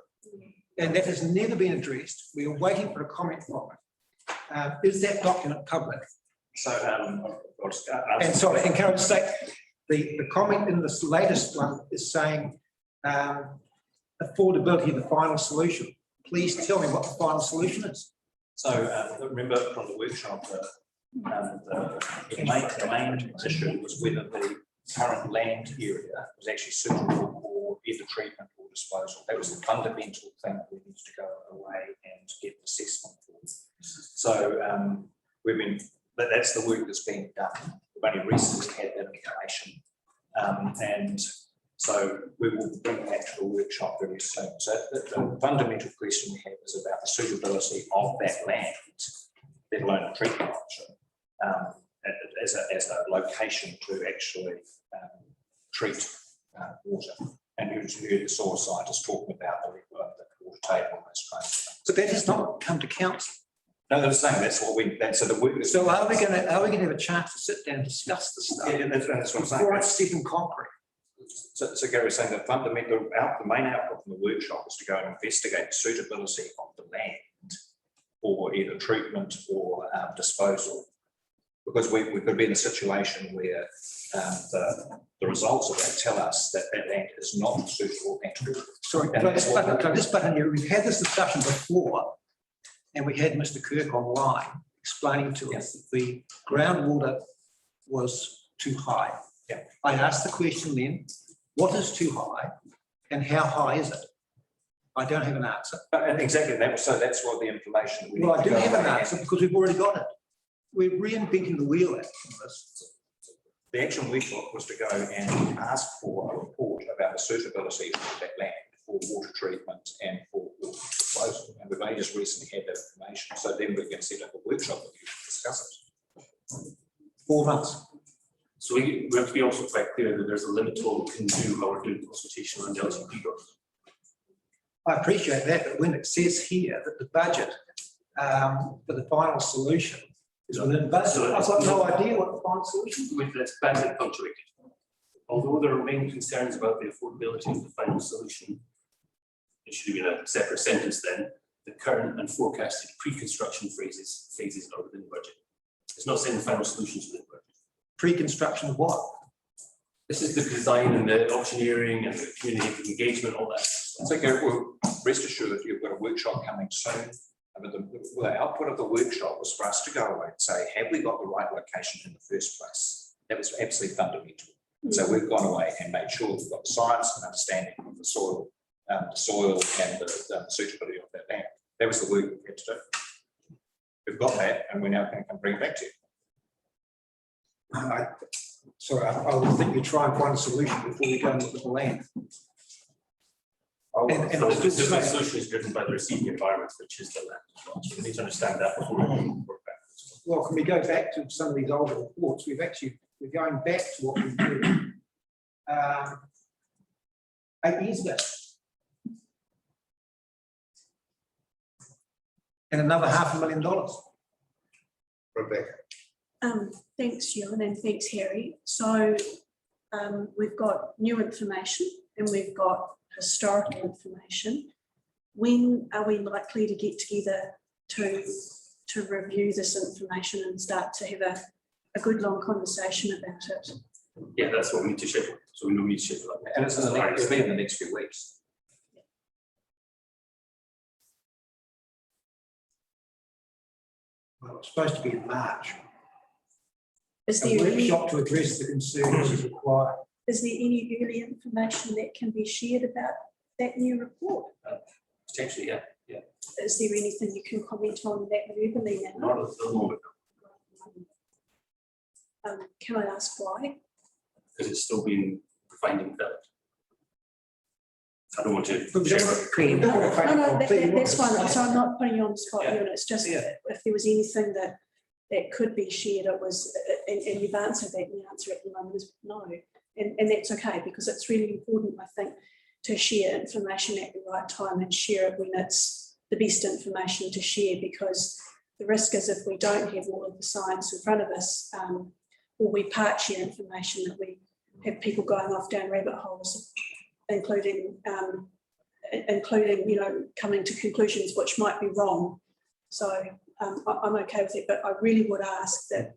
And that has never been addressed. We are waiting for a comment from it. Is that document public? So, I'll just, And sorry, and can I just say, the comment in this latest one is saying affordability of the final solution. Please tell me what the final solution is. So remember from the workshop, the main issue was whether the current land area was actually suitable for either treatment or disposal. That was the fundamental thing that we needed to go away and get an assessment for. So that's the work that's being done. We've only recently had that information. And so we will bring that to the workshop very soon. So the fundamental question we have is about the suitability of that land, let alone a treatment option, as a location to actually treat water. And you heard the soil scientists talking about the water table and those kinds of things. But that has not come to council. No, they're saying that's what so the work. So are we going to have a chance to sit down and discuss this stuff? Yeah, that's what I'm saying. Before it's set in concrete. So Gary was saying the main output from the workshop is to go and investigate the suitability of the land for either treatment or disposal. Because we could be in a situation where the results of that tell us that that land is not suitable at all. Sorry, can I just butt in here? We've had this discussion before, and we had Mr. Kirk online explaining to us that the groundwater was too high. Yeah. I asked the question then, what is too high and how high is it? I don't have an answer. Exactly, that's what the information. Well, I do have an answer because we've already got it. We're reinventing the wheel on this. The action we took was to go and ask for a report about the suitability of that land for water treatment and for water disposal. And we've only just recently had that information. So then we're going to set up a workshop with you to discuss it. 4 months. So we have to be also quite clear that there's a limit to what we can do while we're doing consultation on the LTP growth. I appreciate that, but when it says here that the budget for the final solution is within budget, So I've got no idea what the final solution is. With that's badly punctuated. Although there remain concerns about the affordability of the final solution, it should have been a separate sentence then. The current and forecasted pre-construction phases are within the budget. It's not saying the final solution is within the budget. Pre-construction of what? This is the design and the auctioneering and the community engagement, all that. It's okay. Well, rest assured that you've got a workshop coming soon. I mean, the output of the workshop was for us to go away and say, have we got the right location in the first place? That was absolutely fundamental. So we've gone away and made sure we've got the science and understanding of the soil and the suitability of that land. That was the work we had to do. We've got that, and we're now going to come bring it back to you. Sorry, I would think we try and find a solution before we go and look at the land. And the solution is driven by the receiving environment, which is the land as well. So we need to understand that before we work backwards. Well, can we go back to some of these older reports? We're going back to what we did 8 years ago. And another $500,000. Rebecca. Thanks, Ewan, and thanks, Harry. So we've got new information and we've got historical information. When are we likely to get together to review this information and start to have a good long conversation about it? Yeah, that's what we need to schedule. So we know we need to schedule that. And it'll be in the next few weeks. Well, it's supposed to be in March. Is A there any, workshop to address the concerns is required. is there any early information that can be shared about that new report? Potentially, yeah. Is there anything you can comment on that verbally now? Not at the moment, Can I ask why? because it's still being refined and developed. I don't want to share it. No, that's fine. So I'm not putting you on the spot, Yeah. Ewan. It's just if there was anything that could be shared, it was, and you've answered that, and the answer at the moment is no. And that's okay, because it's really important, I think, to share information at the right time and share it when it's the best information to share, because the risk is if we don't have all of the science in front of us, or we part share information, that we have people going off down rabbit holes, including coming to conclusions which might be wrong. So I'm okay with it, but I really would ask that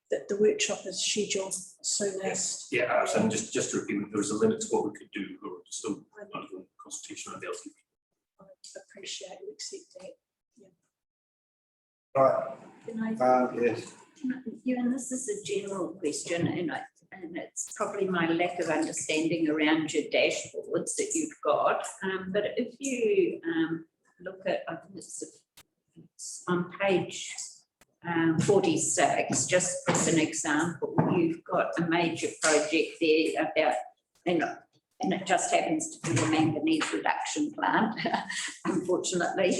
that the workshop is scheduled soonest. Yeah, absolutely. Just to repeat, there was a limit to what we could do, or still undergoing consultation on the LTP. I appreciate and accept that. Right. Yes. Yeah, and this is a general question, and it's probably my lack of understanding around your dashboards that you've got. But if you look at, I think it's on page 46, just as an example, you've got a major project there about, and it just happens to be a manganese reduction plant, unfortunately.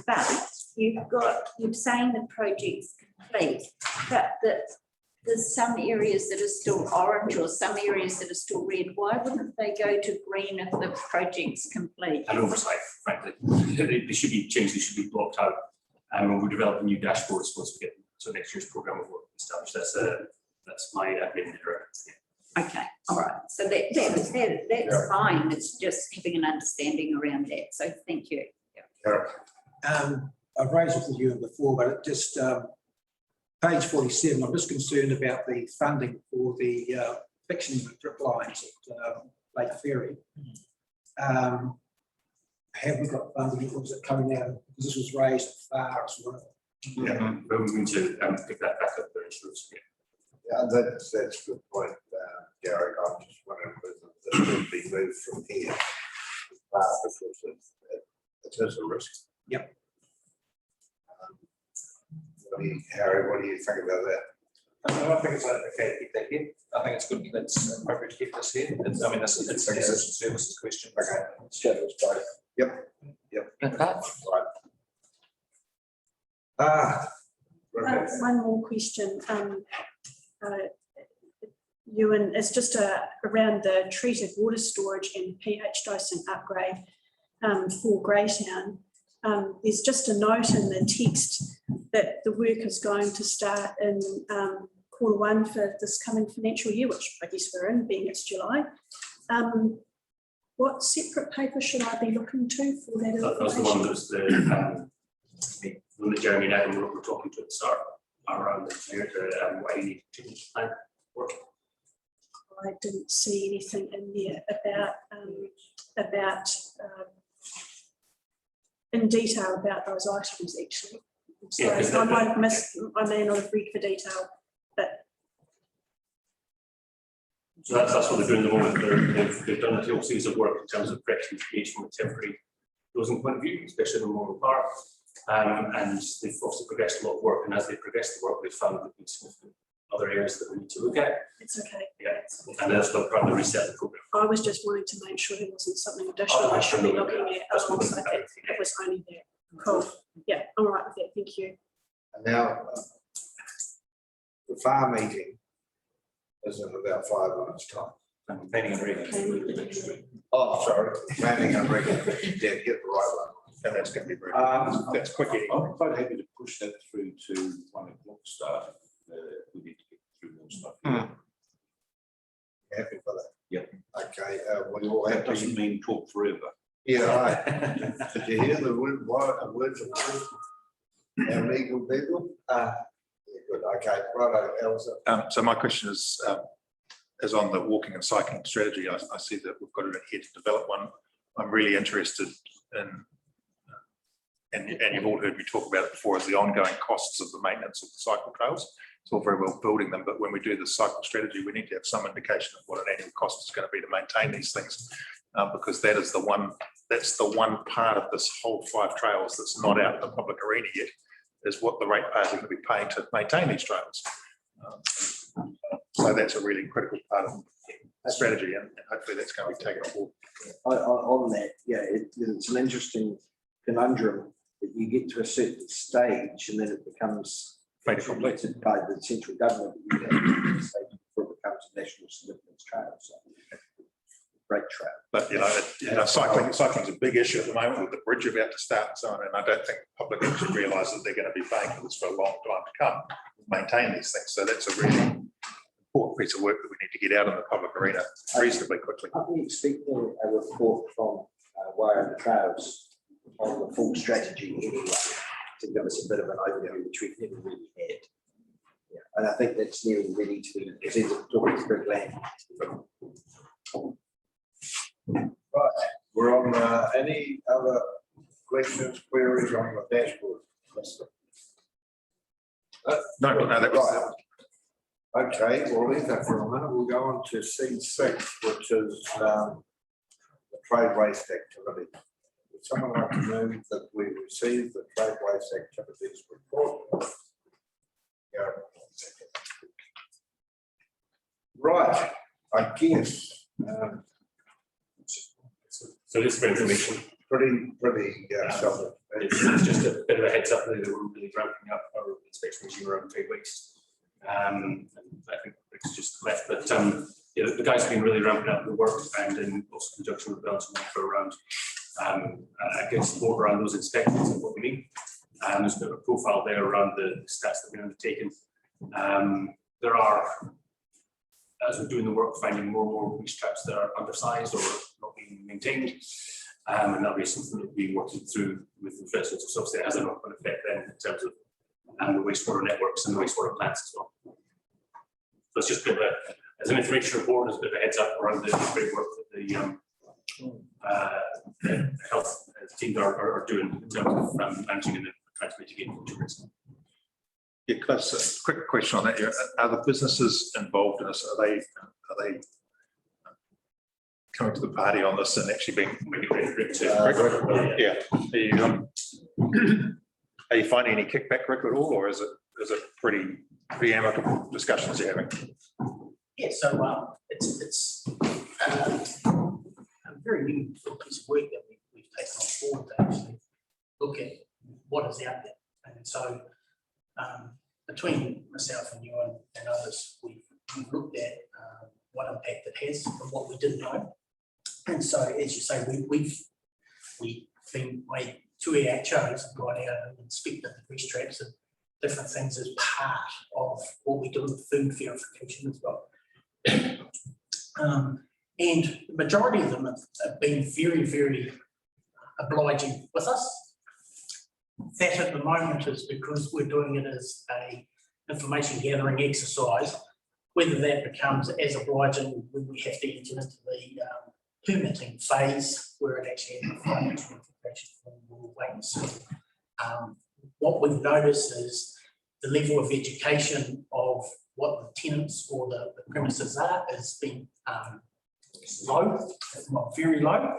But you're saying the project's complete, but there's some areas that are still orange or some areas that are still red. Why wouldn't they go to green if the project's complete? An oversight, frankly. They should be changed, they should be blocked out. And we're developing new dashboards once we get to next year's program of work established. That's my admin error. Okay, all right. So that's fine. It's just having an understanding around that. So thank you. I've raised it with you before, but it just page 47. I'm just concerned about the funding for the fixing the drip lines at Lake Ferry. Have we got funding, or is it coming out? Because this was raised far as well. Yeah, but we need to pick that back up very soon. Yeah, that's a good point, Gary. I'm just wondering whether this would be moved from here. Because it is a risk. Yep. Harry, what do you think about that? I think it's okay to keep that here. I think it's good. That's appropriate to keep this here. It's a services question. Okay. Schedules both. Yep. Okay. Right. One more question. Ewan, it's just around the treated water storage and pH dosing upgrade for Greytown. There's just a note in the text that the work is going to start in Q1 for this coming financial year, which I guess we're in, being it's July. What separate paper should I be looking to for that? That was the one that was the one that Jeremy and Adam were talking to at the start around the why you need to plan work. I didn't see anything in there about in detail about those items actually. So Yeah, I might have missed, I may not have read for detail, but. So that's what they're doing at the moment. They've done a whole series of work in terms of correcting pH from a temporary dosing point of view, especially in Memorial Park. And they've also progressed a lot of work, and as they progressed the work, they found that there's significant other areas that we need to look at. It's okay. Yeah, and that's what part of the reset of the program. I was just wanting to make sure there wasn't something additional I should be looking at. Alongside that. It was only there. Cool. Yeah, all right with that. Thank you. And now the farm meeting is in about 5 minutes' time. Planning and reading. Oh, sorry, planning and reading. Yeah, get the right one. And that's going to be very, that's quick. I'm quite happy to push that through to 1 o'clock start. We need to get through more stuff. Happy for that? Yep. Okay, we all have That to. doesn't mean talk forever. Yeah, right. Did you hear the words of our legal people? Yeah, good, okay, right, Elsa. So my question is on the walking and cycling strategy. I see that we've got it here to develop one. I'm really interested in, and you've all heard me talk about it before, is the ongoing costs of the maintenance of the cycle trails. It's all very well building them, but when we do the cycle strategy, we need to have some indication of what an annual cost is going to be to maintain these things, because that's the one part of this whole 5 trails that's not out in the public arena yet, is what the ratepayers are going to be paying to maintain these trails. So that's a really critical part of the strategy, and hopefully that's going to be taken on board. On that, yeah, it's an interesting conundrum that you get to a certain stage and then it becomes implemented by the central government before it becomes a national significance trail. So, great trail. But, cycling's a big issue at the moment with the bridge about to start and so on, and I don't think the public actually realise that they're going to be paying for this for a long time to come, maintain these things. So that's a really important piece of work that we need to get out in the public arena reasonably quickly. Are we expecting a report from Wire and the Trails on the full strategy anyway, to give us a bit of an overview, which we've never really had? Yeah, and I think that's nearly ready to be presented to Big Land. Right, we're on any other questions, queries on the dashboard? No, that was Right. Okay, we'll leave that for a minute. We'll go on to C6, which is the trade waste activity. Would someone like to move that we receive the trade waste activities report? Yeah. Right, I guess. So this for information. Pretty self. It's just a bit of a heads up that we're really ramping up our inspection regime around trade waste. And I think it's just left, but the guys have been really ramping up the work, and in also conjunction with Belgium for around getting support around those inspections and what we need. There's a bit of a profile there around the stats that we've been undertaken. There are, as we're doing the work, finding more and more waste traps that are undersized or not being maintained. And that'll be something that we'll be working through with the first instance. Obviously, it has a knock-on effect then in terms of the wastewater networks and the wastewater plants as well. So it's just a bit of as an information report, as a bit of a heads up around the great work that the health teams are doing in terms of managing and trying to mitigate future risk. Yeah, Klaus, a quick question on that. Are the businesses involved in this? Are they coming to the party on this and actually being are you finding any kickback, Rick, at all, or is it pretty amicable discussions you're having? Yeah, so it's a very meaningful piece of work that we've taken on board to actually look at what is out there. And so between myself and you and others, we've looked at what impact it has from what we didn't know. And so, as you say, we've been made 2 AHOs and gone out and inspected the grease traps and different things as part of what we do with food verification as well. And the majority of them have been very, very obliging with us. That at the moment is because we're doing it as a information gathering exercise. Whether that becomes as obliging when we have to enter into the permitting phase, where it actually has a financial implication, we'll wait and see. What we've noticed is the level of education of what the tenants or the premises are has been low, if not very low,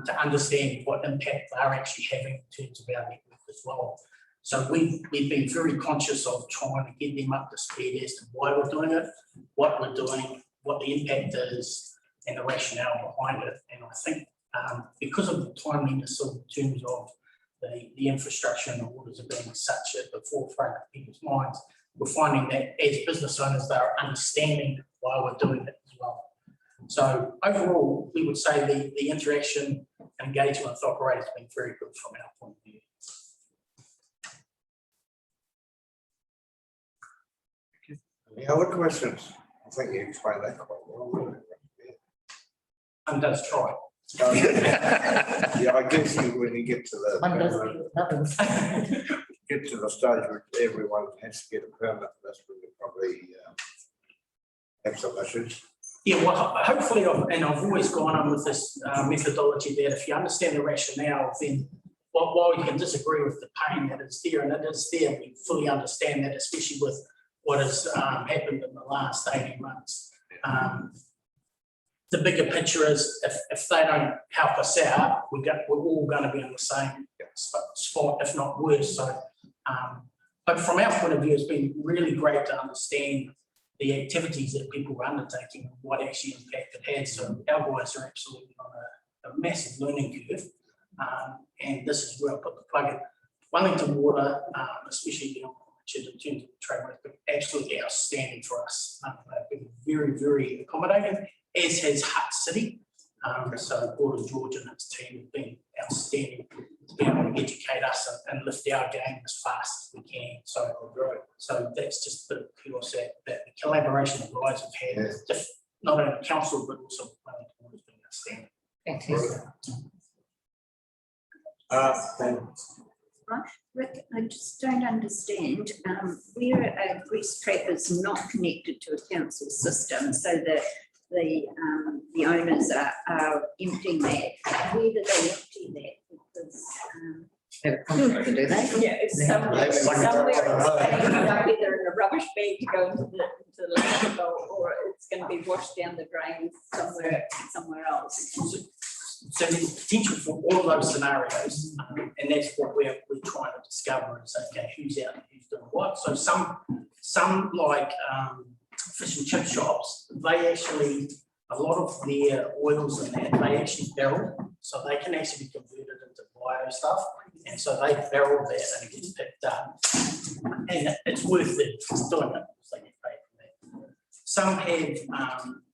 to understand what impact they're actually having in terms of our network as well. So we've been very conscious of trying to get them up to speed as to why we're doing it, what we're doing, what the impact is, and the rationale behind it. And I think because of the timeliness in terms of the infrastructure and the orders are being such at the forefront of people's minds, we're finding that as business owners, they're understanding why we're doing it as well. So overall, we would say the interaction and engagement with operators has been very good from our point of view. Any other questions? I think you explained that quite well. And does try. Yeah, I guess when you get to the stage where everyone has to get a permit, that's when you probably have some issues. Yeah, well, hopefully, and I've always gone on with this methodology that if you understand the rationale, then while you can disagree with the pain that is there, and it is there, we fully understand that, especially with what has happened in the last 18 months. The bigger picture is if they don't help us out, we're all going to be on the same spot, if not worse. So, but from our point of view, it's been really great to understand the activities that people were undertaking and what actually impact it had. So our guys are absolutely on a massive learning curve. And this is where I put the plug in. Wellington Water, especially in terms of the trade waste, but absolutely outstanding for us. They've been very, very accommodating, as has Hutt City. So Gordon George and his team have been outstanding to be able to educate us and lift our game as fast as we can. So that's just the kudos that the collaboration the guys have had, just not only council but also Wellington has been outstanding. Fantastic. Rick, I just don't understand, where a grease trap is not connected to a council system, so that the owners are emptying that, where do they empty that? Because, Have a contract, do they? yeah, it's somewhere it's either in a rubbish bag to go into the landfill, or it's going to be washed down the drains somewhere else. So there's potential for all of those scenarios, and that's what we're trying to discover is, okay, who's out and who's doing what. So some like fish and chip shops, they actually, a lot of their oils and that, they actually barrel, so they can actually be converted into bio stuff, and so they barrel that and it gets picked up, and it's worth it just doing it because they get paid for that. Some have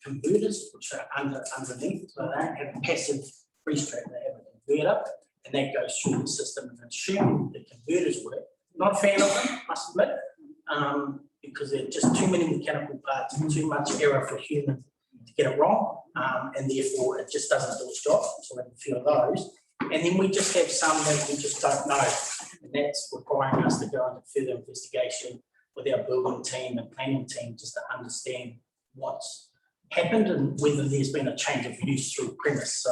converters which are underneath, so they don't have a passive grease trap, they have a converter, and that goes through the system, and assuming the converters work. Not a fan of them, must admit, because they're just too many mechanical parts and too much error for human to get it wrong, and therefore it just doesn't do its job. So we have a few of those, and then we just have some that we just don't know, and that's requiring us to go into further investigation with our building team and planning team just to understand what's happened and whether there's been a change of use through premise. So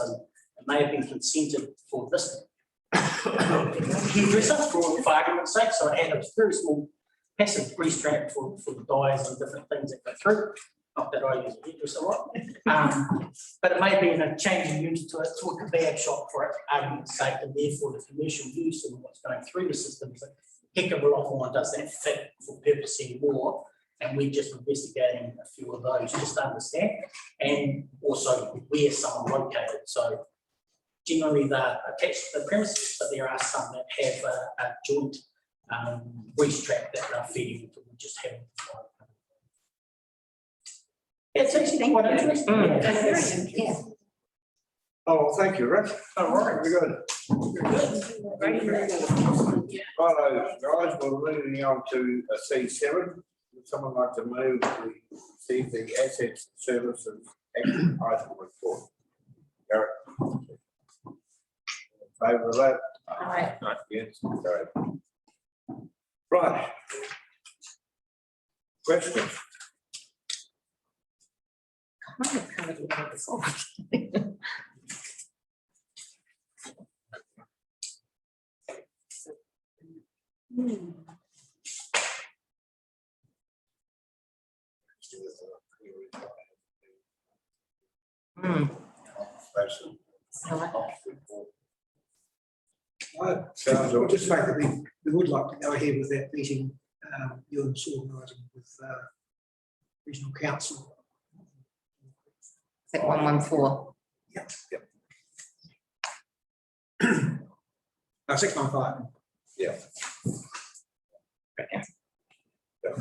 it may have been consented for this hairdresser for argument's sake, so it had a very small passive grease trap for the dyes and different things that go through. Not that I use a hairdresser a lot, but it may be in a change of use to a kebab shop for argument's sake, and therefore the commercial use and what's going through the system is a heck of a lot more. Does that fit for purpose anymore? And we're just investigating a few of those just to understand, and also where some are located. So generally they're attached to the premises, but there are some that have a joint grease trap that they're feeding into. We just haven't. It's actually quite interesting. Yeah. Oh, thank you, Rick. All right. Very good. Righto, guys, we're moving on to C7. Would someone like to move to see the assets and services action item report? Garrett. In favour of that? Aye. Yes, carried. Right. Questions? Kind of covered a lot of this off. I'll just say that we would like to go ahead with that meeting you and Sue organising with regional council. Is that 114? Yep. 615. Yeah.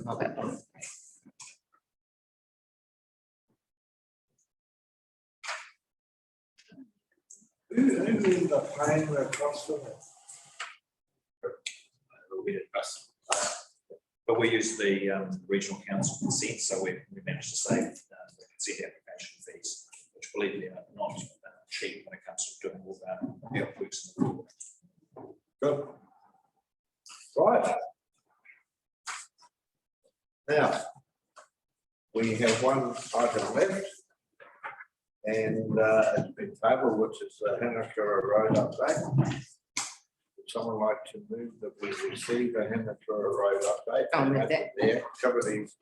Not that one. Who ended up paying the cost of it? We did us. But we use the regional council consent, so we managed to save the consent application fees, which believe me are not cheap when it comes to doing all that works. Good. Right. Now, we have one item left, and it's been tabled, which is the Hanakura Road update. Would someone like to move that we receive a Hanakura Road update? I'll move that. The activities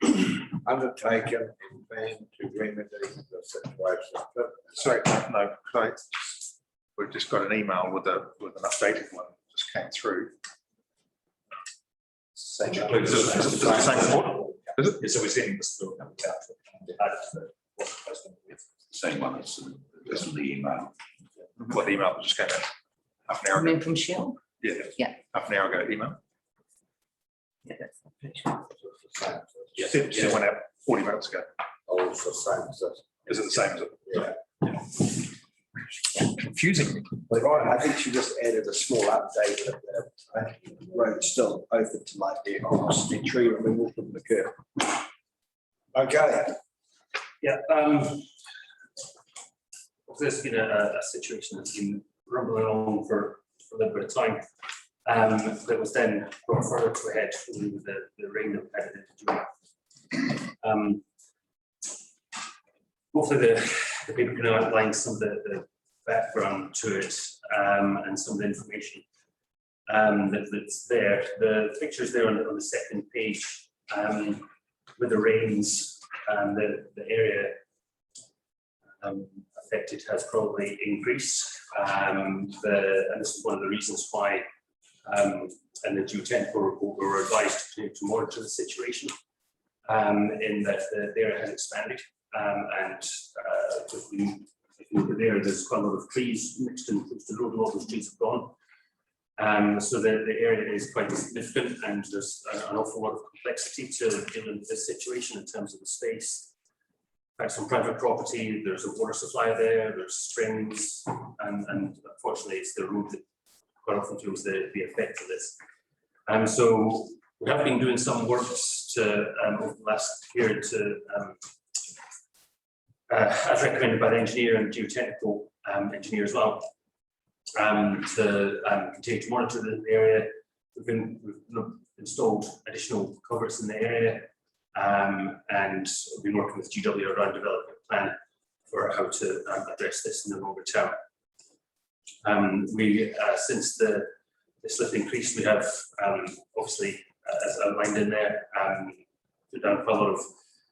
undertaken and planned to remedy the situation. Sorry, no, we've just got an email with an updated one just came through. Same. Is it the same report? Is it? Yeah, so we're sending this to Same one as the email. What email just came in? Half an hour Coming ago. from Shell? Yeah. Yeah. Half an hour ago email. Yeah, that's I'm pretty sure. Yes. It went out 40 minutes ago. Oh, it's the same. Is it the same as it? Yeah. confusing me. Right, I think she just added a small update that the road's still open to light vehicles and tree removal from the curb. Okay, Yeah, there's been a situation that's been rumbling on for a little bit of time. That was then brought further to a head with the rain that we had into June. Hopefully the people can outline some of the background to it and some of the information that's there. The pictures there on the second page with the rains. The area affected has probably increased, and this is one of the reasons why in the geotechnical report we were advised to monitor the situation in that the area has expanded, and if you look at there's quite a lot of trees mixed in close to the road. A lot of those trees have gone. So the area is quite significant, and there's an awful lot of complexity to dealing with this situation in terms of the space. That's on private property, there's a water supply there, there's springs, and unfortunately it's the road that quite often feels the effect of this. So we have been doing some works to over the last period to as recommended by the engineer and geotechnical engineer as well, to continue to monitor the area. We've installed additional culverts in the area, and we've been working with GW around developing a plan for how to address this in the longer term. Since the slip increased, we have obviously, as outlined in there, put down quite a lot of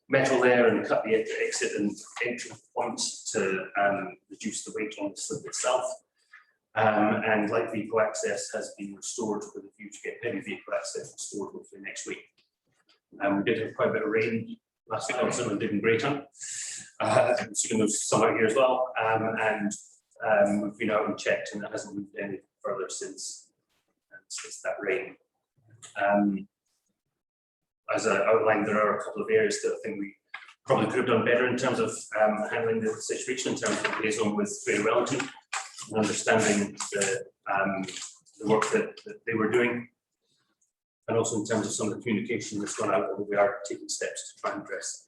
metal there and cut the exit and entry points to reduce the weight on the slip itself. And light vehicle access has been restored with a view to get heavy vehicle access restored hopefully next week. We did have quite a bit of rain last week, also in Digging Grayton. So there's some out here as well, and we've been out and checked, and it hasn't moved any further since that rain. As I outlined, there are a couple of areas that I think we probably could have done better in terms of handling the situation, in terms of liaison with Greater Wellington and understanding the work that they were doing, and also in terms of some of the communication that's gone out, we are taking steps to try and address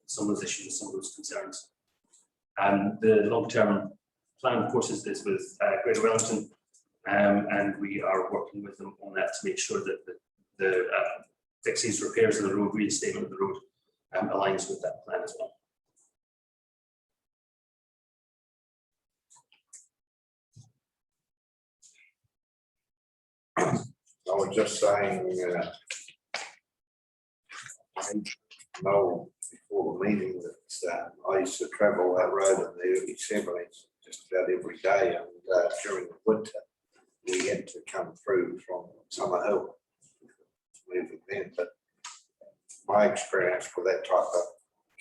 some of those issues, some of those concerns. The long-term plan, of course, is with Greater Wellington, and we are working with them on that to make sure that the fixes, repairs of the road, reinstatement of the road aligns with that plan as well. I was just saying, I know before the meeting that I used to travel that road in the early 70s just about every day, and during the winter we had to come through from Summer Hill, moving then. But my experience with that type of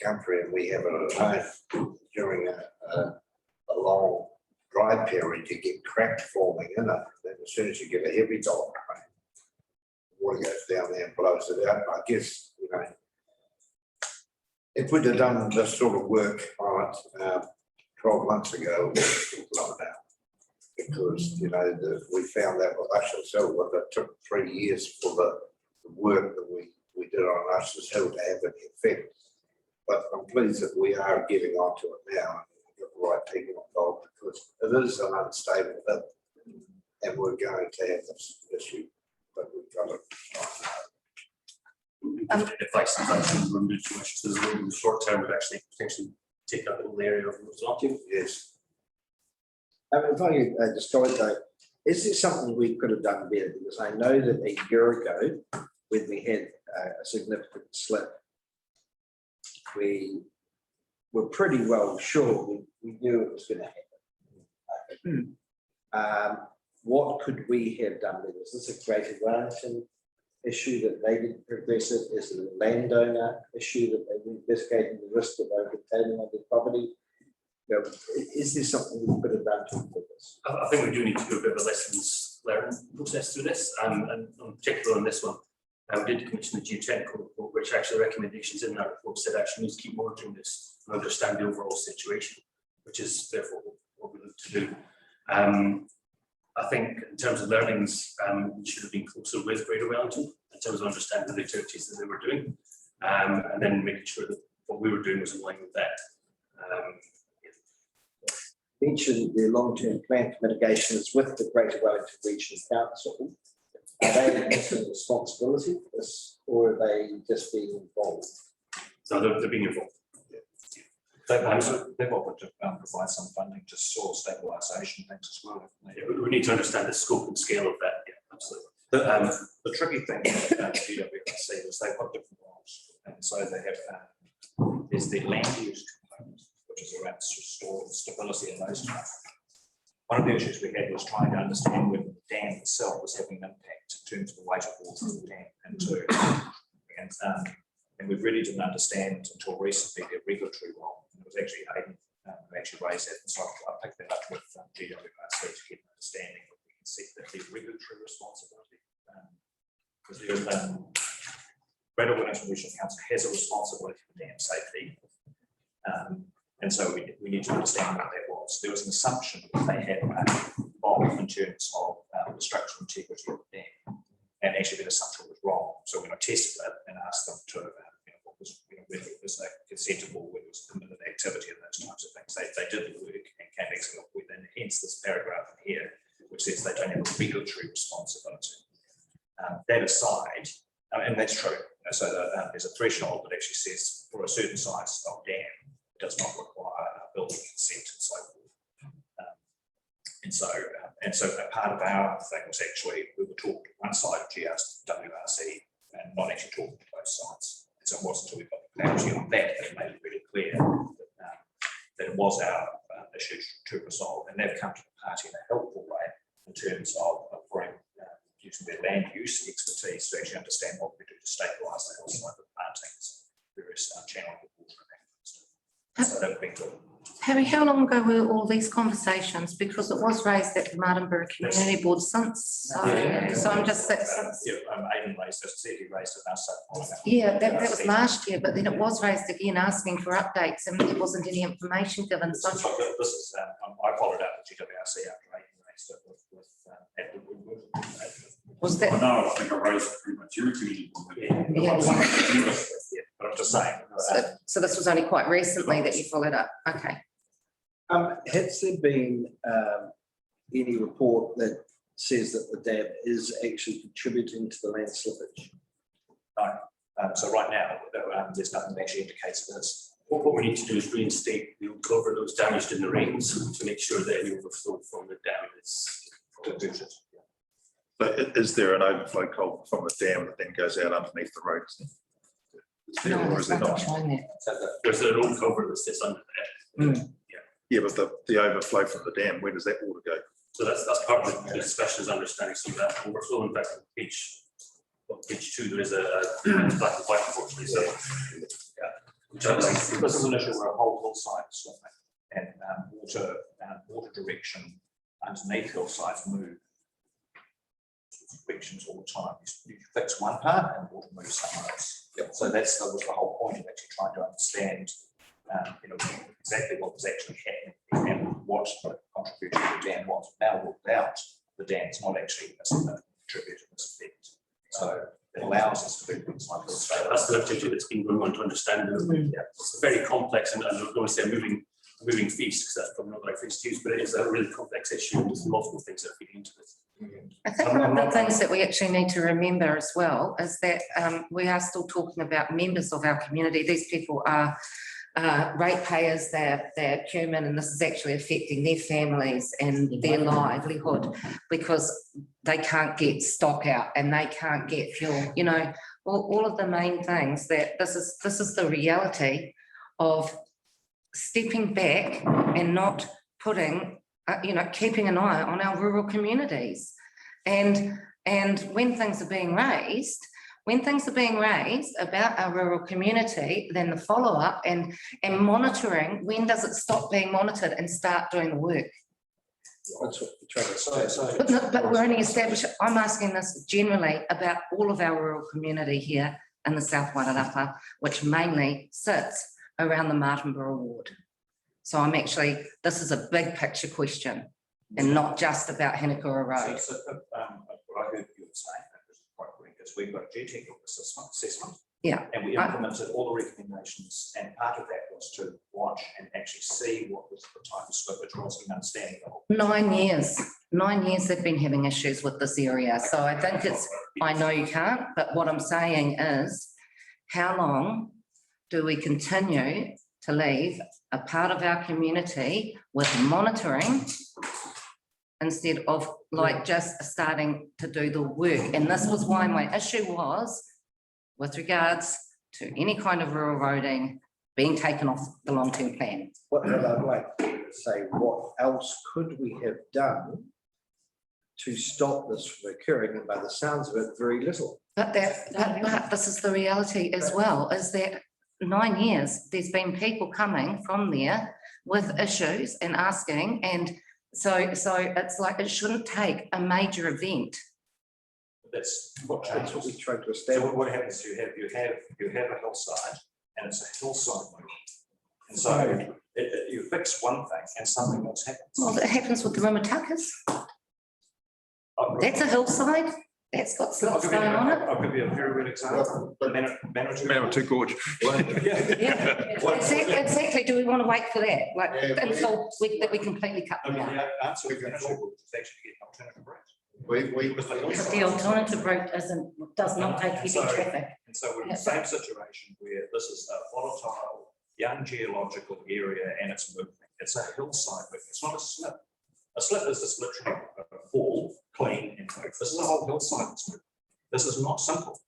country, and we have it at home, during a long dry period, you get crack forming in it. Then as soon as you get a heavy dog rain, water goes down there and blows it out. I guess, you know, if we'd have done this sort of work on it 12 months ago, we would have blown out. Because, you know, we found that with Usher's Hill, that it took 3 years for the work that we did on Usher's Hill to have any effect. But I'm pleased that we are getting onto it now and get the right people involved, because it is an unstable hill and we're going to have this issue, but we've got it. If I sometimes remove too much to the road in the short term, would actually potentially take up the whole area of the result. Yes. If I just go though, is there something we could have done better? Because I know that a year ago, when we had a significant slip, we were pretty well sure we knew it was going to happen. What could we have done better? Is this a Greater Wellington issue that they didn't progress it? Is it a landowner issue that they were investigating the risk of overtailing on their property? You know, is there something we could have done to avoid this? I think we do need to do a bit of a lessons learned process through this, and in particular on this one. We did commission the geotechnical report, which actually recommendations in that report said actually needs to keep monitoring this and understand the overall situation, which is therefore to do. I think in terms of learnings, we should have been closer with Greater Wellington in terms of understanding the activities that they were doing, and then making sure that what we were doing was in line with that. Mentioned the long-term plan for mitigation is with the Greater Wellington Regional Council. Are they taking responsibility for this, or are they just being involved? So they're being involved. They've offered to provide some funding to soil stabilisation things as well. Yeah, we need to understand the scope and scale of that. Yeah, absolutely. The tricky thing about GWRC is they've got different roles, and so they have there's the land use component, which is around soil stability and those types. One of the issues we had was trying to understand whether the dam itself was having an impact in terms of the weight of water in the dam and we really didn't understand until recently their regulatory role. And it was actually Aidan who actually raised that, and so I picked that up with GWRC to get an understanding that we can see that the regulatory responsibility. Because Greater Wellington Regional Council has a responsibility for dam safety, and so we need to understand what that was. There was an assumption that they had involved in terms of the structural integrity of the dam, and actually that assumption was wrong. So when I tested it and asked them to what was, whether it was a consentable, whether it was permitted activity and those types of things, they did the work and came back with, and hence this paragraph in here, which says they don't have a regulatory responsibility. That aside, and that's true. So there's a threshold that actually says for a certain size of dam, it does not require building consent and so forth. And so a part of our thing was actually we were talking to one side of GWRC and not actually talking to both sides. And so it wasn't until we got the clarity on that that it made it really clear that it was our issue to resolve. And they've come to the party in a helpful way in terms of using their land use expertise to actually understand what we do to stabilise the hillside with plantings, various channel water and that kind of stuff. So that would be good. Harry, how long ago were all these conversations? Because it was raised at the Martinborough Community Board since. So I'm just that. Aidan raised it, said he raised it, and I said, yeah, that was last year, but then it was raised again asking for updates, and there wasn't any information given. So this is I followed up with GWRC after Aidan raised it was that? No, I think I raised it pretty much every community. Yeah, but I'm just saying. So this was only quite recently that you followed up. Okay. Has there been any report that says that the dam is actually contributing to the land slippage? No. So right now, there's nothing that actually indicates this. What we need to do is reinstate the old cover that was damaged in the rains to make sure that any overflow from the dam is diverted. But is there an overflow culvert from the dam that then goes out underneath the road? Is there, or is there not? There's an old cover that sits under there. Yeah, but the overflow from the dam, where does that water go? So that's part of the discussion, is understanding some of that overflow. In fact, on page 2, there is a black and white, unfortunately. So this is an issue where a whole hillside is slipping, and water direction underneath hillsides move directions all the time. You fix one part and water moves somewhere else. So that was the whole point of actually trying to understand exactly what was actually happening and what the contribution to the dam was. Now without the dam, it's not actually a contributor to this effect. So it allows us to do things like this. That's the activity that's been going on to understand it. It's very complex, and I don't want to say a moving feast, because that's probably not the right phrase to use, but it is a really complex issue with multiple things that are feeding into this. I think one of the things that we actually need to remember as well is that we are still talking about members of our community. These people are ratepayers, they're human, and this is actually affecting their families and their livelihood because they can't get stock out and they can't get fuel. All of the main things that this is the reality of stepping back and not putting, keeping an eye on our rural communities. And when things are being raised about our rural community, then the follow-up and monitoring, when does it stop being monitored and start doing the work? That's what we're trying to say. But we're only establishing, I'm asking this generally about all of our rural community here in the South Wairarapa, which mainly sits around the Martinborough ward. So I'm actually, this is a big picture question and not just about Hanakura Road. What I heard you saying, that was quite correct, is we've got a geotechnical assessment. Yeah. And we implemented all the recommendations, and part of that was to watch and actually see what was the type of slip, which was an understanding of. 9 years. 9 years they've been having issues with this area. So I think it's, I know you can't, but what I'm saying is, how long do we continue to leave a part of our community with monitoring instead of like just starting to do the work? And this was why my issue was with regards to any kind of rural roading being taken off the long-term plan. What I'd like to say, what else could we have done to stop this from occurring? And by the sounds of it, very little. But this is the reality as well, is that 9 years, there's been people coming from there with issues and asking, and so it's like it shouldn't take a major event. That's That's what we tried to So establish. what happens, you have a hillside, and it's a hillside road. And so you fix one thing and something else happens. Well, that happens with the Rimatakas. That's a hillside. That's got slots going on it. I'll give you a very good example. Manawatu Gorge. Yeah, exactly. Do we want to wait for that? Like, Yeah, until we completely cut them out? The answer we can is actually get an alternative route. But the alternative route does not take heavy traffic. And so we're in the same situation where this is a volatile, young geological area and it's moving. It's a hillside moving. It's not a slip. A slip is just literally a fall, clean and move. This is a whole hillside that's moving. This is not simple.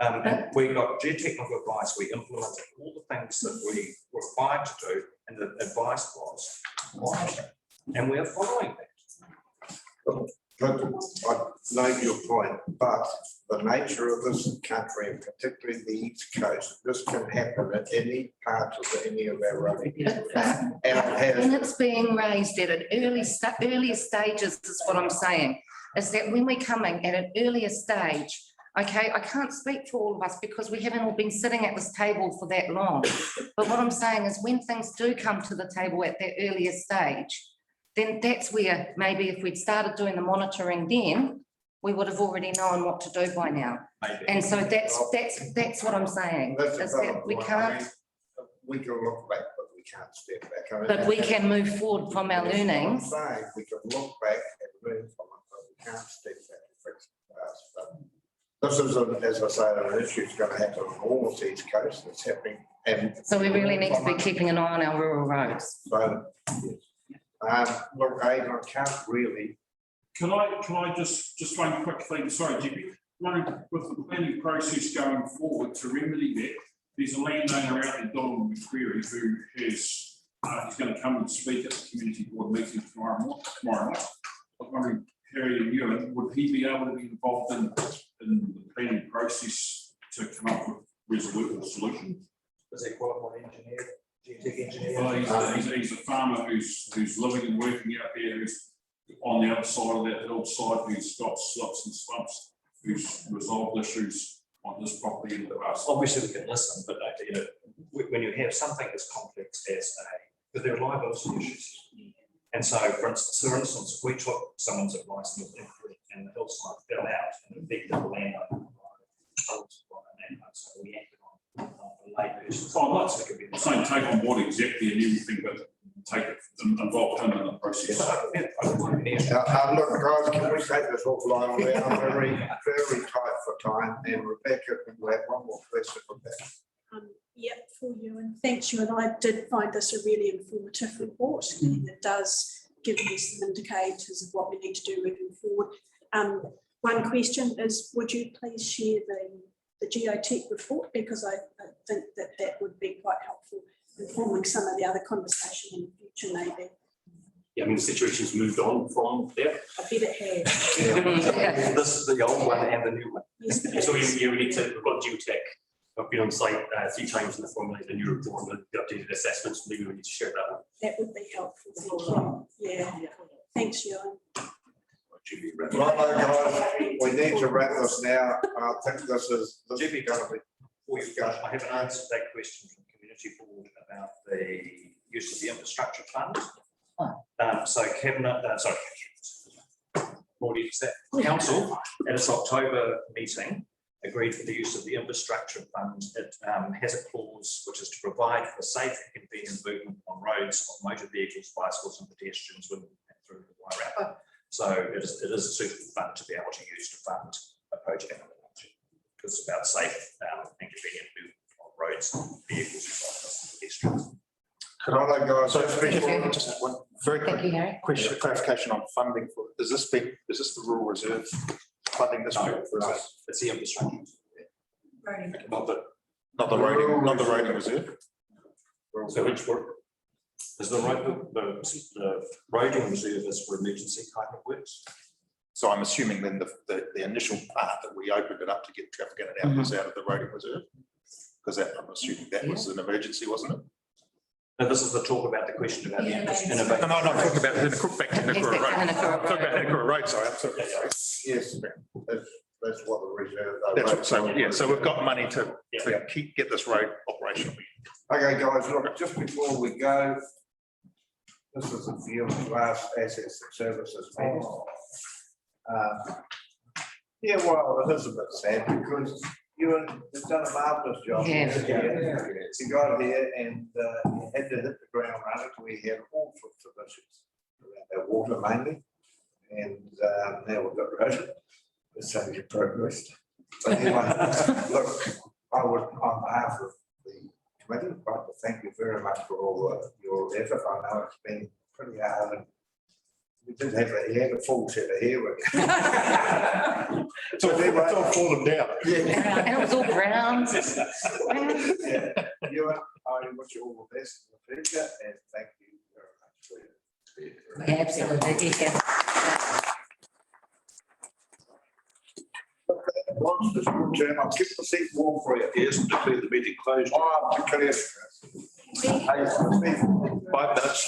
And we got geotechnical advice. We implemented all the things that we were required to do, and the advice was monitor. And we are following that. Look, I know your point, but the nature of this country, and particularly the East Coast, this can happen at any part of any of our roads. And it has. When it's being raised at an earlier stages is what I'm saying, is that when we're coming at an earlier stage, okay, I can't speak for all of us because we haven't all been sitting at this table for that long. But what I'm saying is when things do come to the table at that earlier stage, then that's where maybe if we'd started doing the monitoring then, we would have already known what to do by now. Maybe. And so that's what I'm saying, That's is a valid that we point. can't. I mean, we can look back, but we can't step back. I mean, But we can move forward from our that's what I'm learnings. saying. We can look back and learn from it, but we can't step back and fix the past. But this is, as I say, an issue that's going to happen on all the East Coast. It's happening. And So we really need to be keeping an eye on our rural roads. so, look, Aidan, I can't really. Can I just one quick thing, sorry, GP, with the planning process going forward to remedy that, there's a landowner out in Donald McQuarrie who has, he's going to come and speak at the community board meeting tomorrow night. I'm wondering, Harry and Ewan, would he be able to be involved in the planning process to come up with a solution? Is he a qualified engineer, geotech engineer? Well, he's a farmer who's living and working out there, who's on the other side of that hillside, who's got slips and slumps, who's resolved issues on this property in the past. Obviously, we can listen, but when you have something as complex as but there are liability issues. And so, for instance, if we took someone's advice and the hillside fell out and affected the landowner, so we acted on a layperson. Oh, that's the same take on board exactly and everything, but take it involved him in the process. Look, guys, can we take this offline? We are very, very tight for time. And Rebecca, we have one more question for Rebecca. Yep, for you, and thanks you. And I did find this a really informative report. And it does give me some indicators of what we need to do moving forward. One question is, would you please share the geotech report? Because I think that would be quite helpful in forming some of the other conversation in the future, maybe. Yeah, I mean, the situation's moved on from there. I bet it has. This is the old one and the new one. Yes, it So has. we need to, we've got geotech. I've been on site 3 times and formulated a new report and the updated assessments. Maybe we need to share that one. That would be helpful. Thank you. Yeah. Thanks, Ewan. Right, guys, we need to wrap this now. I think this is going to be. Before you go, I haven't answered that question from Community Board about the use of the infrastructure fund. Oh. So cabinet, council at its October meeting agreed for the use of the infrastructure fund. It has a clause which is to provide for safe and convenient movement on roads of motor vehicles, bicycles and pedestrians with and through the Wairarapa. So it is a suitable fund to be able to use to fund a project because it's about safe and convenient movement on roads, vehicles and pedestrians. Could I, guys, you. just one very Thank you, quick Harry. question, clarification on funding for, is this the rural reserve funding this No, week? it's the infrastructure. Not the roading reserve? So which work? Is the roading reserve is for emergency kind of works? So I'm assuming then the initial part that we opened it up to get traffic in and out was out of the roading reserve? Because I'm assuming that was an emergency, wasn't it? No, this is the talk about the question about the innovation. No, I'm talking about back to Nicola Road. Talking about Nicola Road, sorry, I'm sorry. Yes, that's what the reserve. That's what, so, yeah, so we've got money to get this road operational. Okay, guys, look, just before we go, this is a few of the last assets and services meeting. Yeah, well, it is a bit sad because you've done a marvellous job. Yeah. You got here and you had to hit the ground running. We had all sorts of issues around our water mainly. And now we've got road. So you progressed. But anyway, look, I would, on behalf of the committee, I'd like to thank you very much for all your effort. I know it's been pretty hard. And you did have a full set of hair with you. It's all fallen down. Yeah. And it was all brown. Yeah. Ewan, I wish you all the best in the future and thank you very much for your Absolutely, yeah. I'll keep the seat warm for you. Yes, declare the meeting closed. Oh, declare. 5 minutes.